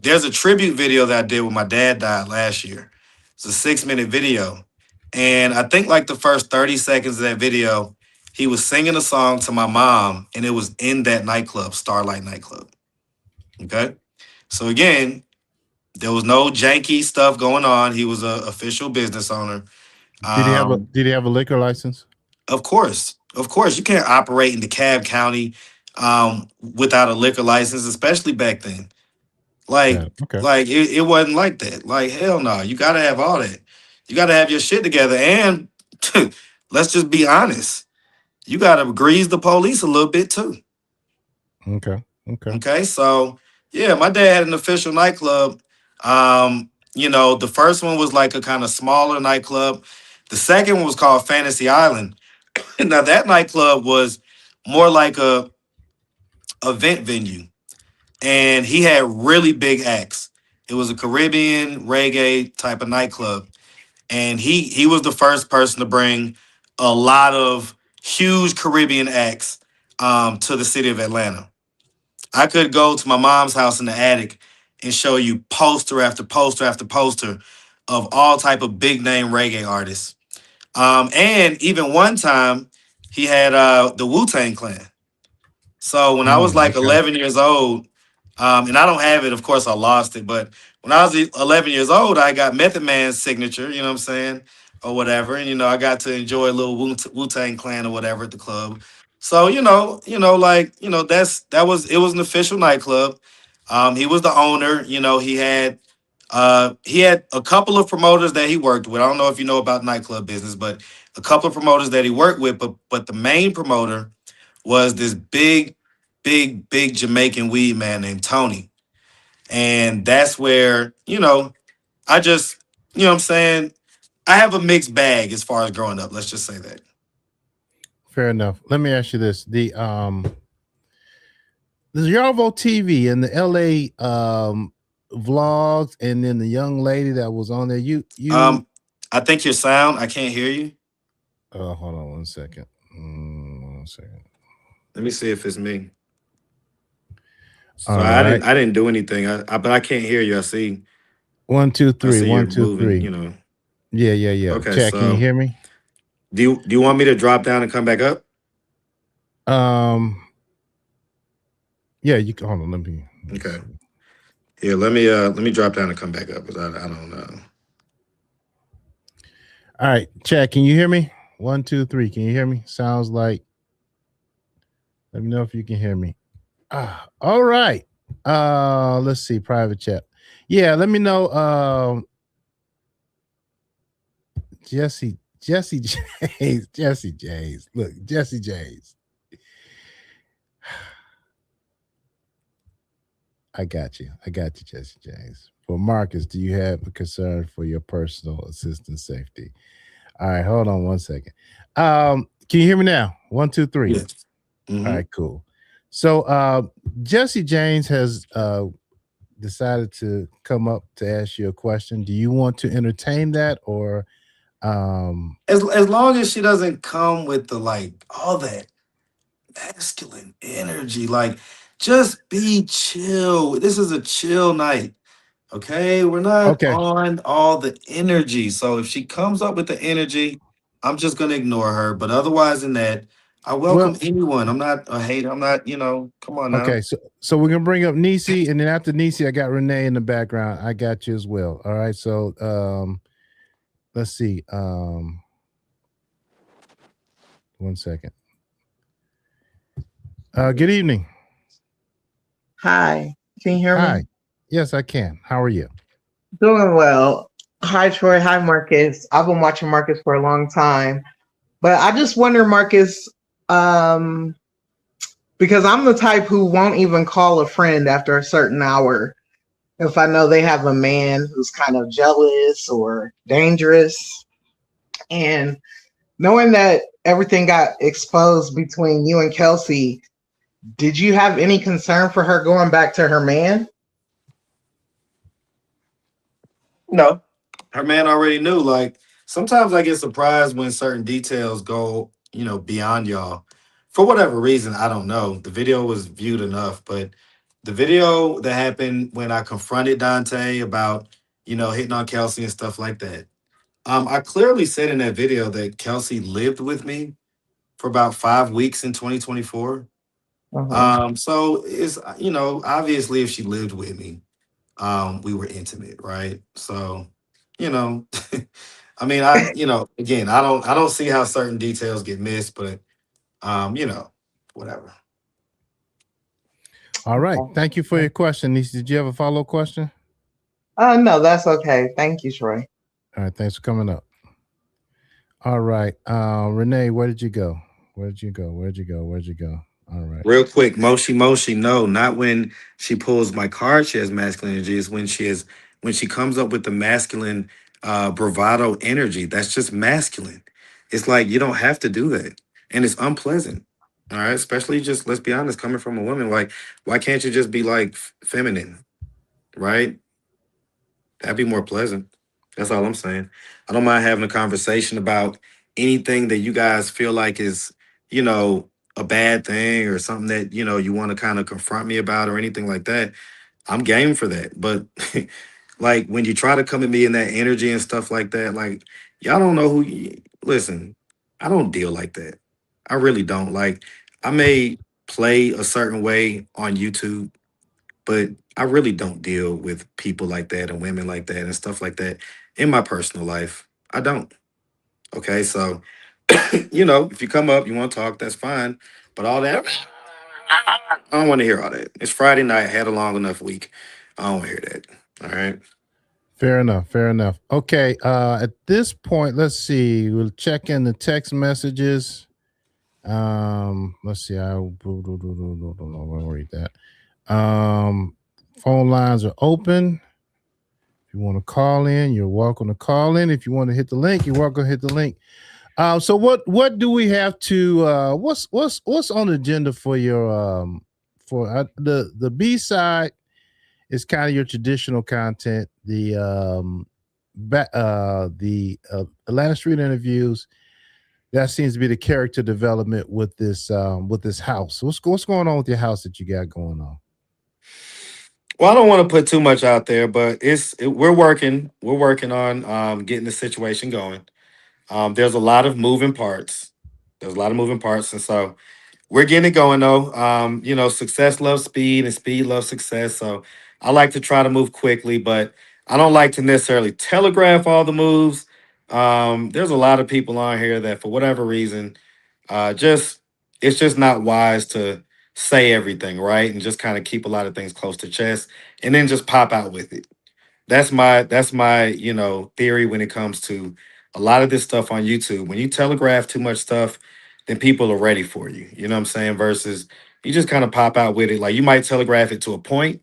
there's a tribute video that I did when my dad died last year. It's a 6-minute video. And I think like the first 30 seconds of that video, he was singing a song to my mom, and it was in that nightclub, Starlight Nightclub. Okay. So again, there was no janky stuff going on. He was an official business owner. Did he have a liquor license? Of course. You can't operate in DeKalb County without a liquor license, especially back then. Like it wasn't like that. Like, hell no. You gotta have all that. You gotta have your shit together. And let's just be honest. You gotta grease the police a little bit too. Okay. So yeah, my dad had an official nightclub. You know, the first one was like a kind of smaller nightclub. The second one was called Fantasy Island. Now that nightclub was more like a event venue, and he had really big acts. It was a Caribbean reggae type of nightclub, and he was the first person to bring a lot of huge Caribbean acts to the city of Atlanta. I could go to my mom's house in the attic and show you poster after poster after poster of all type of big name reggae artists. And even one time he had the Wu-Tang Clan. So when I was like 11 years old, and I don't have it, of course I lost it, but when I was 11 years old, I got Method Man's signature, you know what I'm saying, or whatever. And, you know, I got to enjoy a little Wu-Tang Clan or whatever at the club. So, it was an official nightclub. He was the owner. You know, he had a couple of promoters that he worked with. I don't know if you know about nightclub business, but a couple of promoters that he worked with. But the main promoter was this big Jamaican weed man named Tony. And that's where, I just, what I'm saying, I have a mixed bag as far as growing up. Let's just say that. Fair enough. Let me ask you this. The Yarvo TV and the LA vlogs, and then the young lady that was on there, you I think your sound, I can't hear you. Hold on 1 second. 1 second. Let me see if it's me. So I didn't do anything. But I can't hear you. I see 1 2 3 1 2 3. You know. Yeah. Okay, Chad, can you hear me? Do you want me to drop down and come back up? Yeah, you can. Hold on, let me. Okay. Yeah, let me drop down and come back up because I don't know. All right, Chad, can you hear me? 1 2 3. Can you hear me? Sounds like. Let me know if you can hear me. All right. Let's see. Private chat. Yeah, let me know. Jesse Jays. Look, Jesse Jays. I got you, Jesse James. For Marcus, do you have a concern for your personal assistant safety? All right, hold on 1 second. Can you hear me now? 1 2 3. Yes. Mm-hmm. All right, cool. So Jesse James has the decided to come up to ask you a question. Do you want to entertain that, or As long as she doesn't come with the like all that masculine energy, like just be chill. This is a chill night. Okay, we're not okay? on all the energy. So if she comes up with the energy, I'm just gonna ignore her. But otherwise than that, I welcome Well, anyone. I'm not a hater. I'm not, come on now. okay. So we're gonna bring up Nisi, and then after Nisi, I got Renee in the background. I got you as well. All right. So let's see. 1 second. Good evening. Hi, can you hear Hi. me? Yes, I can. How are you? Doing well. Hi, Troy. Hi, Marcus. I've been watching Marcus for a long time, but I just wonder, Marcus, because I'm the type who won't even call a friend after a certain hour if I know they have a man who's kind of jealous or dangerous. And knowing that everything got exposed between you and Kelsey, did you have any concern for her going back to her man? No, her man already knew. Like sometimes I get surprised when certain details go, beyond y'all. For whatever reason, I don't know. The video was viewed enough, but the video that happened when I confronted Dante about, hitting on Kelsey and stuff like that. I clearly said in that video that Kelsey lived with me for about 5 weeks in 2024. So it's obviously if she lived with me, we were intimate, right? So, you know, I mean, again, I don't see how certain details get missed, but whatever. All right. Thank you for your question, Nisi. Did you have a follow-up question? No, that's okay. Thank you, Troy. All right. Thanks for coming up. All right. Renee, where did you go? Where'd you go? All right. Real quick, Moshi, no, not when she pulls my card, she has masculine energy. It's when she comes up with the masculine bravado energy. That's just masculine. It's like you don't have to do that. And it's unpleasant. All right. Especially just let's be honest, coming from a woman. Like, why can't you just be like feminine? Right? That'd be more pleasant. That's all I'm saying. I don't mind having a conversation about anything that you guys feel like is, a bad thing or something that, you want to kind of confront me about or anything like that. I'm game for that. But like when you try to come at me in that energy and stuff like that, like y'all don't know listen, I don't deal like that. I really don't. Like I may play a certain way on YouTube, but I really don't deal with people like that and women like that and stuff like that in my personal life. I don't. Okay, so if you come up, you want to talk, that's fine. But all that, I don't want to hear all that. It's Friday night. Had a long enough week. I don't want to hear that. All right. Fair enough. Okay. At this point, let's see. We'll check in the text messages. Let's see. I don't read that. Phone lines are open. If you want to call in, you're welcome to call in. If you want to hit the link, you're welcome to hit the link. So what do we have to what's on the agenda for your for the B side is kind of your traditional content. The Atlanta Street interviews, that seems to be the character development with this house. What's going on with your house that you got going on? Well, I don't want to put too much out there, but we're working on getting the situation going. There's a lot of moving parts. And so we're getting it going though. Success loves speed and speed loves success. So I like to try to move quickly, but I don't like to necessarily telegraph all the moves. There's a lot of people on here that for whatever reason, it's just not wise to say everything, right? And just kind of keep a lot of things close to chest and then just pop out with it. That's my theory when it comes to a lot of this stuff on YouTube. When you telegraph too much stuff, then people are ready for you. You know what I'm saying? Versus you just kind of pop out with it. Like you might telegraph it to a point,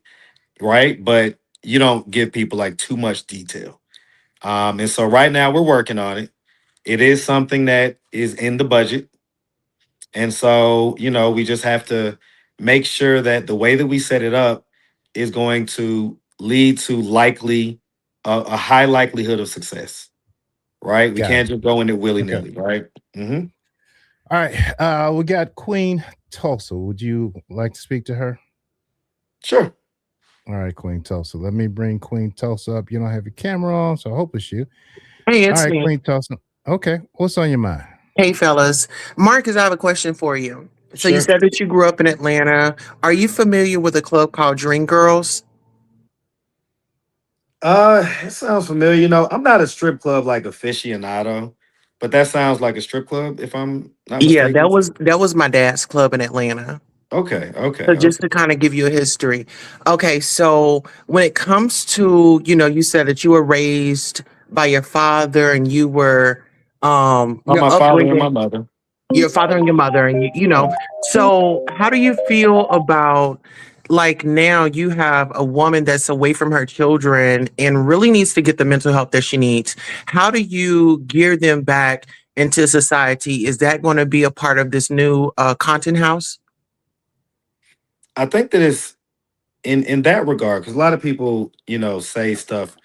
right? But you don't give people like too much detail. And so right now we're working on it. It is something that is in the budget. And so, we just have to make sure that the way that we set it up is going to lead to likely a high likelihood of success, right? We can't just go in it willy-nilly, right? Mm-hmm. All right. We got Queen Tulsa. Would you like to speak to her? Sure. All right, Queen Tulsa. Let me bring Queen Tulsa up. You don't have your camera on, so I hope it's you. Hey, it's all right, me. Queen Tulsa. Okay. What's on your mind? Hey, fellas. Marcus, I have a question for you. So Sure. you said that you grew up in Atlanta. Are you familiar with a club called Dream Girls? It sounds familiar. You know, I'm not a strip club like aficionado, but that sounds like a strip club if I'm not Yeah, mistaken. that was my dad's club in Atlanta. Okay, okay, So just okay. to kind of give you a history. Okay, so when it comes to, you said that you were raised by your father and you were your My father and my upbringing, mother. your father and your mother, and so how do you feel about like now you have a woman that's away from her children and really needs to get the mental help that she needs? How do you gear them back into society? Is that going to be a part of this new content house? I think that it's in that regard, because a lot of people, say stuff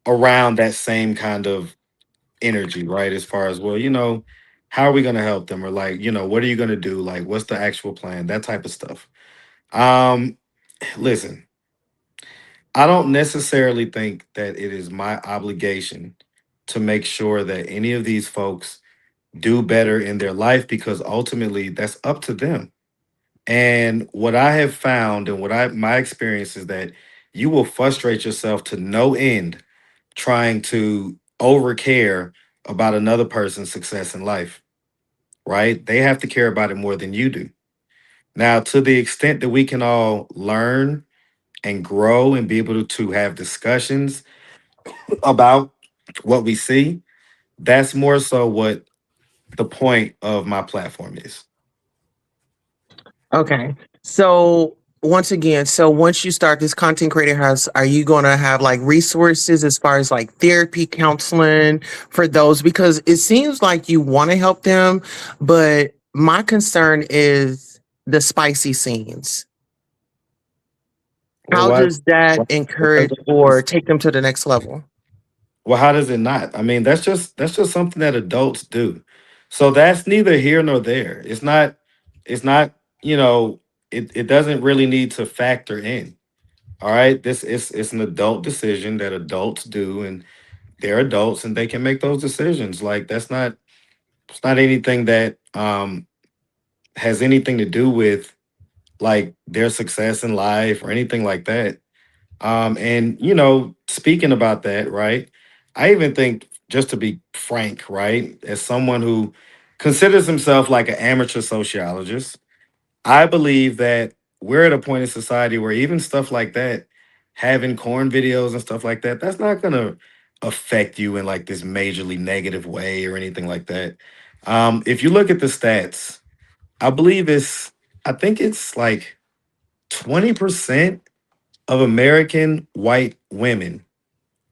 around that same kind of energy, right? As far as, well, how are we going to help them? Or like, what are you going to do? Like, what's the actual plan? That type of stuff. Listen, I don't necessarily think that it is my obligation to make sure that any of these folks do better in their life, because ultimately that's up to them. And what I have found and my experience is that you will frustrate yourself to no end trying to overcare about another person's success in life, right? They have to care about it more than you do. Now, to the extent that we can all learn and grow and be able to have discussions about what we see, that's more so what the point of my platform is. Okay. So once again, so once you start this content creator house, are you going to have like resources as far as like therapy, counseling for those? Because it seems like you want to help them, but my concern is the spicy scenes. How does that encourage or take them to the next level? Well, how does it not? I mean, that's just something that adults do. So that's neither here nor there. It's not, you know, it doesn't really need to factor in. All right. This is it's an adult decision that adults do, and they're adults and they can make those decisions. Like it's not anything that has anything to do with like their success in life or anything like that. And speaking about that, right? I even think, just to be frank, right, as someone who considers himself like an amateur sociologist, I believe that we're at a point in society where even stuff like that, having corn videos and stuff like that, that's not gonna affect you in like this majorly negative way or anything like that. If you look at the stats, I believe I think it's like 20% of American white women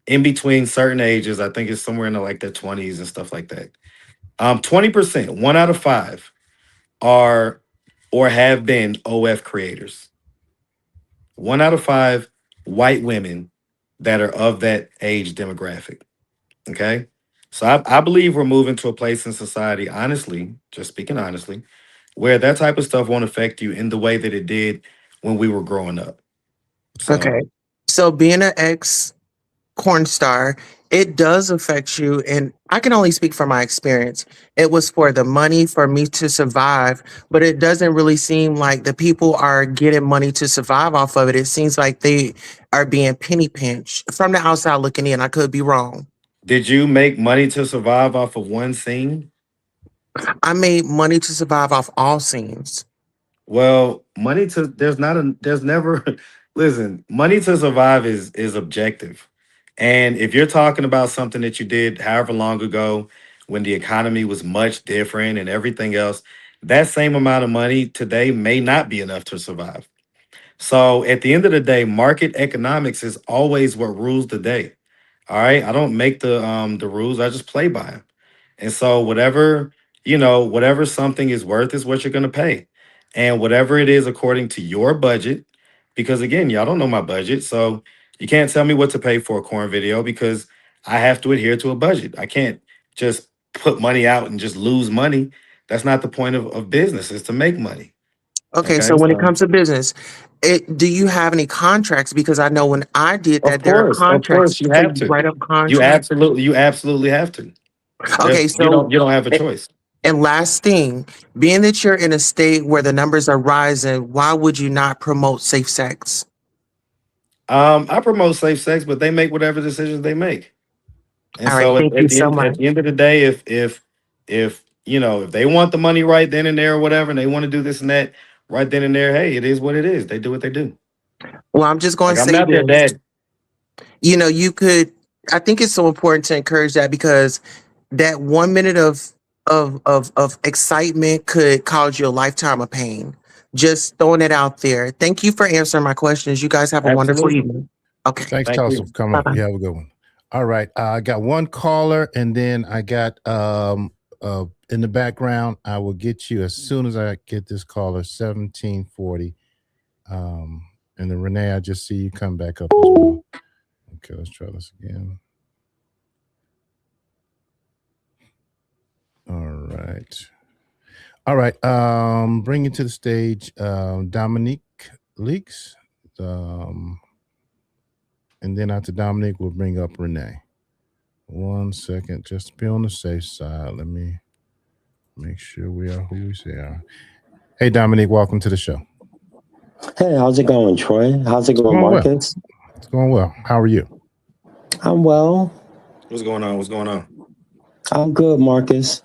in between certain ages, I think it's somewhere in like their 20s and stuff like that. 20%, 1 out of 5 are or have been OF creators. 1 out of 5 white women that are of that age demographic. Okay. So I believe we're moving to a place in society, honestly, just speaking honestly, where that type of stuff won't affect you in the way that it did when we were growing up. So Okay. So being an ex corn star, it does affect you. And I can only speak from my experience. It was for the money for me to survive, but it doesn't really seem like the people are getting money to survive off of it. It seems like they are being penny pinched from the outside looking in. I could be wrong. did you make money to survive off of one scene? I made money to survive off all scenes. Well, there's never listen, money to survive is objective. And if you're talking about something that you did however long ago when the economy was much different and everything else, that same amount of money today may not be enough to survive. So at the end of the day, market economics is always what rules the day. All right. I don't make the rules, I just play by them. And so whatever something is worth is what you're going to pay. And whatever it is according to your budget, because again, y'all don't know my budget. So You can't tell me what to pay for a corn video because I have to adhere to a budget. I can't just put money out and just lose money. That's not the point of business, is to make money. Okay, so when it comes to business, do you have any contracts? Because I know when I did that, there are contracts. You have to write up contracts. You absolutely have to. Okay, so you don't have a choice. And last thing, being that you're in a state where the numbers are rising, why would you not promote safe sex? I promote safe sex, but they make whatever decisions they make. And All right, so thank you so much. at the end of the day, if you know, if they want the money right then and there or whatever, and they want to do this and that right then and there, hey, it is what it is. They do what they do. Well, I'm just going to I'm say not their this. dad. You know, I think it's so important to encourage that, because that 1 minute of excitement could cause you a lifetime of pain. Just throwing it out there. Thank you for answering my questions. You guys have a wonderful evening. Okay. Thanks, Tulsa, for coming. You have a good one. All right. I got one caller, and then I got in the background. I will get you as soon as I get this caller, 1740. And then Renee, I just see you come back up as well. Okay, let's try this again. All right. Bring it to the stage, Dominique Leaks. And then after Dominique, we'll bring up Renee. 1 second, just to be on the safe side. Let me make sure we are who we say are. Hey, Dominique, welcome to the show. Hey, how's it going, Troy? How's it going, Marcus? Well. It's going well. How are you? I'm well. What's going on? What's going on? I'm good, Marcus.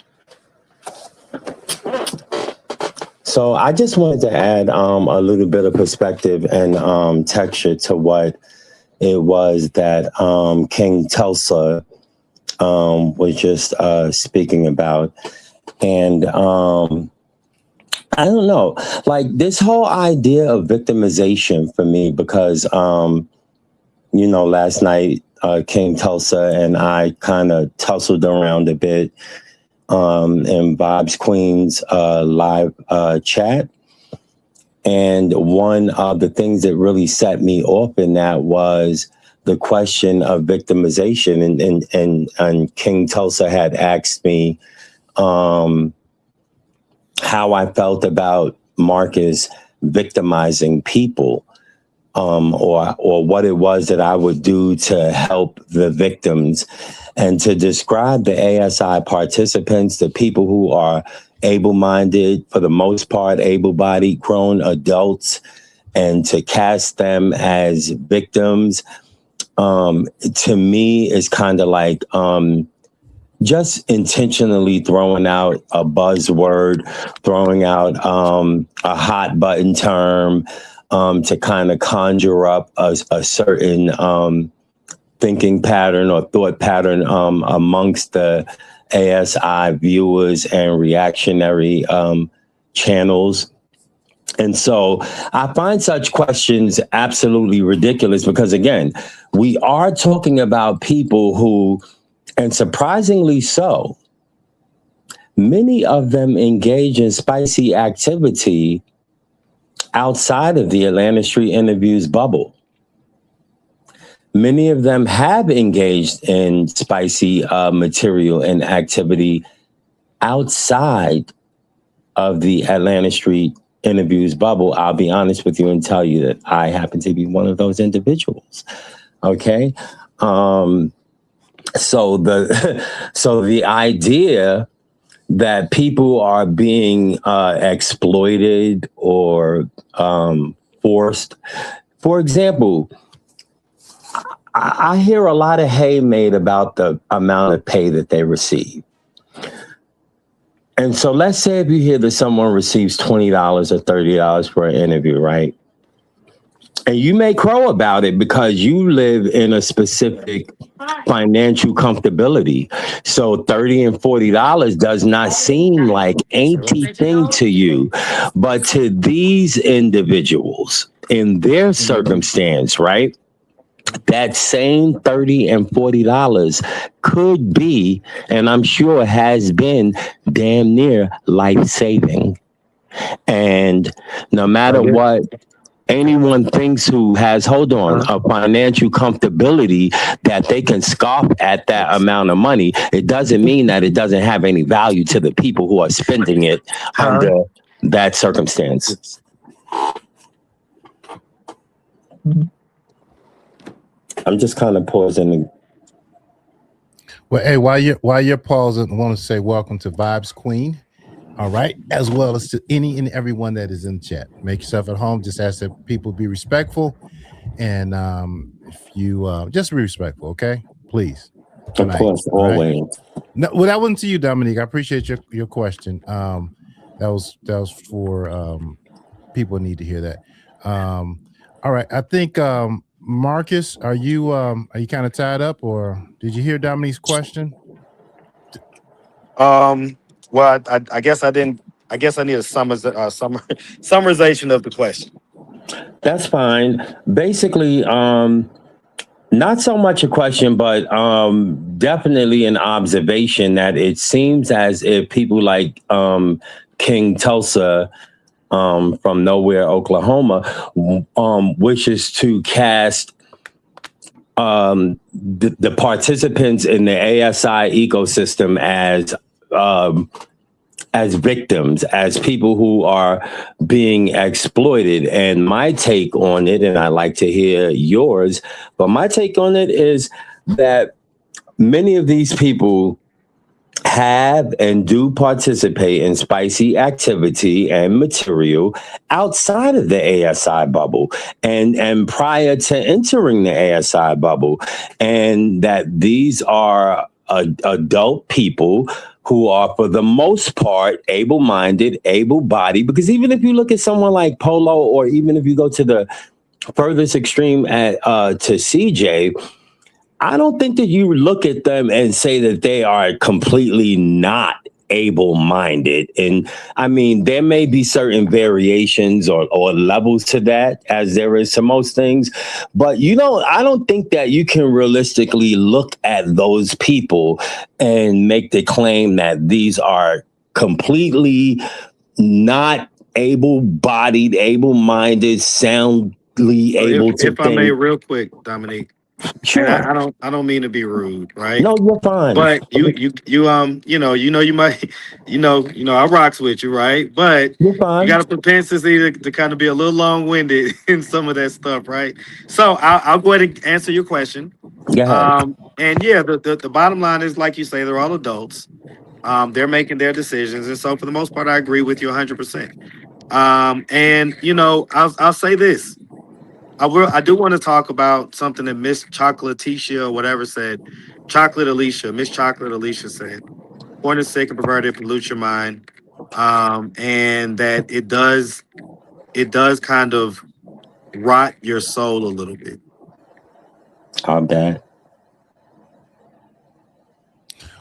So I just wanted to add a little bit of perspective and texture to what it was that King Tulsa was just speaking about. And I don't know, like this whole idea of victimization for me, because, you know, last night, King Tulsa and I kind of tussled around a bit in Bob's Queen's live chat. And one of the things that really set me off in that was the question of victimization. And King Tulsa had asked me how I felt about Marcus victimizing people, or what it was that I would do to help the victims, and to describe the ASI participants, the people who are able-minded, for the most part, able-bodied grown adults, and to cast them as victims, to me is kind of like just intentionally throwing out a buzzword, throwing out a hot button term to kind of conjure up a certain thinking pattern or thought pattern amongst the ASI viewers and reactionary channels. And so I find such questions absolutely ridiculous, because, again, we are talking about people who, and surprisingly so, many of them engage in spicy activity outside of the Atlanta Street Interviews bubble. Many of them have engaged in spicy material and activity outside of the Atlanta Street Interviews bubble. I'll be honest with you and tell you that I happen to be one of those individuals. Okay. So the idea that people are being exploited or forced, for example, I hear a lot of hay made about the amount of pay that they receive. And so let's say if you hear that someone receives $20 or $30 for an interview, right? And you may crow about it because you live in a specific financial comfortability. So $30 and $40 does not seem like anything to you. But to these individuals in their circumstance, right? That same $30 and $40 could be, and I'm sure has been, damn near life-saving. And no matter what anyone thinks who has, a financial comfortability that they can scoff at that amount of money, it doesn't mean that it doesn't have any value to the people who are spending it under that circumstance. I'm just kind of pausing. Well, hey, while you're pausing, I want to say welcome to Vibes Queen. All right, as well as to any and everyone that is in the chat. Make yourself at home. Just ask that people be respectful, and if you just be respectful, okay? Please. Of course, always. Right? No, well, that wasn't to you, Dominique. I appreciate your question. That was for people who need to hear that. All right, I think Marcus, are you kind of tied up, or did you hear Dominique's question? Well, I guess I didn't. I guess I need a summarization of the question. That's fine. Basically, not so much a question, but definitely an observation that it seems as if people like King Tulsa from Nowhere, Oklahoma, wishes to cast the participants in the ASI ecosystem as victims, as people who are being exploited. And my take on it, and I'd like to hear yours, but my take on it is that many of these people have and do participate in spicy activity and material outside of the ASI bubble and prior to entering the ASI bubble, and that these are adult people who are, for the most part, able-minded, able-bodied. Because even if you look at someone like Polo, or even if you go to the furthest extreme to CJ, I don't think that you look at them and say that they are completely not able-minded. And I mean, there may be certain variations or levels to that, as there is to most things. But, I don't think that you can realistically look at those people and make the claim that these are completely not able-bodied, able-minded, soundly able to think. If I may, real quick, Dominique. Sure. I don't mean to be rude, right? No, you're fine. But you might, I rocks with you, right? But you're fine. You got a propensity to kind of be a little long-winded in some of that stuff, right? So I'll go ahead and answer your question. Go ahead. And yeah, the bottom line is, like you say, they're all adults. They're making their decisions, and so for the most part, I agree with you 100%. And I'll say this. I do want to talk about something that Miss Chocolaticia or whatever said. Miss Chocolate Alicia said, "Born is sick and perverted, pollute your mind," and that it does kind of rot your soul a little bit. How bad?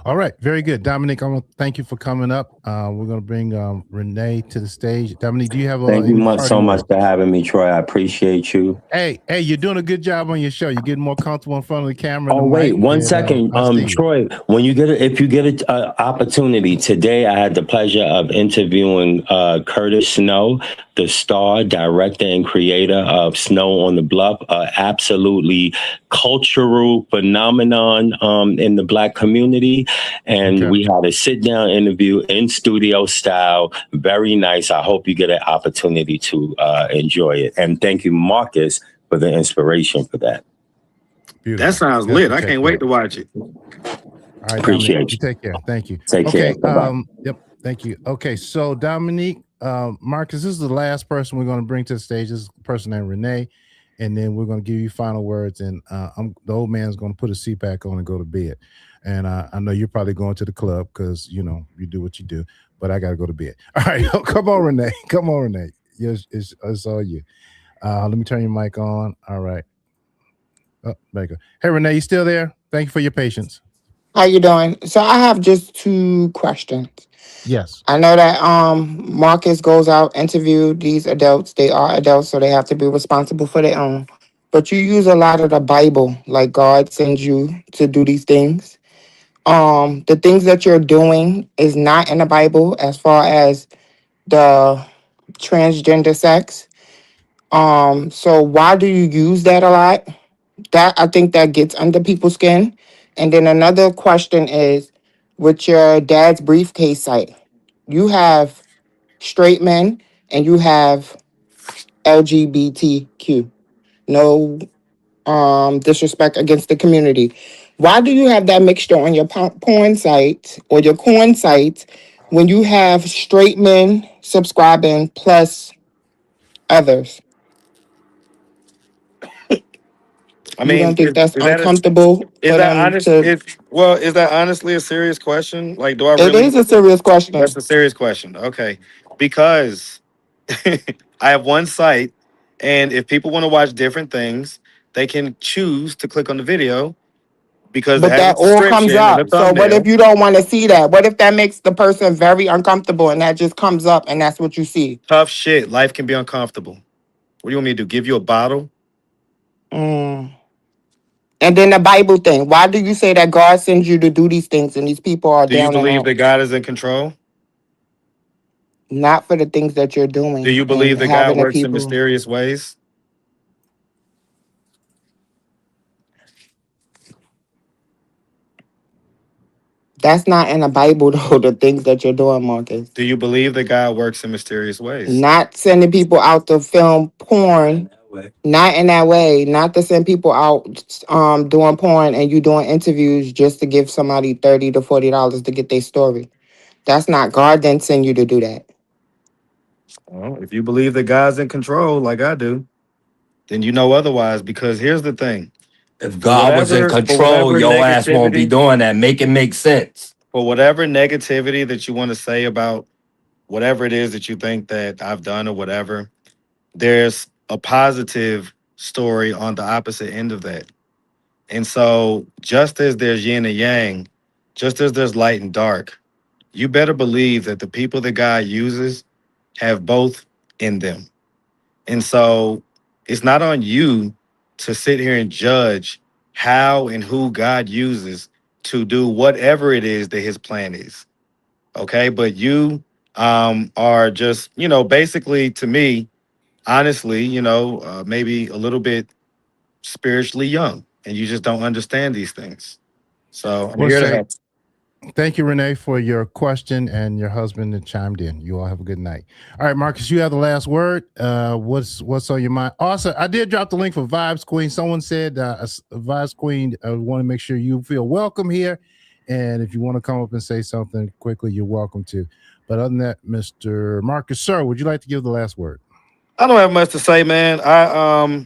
All right, very good, Dominique. I want to thank you for coming up. We're going to bring Renee to the stage. Dominique, do you have? Thank you so much for having me, Troy. I appreciate you. Hey, you're doing a good job on your show. You're getting more comfortable in front of the camera. Oh, wait, 1 second, Troy. When if you get an opportunity, today I had the pleasure of interviewing Curtis Snow, the star, director, and creator of Snow on the Bluff, absolutely cultural phenomenon in the Black community. And we had a sit-down interview in studio style. Very nice. I hope you get an opportunity to enjoy it. And thank you, Marcus, for the inspiration for that. Beautiful. That sounds lit. I can't wait to watch it. All right, appreciate Dominique, you. Take care. Thank you. Take care. Yep. Thank you. Okay, so Dominique, Marcus, this is the last person we're going to bring to the stage. This is a person named Renee, and then we're going to give you final words. And the old man's going to put his seat back on and go to bed. And I know you're probably going to the club because you do what you do. But I got to go to bed. All right, come on, Renee. Come on, Renee. Yes, it's all you. Let me turn your mic on. All right. Oh, there you go. Hey, Renee, you still there? Thank you for your patience. How you doing? So I have just 2 questions. Yes. I know that Marcus goes out, interview these adults. They are adults, so they have to be responsible for their own. But you use a lot of the Bible, like God sends you to do these things. The things that you're doing is not in the Bible as far as the transgender sex. So why do you use that a lot? That I think that gets under people's skin. And then another question is, with your dad's briefcase site, you have straight men and you have LGBTQ. No disrespect against the community. Why do you have that mixture on your porn site or your corn site when you have straight men subscribing plus others? I You don't mean, think that's is that uncomfortable is for that them honest? to? Is that honestly a serious question? Like, do I It really? is a serious That's question. a serious question. Okay, because I have one site, and if people want to watch different things, they can choose to click on the video because it But has a that all comes description and a up. So what if thumbnail. you don't want to see that? What if that makes the person very uncomfortable and that just comes up and that's what you see? Tough shit. Life can be uncomfortable. What do you want me to do? Give you a bottle? Mm. And then the Bible thing. Why do you say that God sends you to do these things and these people are Do you down and believe out? that God is in control? Not for the things that you're Do doing you believe and that God having the works in people. mysterious ways? That's not in the Bible though, the things that you're doing, Marcus. Do you believe that God works in mysterious ways? Not sending people out to film porn. Not in that way. Not to send people out doing porn and you doing interviews just to give somebody $30 to $40 to get their story. That's not God didn't send you to do that. Well, if you believe that God's in control, like I do, then you know otherwise. Because here's the thing: If God was in for control, whatever your ass won't be negativity, doing that. Make it make sense. for whatever negativity that you want to say about whatever it is that you think that I've done or whatever, there's a positive story on the opposite end of that. And so, just as there's yin and yang, just as there's light and dark, you better believe that the people that God uses have both in them. And so it's not on you to sit here and judge how and who God uses to do whatever it is that his plan is. Okay. But you are just, basically to me, honestly, maybe a little bit spiritually young and you just don't understand these things. So I'm We'll here to say help. thank you, Renee, for your question and your husband that chimed in. You all have a good night. All right, Marcus, you have the last word. What's on your mind? Also, I did drop the link for Vibes Queen. Someone said Vibes Queen, I want to make sure you feel welcome here. And if you want to come up and say something quickly, you're welcome to. But other than that, Mr. Marcus, sir, would you like to give the last word? I don't have much to say, man. I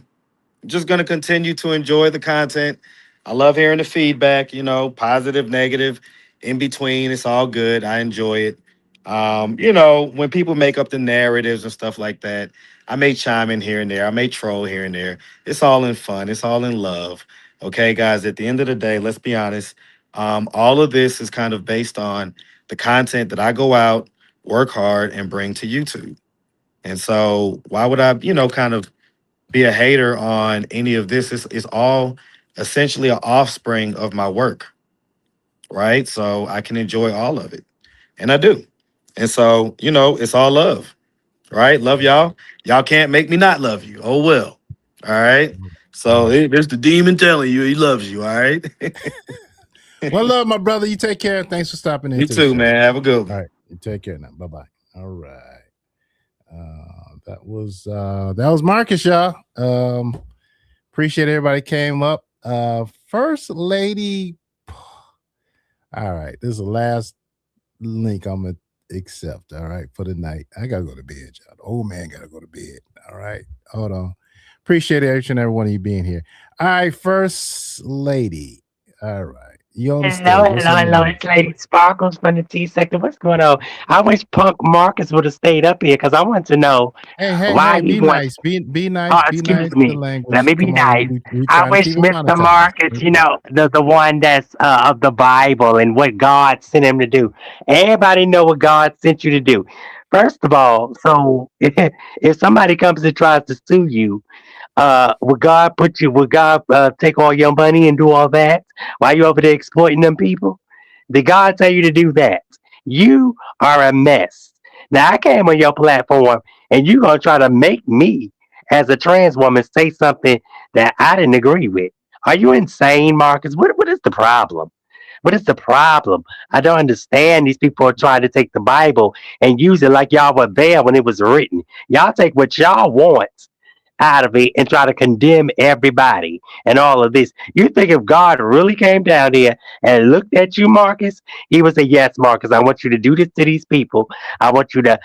just gonna continue to enjoy the content. I love hearing the feedback, positive, negative, in between. It's all good. I enjoy it. When people make up the narratives and stuff like that, I may chime in here and there. I may troll here and there. It's all in fun. It's all in love. Okay, guys, at the end of the day, let's be honest. All of this is kind of based on the content that I go out, work hard, and bring to YouTube. And so why would I, kind of be a hater on any of this? It's all essentially an offspring of my work, right? So I can enjoy all of it. And I do. And so, it's all love, right? Love y'all. Y'all can't make me not love you. Oh, well. All right. So there's the demon telling you he loves you. All right. Well, love, my brother. You take care. Thanks for stopping in. You too, man. Have a good one. All right. You take care now. Bye-bye. All right. That was Marcus, y'all. Appreciate everybody came up. First Lady. All right. This is the last link I'm gonna accept. All right, for the night. I gotta go to bed, y'all. The old man gotta go to bed. All right. Hold on. Appreciate each and every one of you being here. All right, First Lady. All right. You on the stage. Hello. It's Lady Sparkles from the T sector. What's going on? I wish Punk Marcus would have stayed up here because I want to know why he be wants. nice. Be nice. Oh, Be excuse nice to me. the language. Let me be Come on. nice. We I trying to wish keep it Mr. monetized. Marcus, the one that's of the Bible and what God sent him to do. Everybody know what God sent you to do. First of all, so if somebody comes and tries to sue you, would God take all your money and do all that while you over there exploiting them people? Did God tell you to do that? You are a mess. Now I came on your platform and you gonna try to make me as a trans woman, say something that I didn't agree with. Are you insane, Marcus? What is the problem? What is the problem? I don't understand. These people are trying to take the Bible and use it like y'all were there when it was written. Y'all take what y'all want out of it and try to condemn everybody and all of this. You think if God really came down here and looked at you, Marcus, he would say, yes, Marcus, I want you to do this to these people. I want you to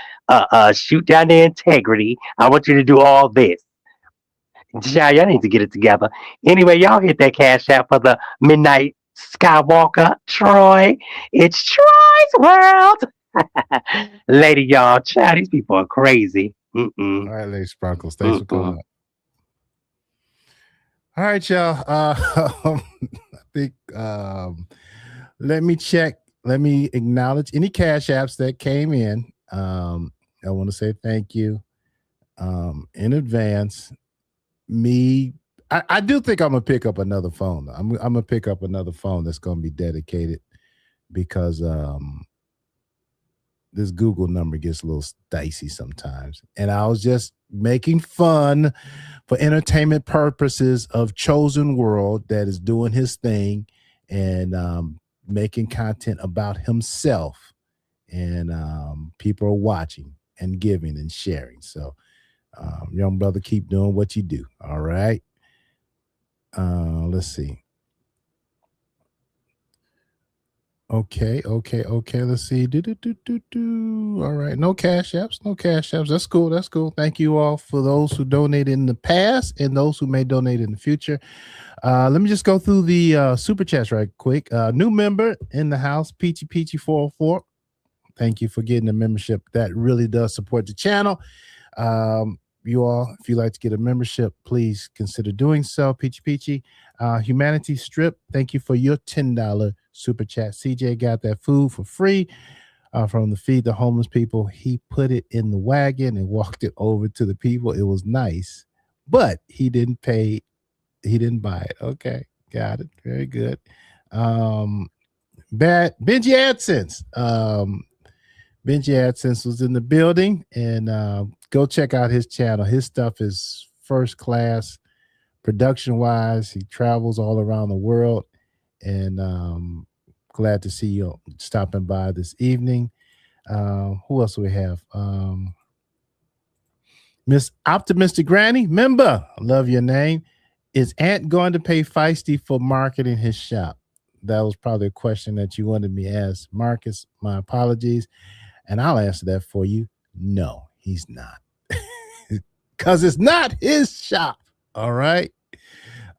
shoot down their integrity. I want you to do all this. Y'all need to get it together. Anyway, y'all hit that cash out for the Midnight Skywalker, Troy. It's Troy's world. Lady, y'all, child, these people are crazy. All right, Lady Sparkles, thanks for coming up. All right, y'all. I think let me check. Let me acknowledge any cash apps that came in. I want to say thank you in advance. I do think I'm gonna pick up another phone. I'm gonna pick up another phone that's gonna be dedicated because this Google number gets a little dicey sometimes. And I was just making fun for entertainment purposes of Chosen World that is doing his thing and making content about himself. And people are watching and giving and sharing. So young brother, keep doing what you do. All right. Let's see. Okay. Let's see. All right. No cash apps. That's cool. Thank you all for those who donated in the past and those who may donate in the future. Let me just go through the super chats right quick. New member in the house, Peachy 404. Thank you for getting the membership. That really does support the channel. You all, if you'd like to get a membership, please consider doing so. Peachy. Humanity Strip, thank you for your $10 super chat. CJ got that food for free from the Feed the Homeless people. He put it in the wagon and walked it over to the people. It was nice, but he didn't pay. He didn't buy it. Okay, got it. Very good. Benji AdSense. Benji AdSense was in the building, and go check out his channel. His stuff is first class production wise. He travels all around the world, and glad to see you stopping by this evening. Who else do we have? Miss Optimistic Granny, member, I love your name. Is Ant going to pay Feisty for marketing his shop? That was probably a question that you wanted me to ask. Marcus, my apologies. And I'll answer that for you. No, he's not. Because it's not his shop. All right.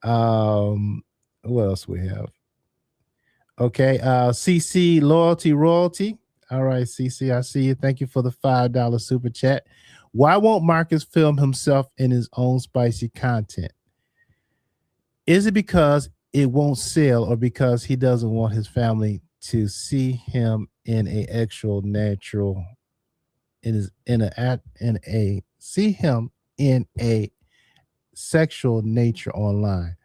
What else we have? Okay. CC Royalty. All right, CC, I see you. Thank you for the $5 super chat. Why won't Marcus film himself in his own spicy content? Is it because it won't sell or because he doesn't want his family to see him in a actual natural see him in a sexual nature online?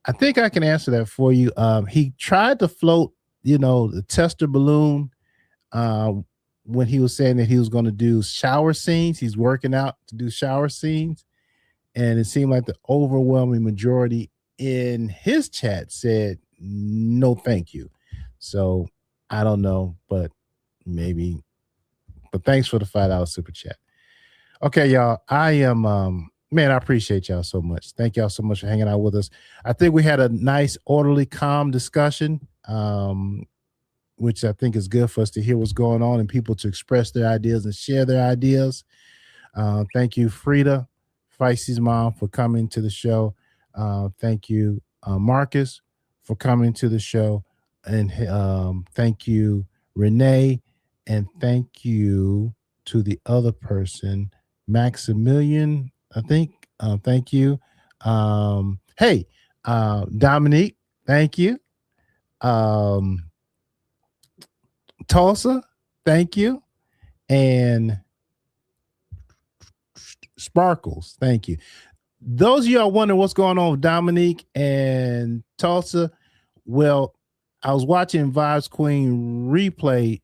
I think I can answer that for you. He tried to float, the tester balloon when he was saying that he was going to do shower scenes. He's working out to do shower scenes, and it seemed like the overwhelming majority in his chat said no thank you. So I don't know, but maybe. But thanks for the $5 super chat. Okay, y'all. I am man, I appreciate y'all so much. Thank y'all so much for hanging out with us. I think we had a nice, orderly, calm discussion, which I think is good for us to hear what's going on and people to express their ideas and share their ideas. Thank you, Frida, Feisty's mom, for coming to the show. Thank you, Marcus, for coming to the show. And thank you, Renee. And thank you to the other person, Maximilian, I think. Thank you. Hey, Dominique, thank you. Tulsa, thank you. And Sparkles, thank you. Those of y'all wondering what's going on with Dominique and Tulsa, well, I was watching Vibes Queen replay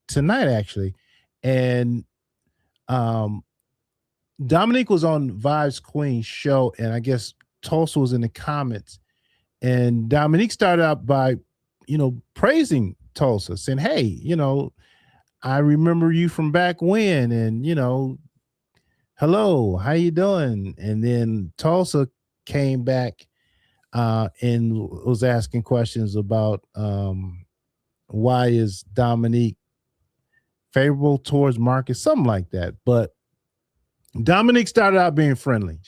tonight, actually, and Dominique was on Vibes Queen show, and I guess Tulsa was in the comments. And Dominique started out by, praising Tulsa, saying, hey, I remember you from back when, and, hello, how you doing? And then Tulsa came back and was asking questions about why is Dominique favorable towards Marcus, something like that. But Dominique started out being friendly.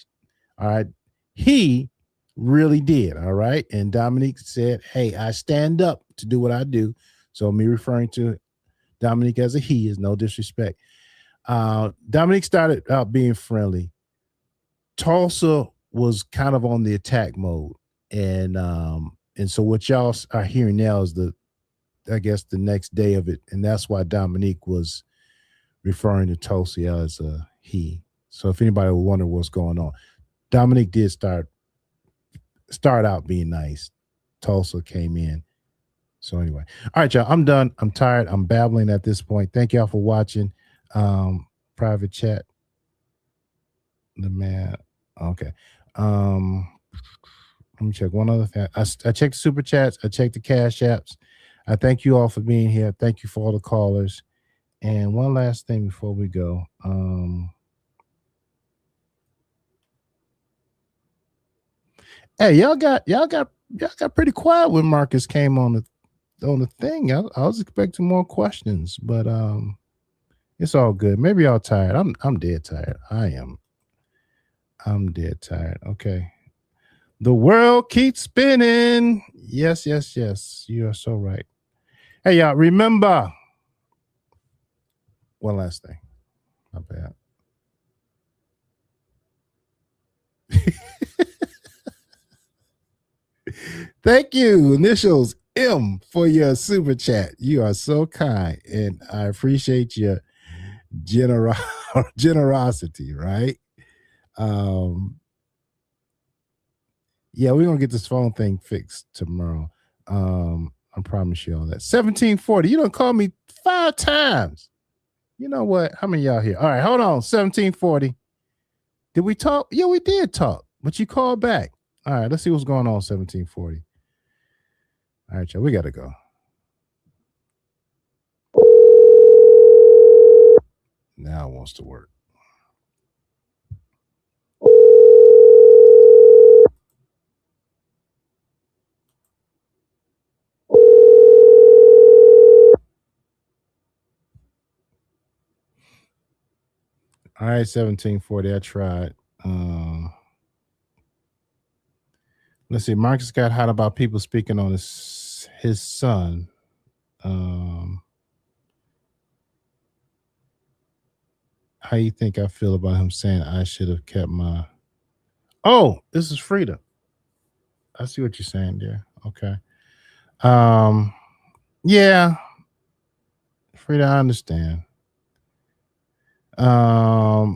All right. He really did. All right. And Dominique said, hey, I stand up to do what I do. So me referring to Dominique as a he is no disrespect. Dominique started out being friendly. Tulsa was kind of on the attack mode. And so what y'all are hearing now is the next day of it. And that's why Dominique was referring to Tulsa as a he. So if anybody would wonder what's going on, Dominique did start out being nice. Tulsa came in. So anyway, all right, y'all, I'm done. I'm tired. I'm babbling at this point. Thank y'all for watching. Private chat. The man. Okay. Let me check one other thing. I checked the super chats. I checked the cash apps. I thank you all for being here. Thank you for all the callers. And one last thing before we go. Hey, y'all got pretty quiet when Marcus came on the thing. I was expecting more questions, but it's all good. Maybe y'all tired. I'm dead tired. I am. I'm dead tired. Okay. The world keeps spinning. Yes. You are so right. Hey, y'all, remember one last thing. Not bad. Thank you, initials M, for your super chat. You are so kind, and I appreciate your generosity, right? Yeah, we're gonna get this phone thing fixed tomorrow. I promise you all that. 1740. You done called me 5 times. You know what? How many of y'all here? All right, hold on. 1740. Did we talk? Yeah, we did talk, but you called back. All right, let's see what's going on. 1740. All right, y'all, we gotta go. Now it wants to work. All right, 1740. I tried. Let's see. Marcus got hot about people speaking on his son. How you think I feel about him saying I should have kept my... Oh, this is Frida. I see what you're saying there. Okay. Yeah. Frida, I understand.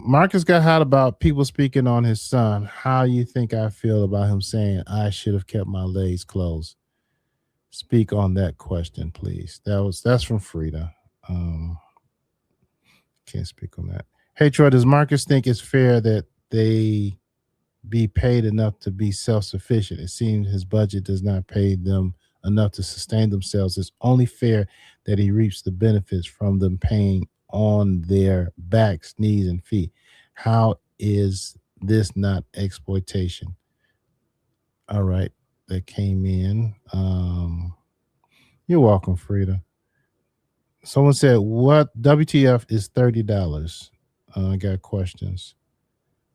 Marcus got hot about people speaking on his son. How you think I feel about him saying I should have kept my legs closed? Speak on that question, please. That's from Frida. Can't speak on that. Hey Troy, does Marcus think it's fair that they be paid enough to be self-sufficient? It seems his budget does not pay them enough to sustain themselves. It's only fair that he reaps the benefits from them paying on their backs, knees, and feet. How is this not exploitation? All right, that came in. You're welcome, Frida. Someone said, what WTF is $30? I got questions.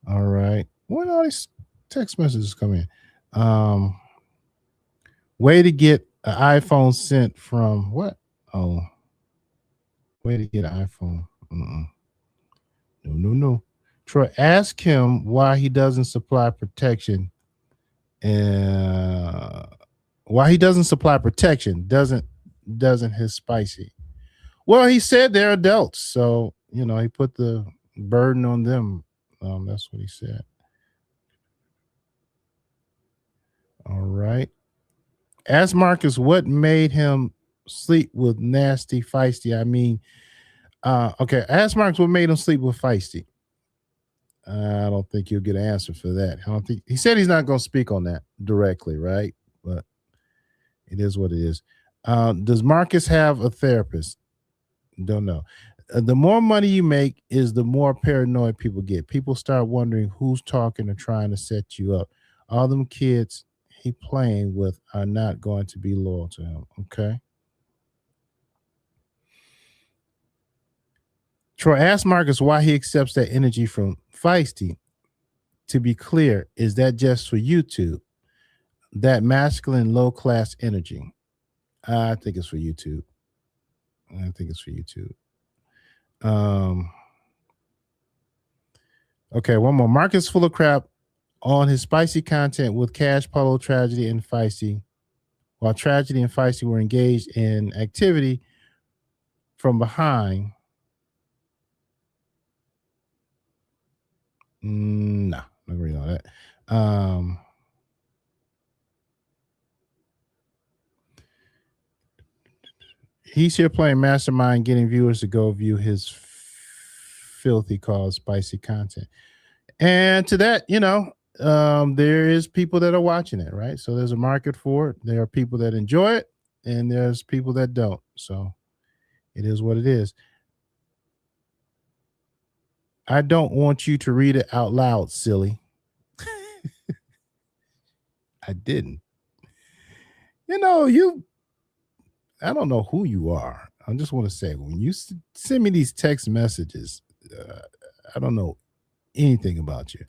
All right. When all these text messages come in? Way to get an iPhone sent from what? Oh, way to get an iPhone. No. Troy, ask him why he doesn't supply protection. Why he doesn't supply protection? Doesn't his spicy? Well, he said they're adults, so he put the burden on them. That's what he said. All right. Ask Marcus what made him sleep with nasty Feisty. I mean, okay. Ask Marcus what made him sleep with Feisty. I don't think you'll get an answer for that. I don't think he said he's not going to speak on that directly, right? But it is what it is. Does Marcus have a therapist? Don't know. The more money you make is the more paranoid people get. People start wondering who's talking or trying to set you up. All them kids he playing with are not going to be loyal to him. Okay. Troy, asked Marcus why he accepts that energy from Feisty. To be clear, is that just for YouTube? That masculine, low-class energy. I think it's for YouTube. Okay, one more. Marcus full of crap on his spicy content with Cash, Polo, Tragedy, and Feisty. While Tragedy and Feisty were engaged in activity from behind. No, I'm not gonna read all that. He's here playing Mastermind, getting viewers to go view his filthy called spicy content. And to that, there is people that are watching it, right? So there's a market for it. There are people that enjoy it, and there's people that don't. So it is what it is. I don't want you to read it out loud, silly. I didn't. I don't know who you are. I just want to say, when you send me these text messages, I don't know anything about you.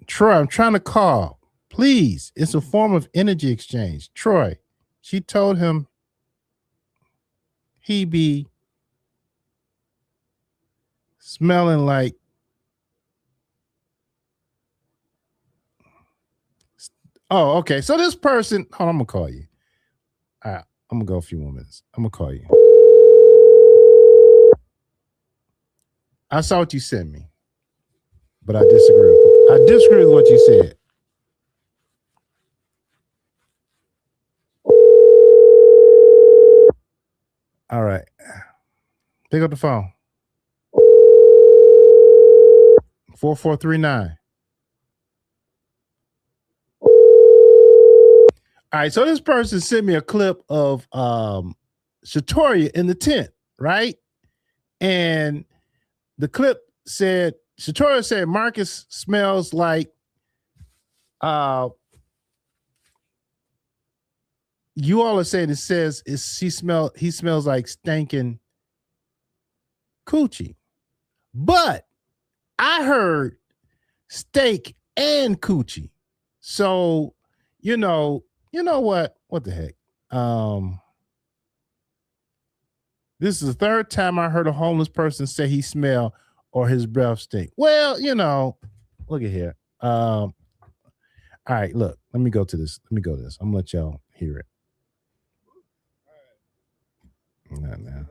Troy, I'm trying to call. Please, it's a form of energy exchange. Troy, she told him he be smelling like okay. So this person, hold on, I'm gonna call you. All right, I'm gonna go a few more minutes. I'm gonna call you. I saw what you sent me, but I disagree with what you said. All right. Pick up the phone. 4439. All right, so this person sent me a clip of Shatoria in the tent, right? And the clip said, Shatoria said Marcus smells like you all are saying he smells like stinking coochie. But I heard steak and coochie. So, you know what? What the heck? This is the third time I heard a homeless person say he smell or his breath stink. Well, look at here. All right, look, let me go to this. I'm gonna let y'all hear it. No.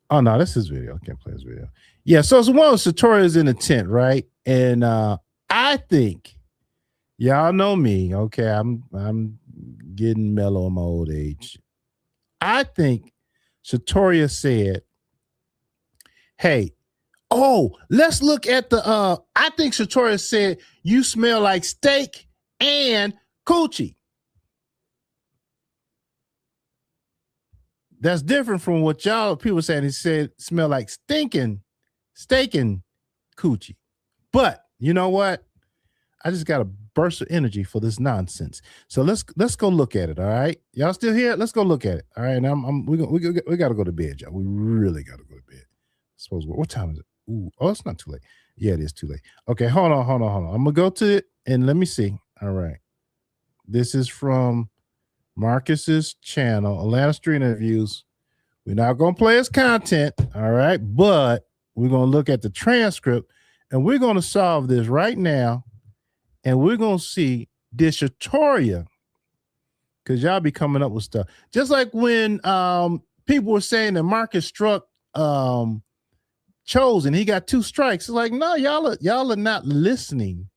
Oh no, this is video. I can't play this video. Yeah, so it's one of Satoria's in the tent, right? And I think y'all know me. Okay, I'm getting mellow in my old age. I think Shatoria said, hey, let's look at the I think Shatoria said you smell like steak and coochie. That's different from what y'all people saying. He said smell like stinking steak and coochie. But you know what? I just got a burst of energy for this nonsense. So let's go look at it. All right, y'all still here? Let's go look at it. All right, and we got to go to bed, y'all. We really got to go to bed. Suppose what time is it? Ooh, it's not too late. Yeah, it is too late. Okay, hold on. I'm gonna go to it and let me see. All right, this is from Marcus's channel, Atlanta Street Interviews. We're not gonna play his content, all right, but we're gonna look at the transcript and we're gonna solve this right now. And we're going to see this Shatoria, because y'all be coming up with stuff. Just like when people were saying that Marcus struck Chosen, he got 2 strikes. It's like, no, y'all are not listening.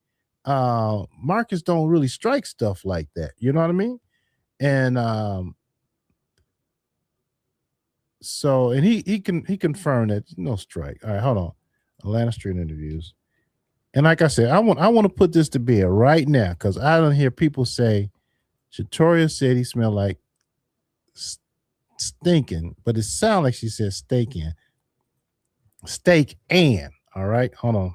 Marcus don't really strike stuff like that. You know what I mean? And So, and he confirmed that no strike. All right, hold on. Atlanta Street interviews. And like I said, I want to put this to bed right now because I don't hear people say Shatoria said he smelled like stinking, but it sounds like she said steak and. All right, hold on.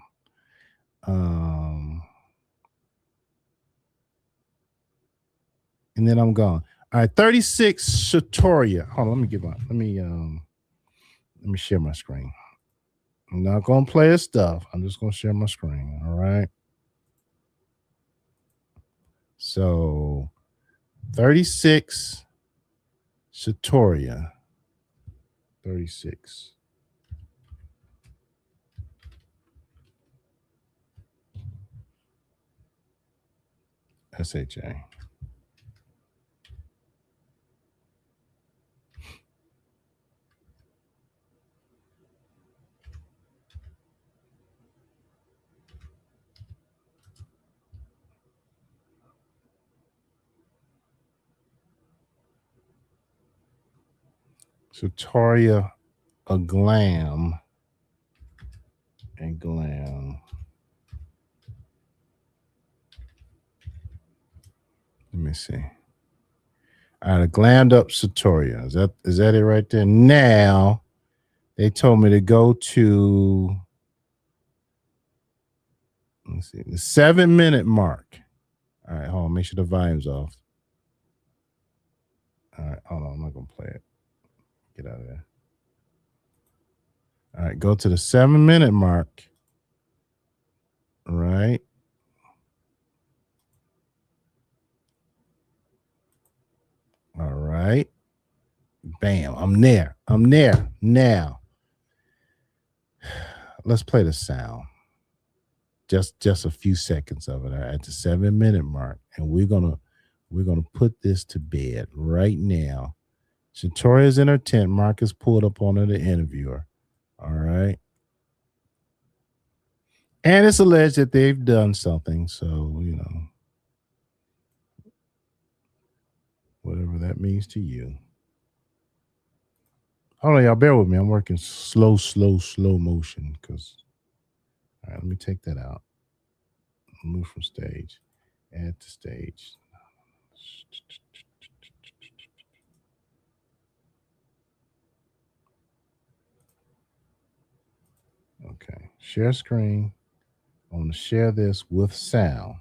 And then I'm gone. All right, 36 Shatoria. Hold on, let me share my screen. I'm not gonna play his stuff. I'm just gonna share my screen. All right. So 36 Shatoria. 36. SHA. Shatoria, a glam. Let me see. All right, a glammed up Shatoria. Is that it right there? Now they told me to go to, let's see, the 7-minute mark. All right, hold on. Make sure the volume's off. All right, hold on. I'm not gonna play it. Get out of there. All right, go to the 7-minute mark. Right. All right. Bam. I'm there. Now. Let's play the sound. Just a few seconds of it at the 7-minute mark. And we're gonna put this to bed right now. Shatoria's in her tent. Marcus pulled up on her, the interviewer. All right. And it's alleged that they've done something. So, whatever that means to you. Hold on, y'all. Bear with me. I'm working slow motion because. All right, let me take that out. Move from stage. Add to stage. Okay. Share screen. I want to share this with sound.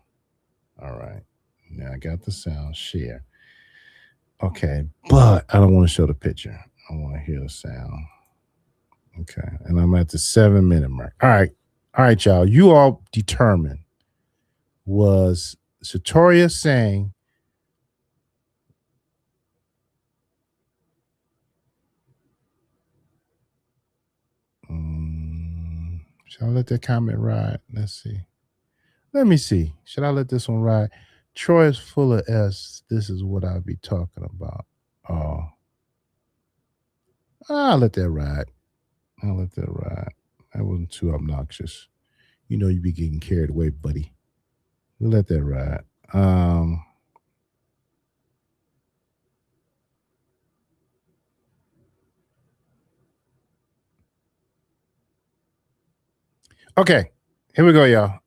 All right. Now I got the sound. Share. Okay. But I don't want to show the picture. I want to hear the sound. Okay. And I'm at the 7-minute mark. All right, y'all. You all determine, was Shatoria saying should I let that comment ride? Let's see. Let me see. Should I let this one ride? Troy is full of S. This is what I'll be talking about. Oh. I'll let that ride. That wasn't too obnoxious. You know you be getting carried away, buddy. We'll let that ride. Okay, here we go, y'all.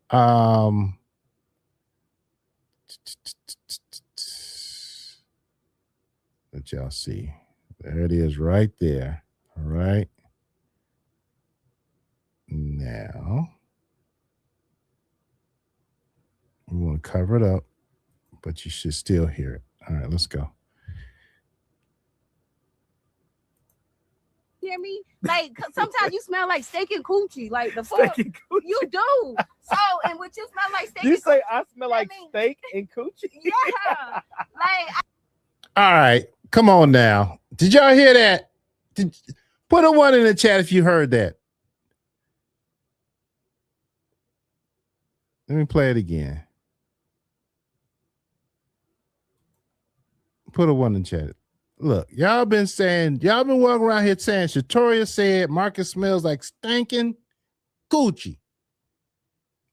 Let y'all see. There it is right there. All right. Now, we want to cover it up, but you should still hear it. All right, let's go. Hear me? Like sometimes you smell like steak and coochie. Like the fuck you do. So and what you smell like steak. You and say coochie, I smell like steak and coochie? Yeah. Like all right, come on now. Did y'all hear that? Put a 1 in the chat if you heard that. Let me play it again. Put a 1 in the chat. Look, y'all been walking around here saying Shatoria said Marcus smells like stinking coochie.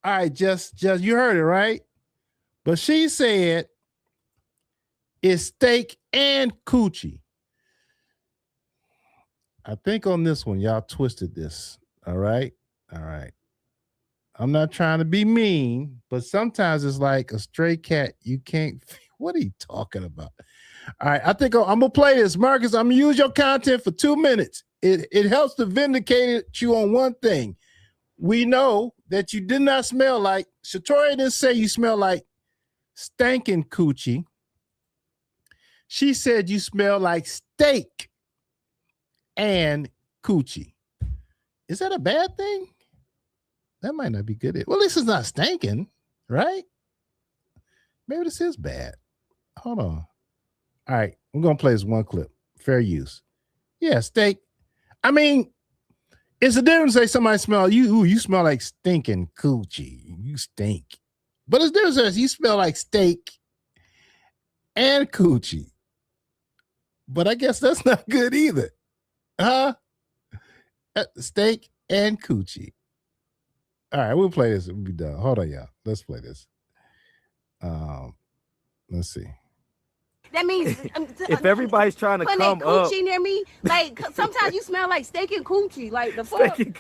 All right, just you heard it, right? But she said it's steak and coochie. I think on this one, y'all twisted this. All right. I'm not trying to be mean, but sometimes it's like a stray cat. You can't. What are you talking about? All right. I think I'm gonna play this, Marcus. I'm gonna use your content for 2 minutes. It helps to vindicate you on one thing. We know that you did not smell like Shatoria didn't say you smell like stankin' coochie. She said you smell like steak and coochie. Is that a bad thing? That might not be good. Well, this is not stinking, right? Maybe this is bad. Hold on. All right, we're gonna play this one clip. Fair use. Yeah, steak. I mean, it's a difference to say somebody smell you. Ooh, you smell like stinking coochie. You stink. But it's different as you smell like steak and coochie. But I guess that's not good either. Huh? Steak and coochie. All right, we'll play this. We'll be done. Hold on, y'all. Let's play this. Let's see. That means if everybody's trying to putting come that up, coochie near me, like sometimes you smell like steak and coochie, like the fuck you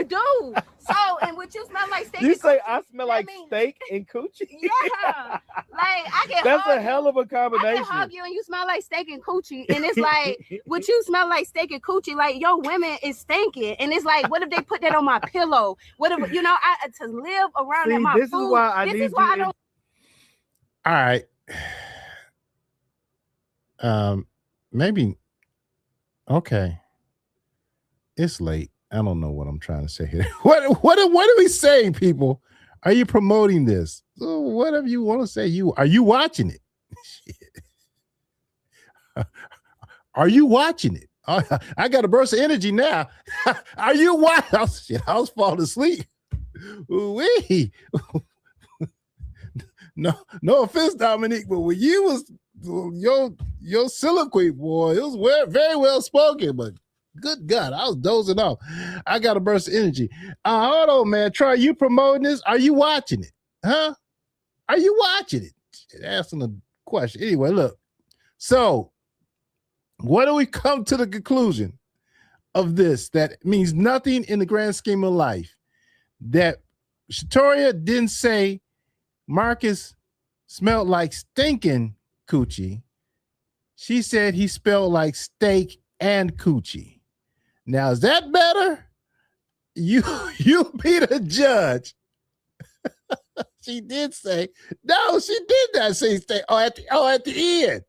do. So, and what you smell like steak? you and say coochie, I smell like steak and coochie. Yeah, like I can. That's hug a hell of a I combination. can hug you and you smell like steak and coochie, and it's like what you smell like steak and coochie, like yo women is stinking, and it's like what if they put that on my pillow? What if I to live around See, in my this food? is why I this need is why you I don't. All right. Maybe. Okay. It's late. I don't know what I'm trying to say here. What are we saying, people? Are you promoting this? So whatever you want to say, are you watching it? Are you watching it? I got a burst of energy now. Are you watching? Oh, shit, I was falling asleep. Ooh-wee. No offense, Dominique, but when you was your soliloquy, boy, it was very well spoken, but good God, I was dozing off. I got a burst of energy. Hold on, man. Troy, you promoting this? Are you watching it? Huh? Are you watching it? Asking a question. Anyway, look. So, what do we come to the conclusion of this? That means nothing in the grand scheme of life. That Shatoria didn't say Marcus smelled like stinking coochie. She said he smelled like steak and coochie. Now, is that better? You be the judge. She did say, no, she did not say steak. At the end.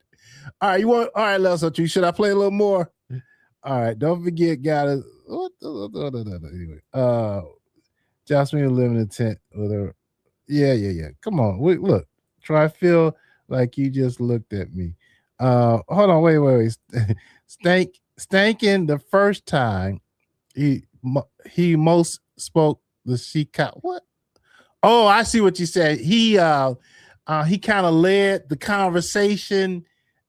All right, all right, Leslie, should I play a little more? All right, don't forget, guys. Anyway, Jasmine living in a tent with her. Yeah. Come on, look. Try feel like you just looked at me. Hold on, wait. Stankin the first time he most spoke the she caught what? Oh, I see what you said. He kind of led the conversation,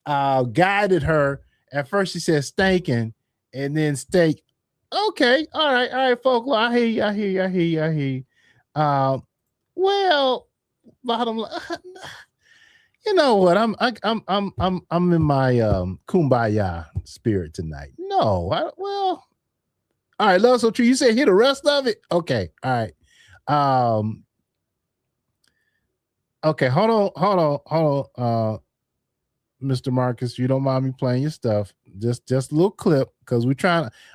guided her. At first she said stankin, and then steak. Okay, all right, folklore. I hear you. Well, bottom line, you know what? I'm in my kumbaya spirit tonight. No, all right, love so true. You say hear the rest of it? Okay, all right. Okay, hold on. Mr. Marcus, you don't mind me playing your stuff. Just a little clip because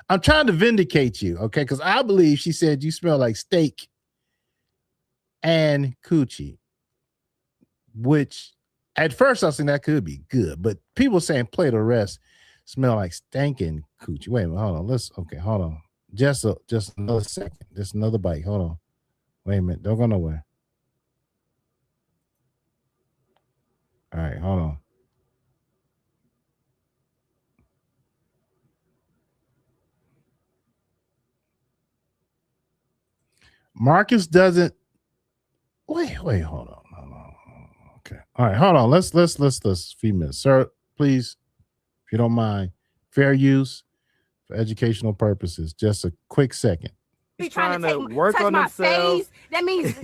I'm trying to vindicate you, okay? Because I believe she said you smell like steak and coochie, which at first I was saying that could be good, but people saying play the rest smell like stinking coochie. Wait a minute, hold on. Hold on. Just another second. Just another bite. Hold on. Wait a minute. Don't go nowhere. All right, hold on. Marcus doesn't. Wait, hold on. Okay. All right, hold on. Let's few minutes. Sir, please, if you don't mind, fair use for educational purposes. Just a quick second. trying to take work touch on my themselves, face, that means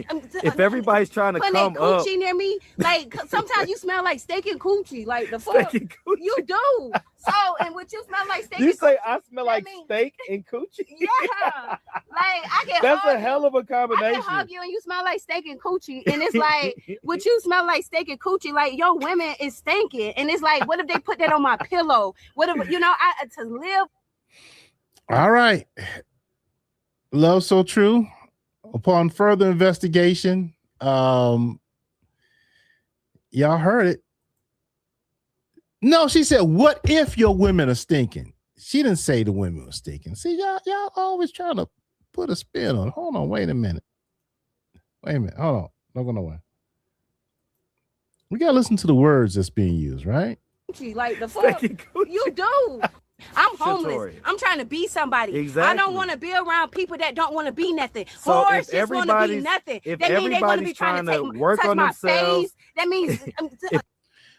if everybody's trying to putting that come up, coochie near me, like sometimes you smell like steak and coochie, like the fuck steak and coochie. you do. So, and what you smell like steak You and say coochie, I smell like steak and coochie? yeah, like I can That's hug a hell of a I can combination. hug you and you smell like steak and coochie, and it's like what you smell like steak and coochie, like your women is stinking, and it's like what if they put that on my pillow? What if I to live? All right. Love So True. Upon further investigation, y'all heard it. No, she said, what if your women are stinking? She didn't say the women were stinking. See, y'all always trying to put a spin on it. Hold on, wait a minute. Hold on. Don't go nowhere. We gotta listen to the words that's being used, right? Like the fuck you do. I'm homeless. Shatori. I'm trying to be somebody. I Exactly. don't want to be around people that don't want to be nothing. So Horses if want to be everybody's nothing. if That means they want to be everybody's trying to trying to take work touch on my themselves, face. That means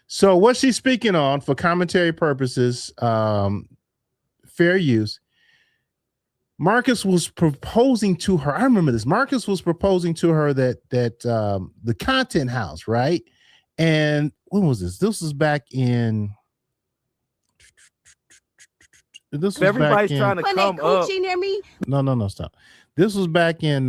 So what she's speaking on for commentary purposes, fair use. Marcus was proposing to her. I remember this. Marcus was proposing to her that the content house, right? And when was this? This was back in. This if was everybody's back in, trying to putting that come up, coochie near me. No, stop. This was back in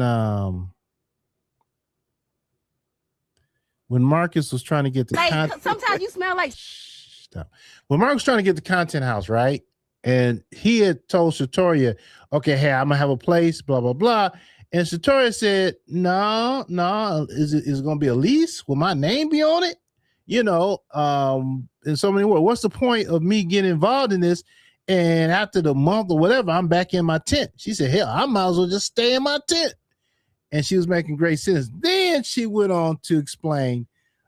when Marcus was trying to get the Like content. sometimes you smell like Stop. When Mark was trying to get the content house, right? And he had told Shatoria, okay, hey, I'm gonna have a place, blah, blah, blah. And Shatoria said, no, is it gonna be a lease? Will my name be on it? In so many words, what's the point of me getting involved in this? And after the month or whatever, I'm back in my tent. She said, hell, I might as well just stay in my tent. And she was making great sense. Then she went on to explain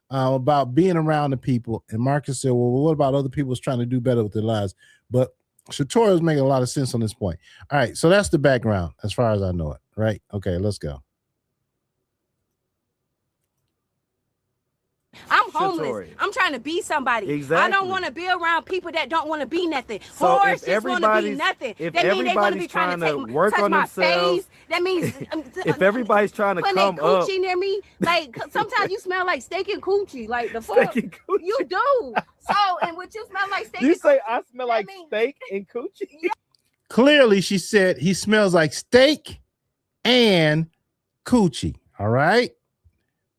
about being around the people. And Marcus said, well, what about other people trying to do better with their lives? But Shatoria was making a lot of sense on this point. All right, so that's the background as far as I know it, right? Okay, let's go. I'm homeless. Shatori. I'm trying to be somebody. I Exactly. don't want to be around people that don't want to be nothing. So if Horses want to be everybody's- nothing. if That means they want to be everybody's trying to trying take to work touch on my themselves, face. That means if everybody's trying to putting come that up, coochie near me, like sometimes you smell like steak and coochie, like the fuck steak and coochie. you do. So, and what you smell like steak You and say coochie, I smell that like means- steak and coochie? Clearly, she said he smells like steak and coochie. All right.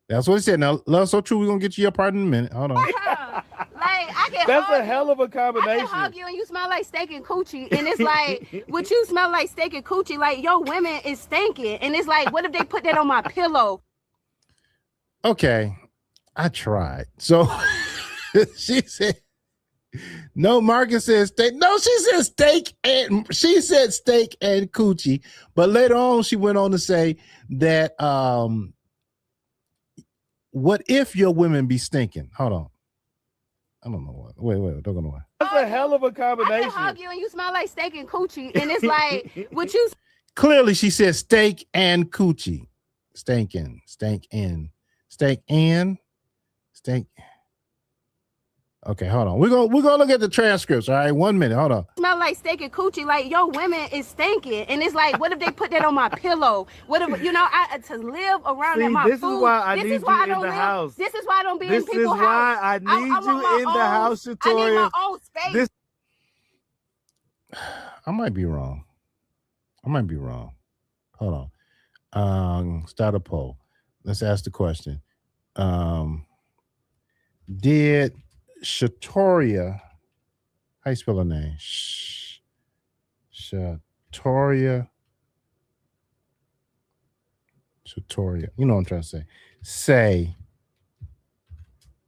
That's what he said. Now, Love So True, we're gonna get you your part in a minute. Hold on. like I can That's hug a hell of a I can combination. hug you and you smell like steak and coochie, and it's like what you smell like steak and coochie, like your women is stinking, and it's like what if they put that on my pillow? Okay, I tried. So she said, no, Marcus said steak. No, she said steak and coochie. But later on, she went on to say that what if your women be stinking? Hold on. I don't know what. Wait, don't go nowhere. That's a hell of a I can combination. hug you and you smell like steak and coochie, and it's like what you Clearly, she said steak and coochie. Stank in. Okay, hold on. We're gonna look at the transcripts. All right, 1 minute. Hold on. smell like steak and coochie, like your women is stinking, and it's like what if they put that on my pillow? What if I to live around See, in my this is food? why I this need is why you I in don't the live. house. This is why I don't be This in people's is why house. I need want you my in the own- house, I need Shatoria. my own space. This I might be wrong. Hold on. Start a poll. Let's ask the question. Did Shatoria, how you spell her name? Shatoria. You know what I'm trying to say.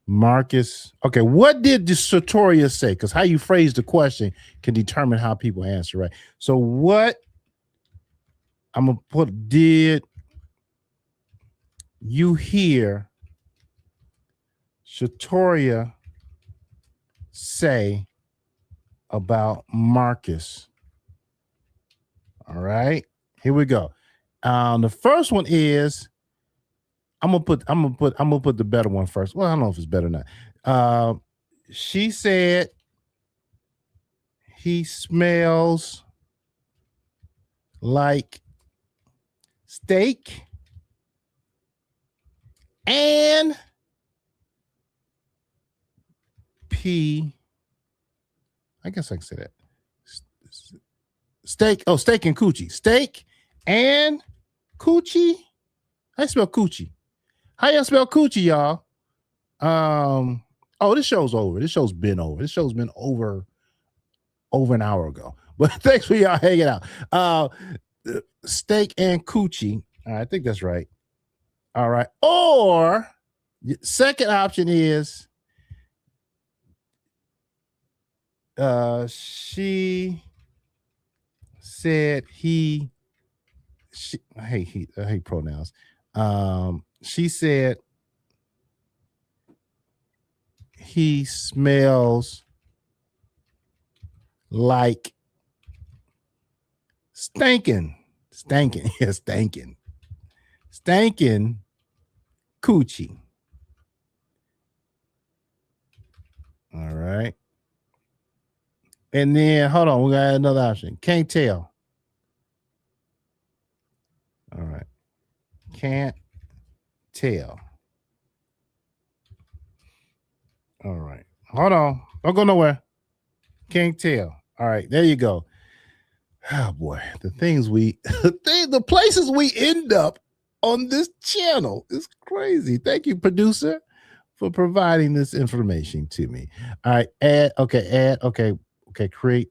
Marcus. Okay, what did the Shatoria say? Because how you phrase the question can determine how people answer, right? So what I'm gonna put, did you hear Shatoria say about Marcus? All right, here we go. The first one is I'm gonna put the better one first. Well, I don't know if it's better or not. She said he smells like steak, and I guess I can say that. Steak. Oh, steak and coochie. Steak and coochie. How you spell coochie? How y'all spell coochie, y'all? Oh, this show's over. This show's been over. This show's been over an hour ago. But thanks for y'all hanging out. Steak and coochie. I think that's right. All right. Or second option is she said I hate pronouns. She said he smells like stankin' coochie. All right. And then hold on, we got another option. Can't tell. All right. Can't tell. All right. Hold on. Don't go nowhere. Can't tell. All right. There you go. Oh boy. The places we end up on this channel is crazy. Thank you, producer, for providing this information to me. All right. Add. Okay. Create.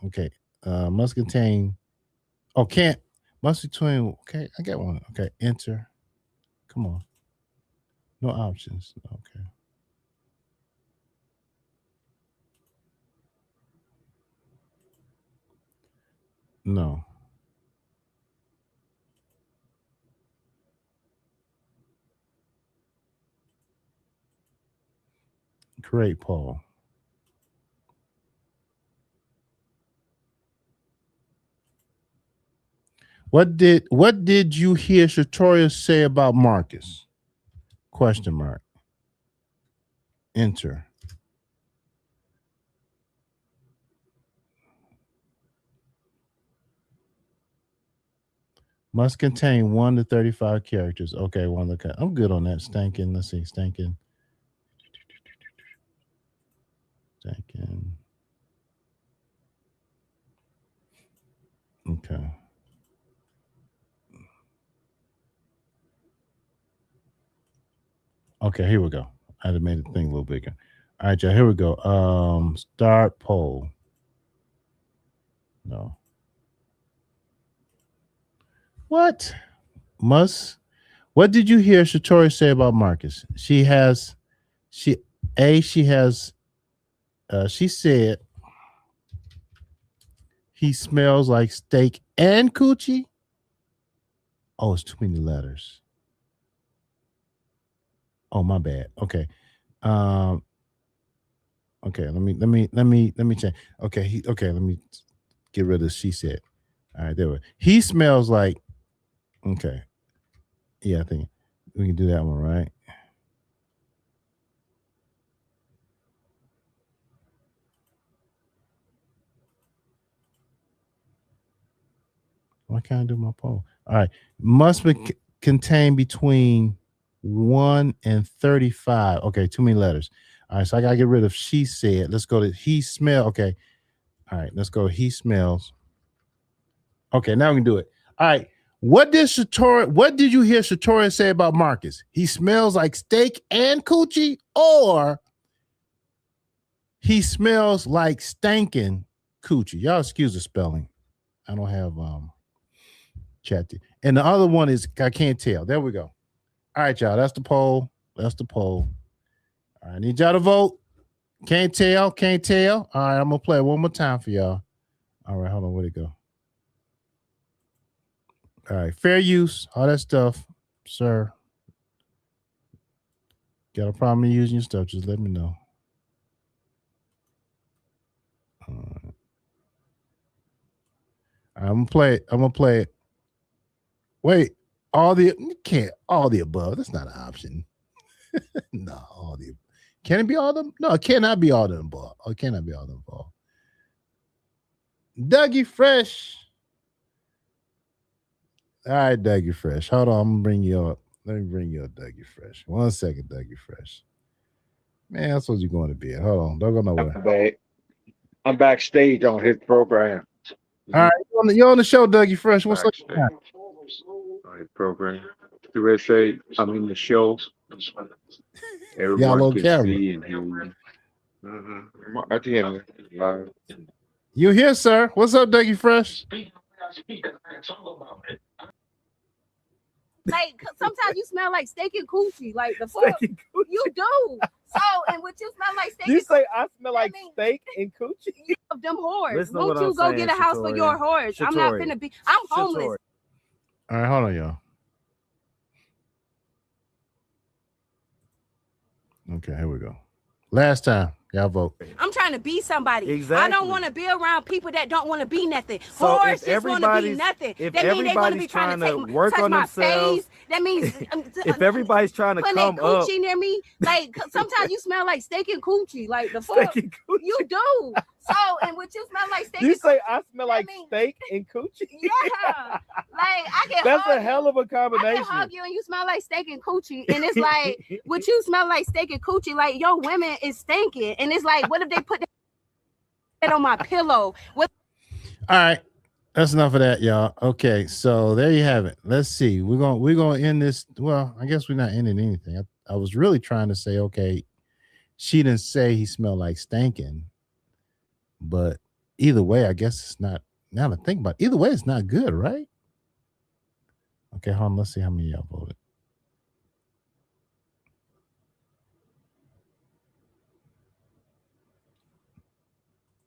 Okay. Must contain. Oh, can't. Must between. Okay. I got one. Okay. Enter. Come on. No options. Okay. No. Create poll. What did you hear Shatoria say about Marcus? Question mark. Enter. Must contain 1 to 35 characters. Okay, I'm good on that. Stankin'. Let's see. Stankin'. Okay. Okay, here we go. I had to make the thing a little bigger. All right, y'all, here we go. Start poll. No. What did you hear Shatoria say about Marcus? She said he smells like steak and coochie. Oh, it's too many letters. Oh, my bad. Okay. Okay, let me check. Okay, let me get rid of she said. All right, there we go. He smells like. Okay. Yeah, I think we can do that one, right? Why can't I do my poll? All right. Must be contain between 1 and 35. Okay, too many letters. All right, so I gotta get rid of she said. Let's go to he smell. Okay. All right, let's go. He smells. Okay, now we can do it. All right. What did you hear Shatoria say about Marcus? He smells like steak and coochie, or he smells like stankin' coochie. Y'all excuse the spelling. I don't have chat. And the other one is I can't tell. There we go. All right, y'all. That's the poll. All right, I need y'all to vote. Can't tell. All right, I'm gonna play it one more time for y'all. All right, hold on. Where'd it go? All right, fair use, all that stuff, sir. Got a problem using your stuff? Just let me know. I'm gonna play it. Wait, all the above. That's not an option. No, can it be all of them? No, it cannot be all of them above. It cannot be all of them above. Dougie Fresh. All right, Dougie Fresh. Hold on, I'm gonna bring you up. Let me bring you up, Dougie Fresh. 1 second, Dougie Fresh. Man, that's what you're going to be at. Hold on, don't go nowhere. I'm backstage on his program. All right, you're on the show, Dougie Fresh. What's up? On his program. USA, I'm in the show. Y'all Everyone on can camera. see and hear me. At the end, live. You here, sir? What's up, Dougie Fresh? Like sometimes you smell like steak and coochie. Like the fuck you do. So and what you smell like steak. You and say I smell like steak and coochie? You of them whores. Listen to Won't what you I'm go saying, get a house for Shatoria. your whores? I'm not Shatoria. finna be. I'm homeless. All right, hold on, y'all. Okay, here we go. Last time, y'all vote. I'm trying to be somebody. I Exactly. don't want to be around people that don't want to be nothing. So Whores if just want to be everybody's- nothing. if That means they want to be everybody's trying to trying to work touch on my themselves, face. That means if everybody's trying to putting come that up, coochie near me. Like sometimes you smell like steak and coochie. Like the fuck Steak and you do. So and what you smell like steak. you and say coochie, I smell like steak and coochie. yeah. Like I can. That's hug a hell of a I combination. can hug you and you smell like steak and coochie, and it's like what you smell like steak and coochie. Like your women is stinking, and it's like what if they put that on my pillow? What? All right, that's enough of that, y'all. Okay, so there you have it. Let's see. We're gonna end this. Well, I guess we're not ending anything. I was really trying to say, okay, she didn't say he smelled like stinking, but either way, I guess it's not. Now to think about it, either way, it's not good, right? Okay, hold on. Let's see how many of y'all voted.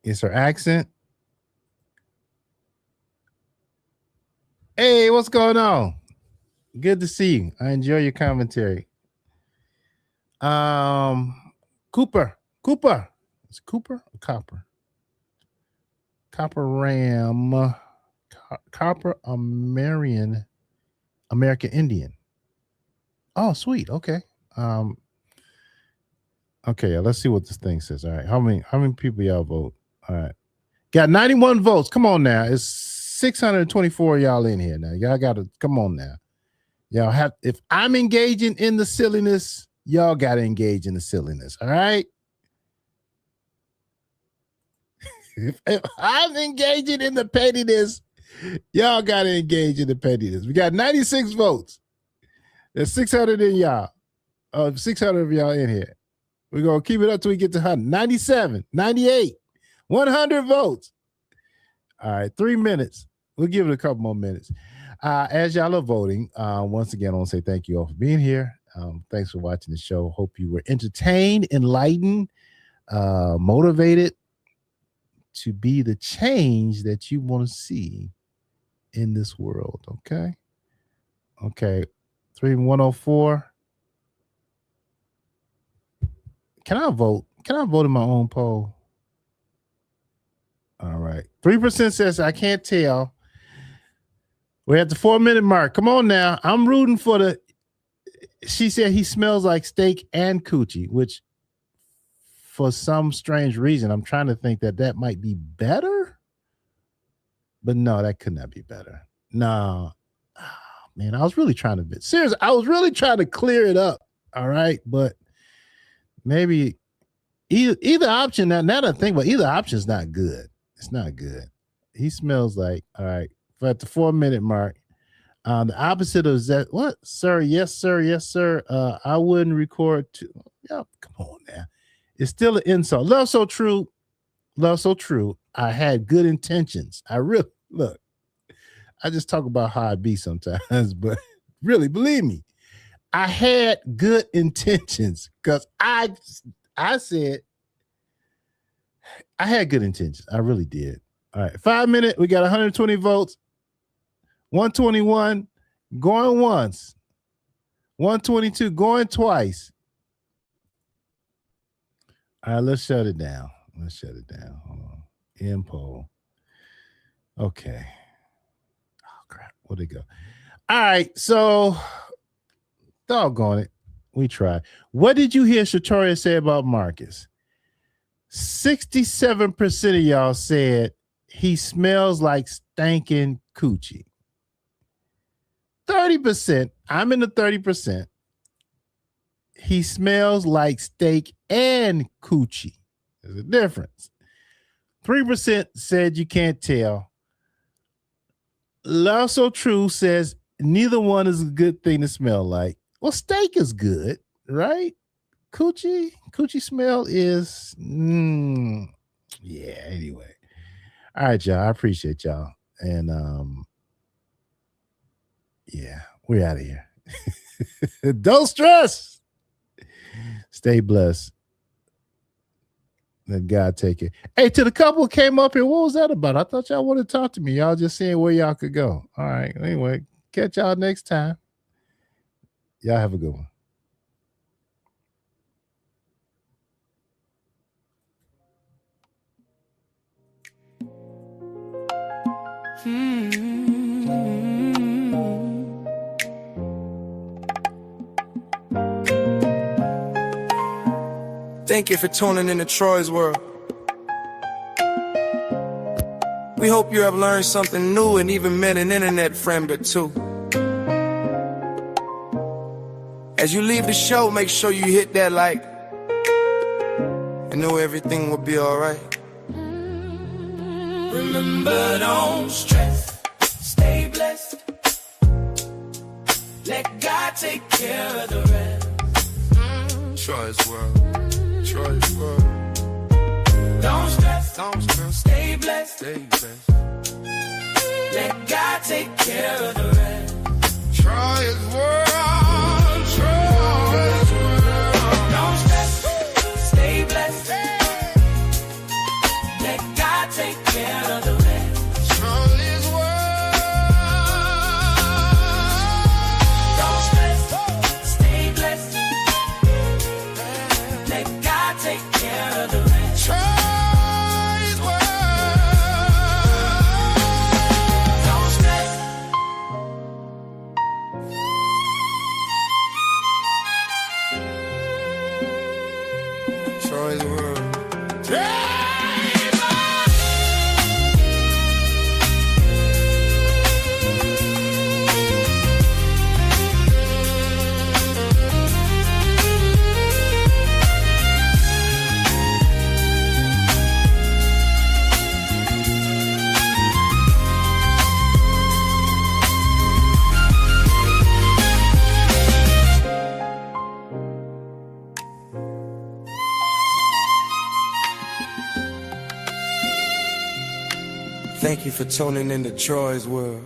It's her accent. Hey, what's going on? Good to see you. I enjoy your commentary. Cooper. It's Cooper or Copper? Copper Ram. Copper American Indian. Oh, sweet. Okay. Okay, let's see what this thing says. All right. How many people y'all vote? All right. Got 91 votes. Come on now. It's 624 y'all in here now. Y'all gotta come on now. Y'all have, if I'm engaging in the silliness, y'all gotta engage in the silliness. All right. If I'm engaging in the pettiness, y'all gotta engage in the pettiness. We got 96 votes. There's 600 in y'all. 600 of y'all in here. We're gonna keep it up till we get to 100. 97, 98, 100 votes. All right, 3 minutes. We'll give it a couple more minutes. As y'all are voting, once again, I want to say thank you all for being here. Thanks for watching the show. Hope you were entertained, enlightened, motivated to be the change that you want to see in this world. Okay. 104. Can I vote? Can I vote in my own poll? All right. 3% says I can't tell. We're at the 4-minute mark. Come on now. I'm rooting for the. She said he smells like steak and coochie, which for some strange reason, I'm trying to think that might be better. But no, that could not be better. No. Oh, man, I was really trying to seriously, I was really trying to clear it up. All right. But maybe either option, now that I think about either option is not good. It's not good. He smells like, all right, for at the 4-minute mark. The opposite of that, what, sir? Yes, sir. Yes, sir. I wouldn't record to. Yeah, come on now. It's still an insult. Love so true. Love so true. I had good intentions. I really look. I just talk about how I be sometimes, but really, believe me, I had good intentions because I said I had good intentions. I really did. All right, 5 minutes. We got 120 votes. 121 going once. 122 going twice. All right, let's shut it down. Hold on. End poll. Okay. Oh, crap. Where'd it go? All right, so doggone it. We tried. What did you hear Shatoria say about Marcus? 67% of y'all said he smells like stinking coochie. 30%, I'm in the 30%. He smells like steak and coochie. There's a difference. 3% said you can't tell. Love So True says neither one is a good thing to smell like. Well, steak is good, right? Coochie smell is, yeah, anyway. All right, y'all. I appreciate y'all. And yeah, we're out of here. Don't stress. Stay blessed. Let God take it. Hey, to the couple who came up here, what was that about? I thought y'all wanted to talk to me. Y'all just seeing where y'all could go. All right. Anyway, catch y'all next time. Y'all have a good one. Thank you for tuning in to Troy's World. We hope you have learned something new and even met an internet friend or two. As you leave the show, make sure you hit that like and know everything will be alright. Remember, don't stress, stay blessed. Let God take care of the rest. Troy's World. Troy's World. Don't stress, stay blessed. Stay blessed. Let God take care of the rest. Troy's World. Troy's World. Don't stress, stay blessed. Let God take care of the rest. Troy's World. Don't stress, stay blessed. Let God take care of the rest. Troy's World. Don't stress. Troy's World. Thank you for tuning in to Troy's World.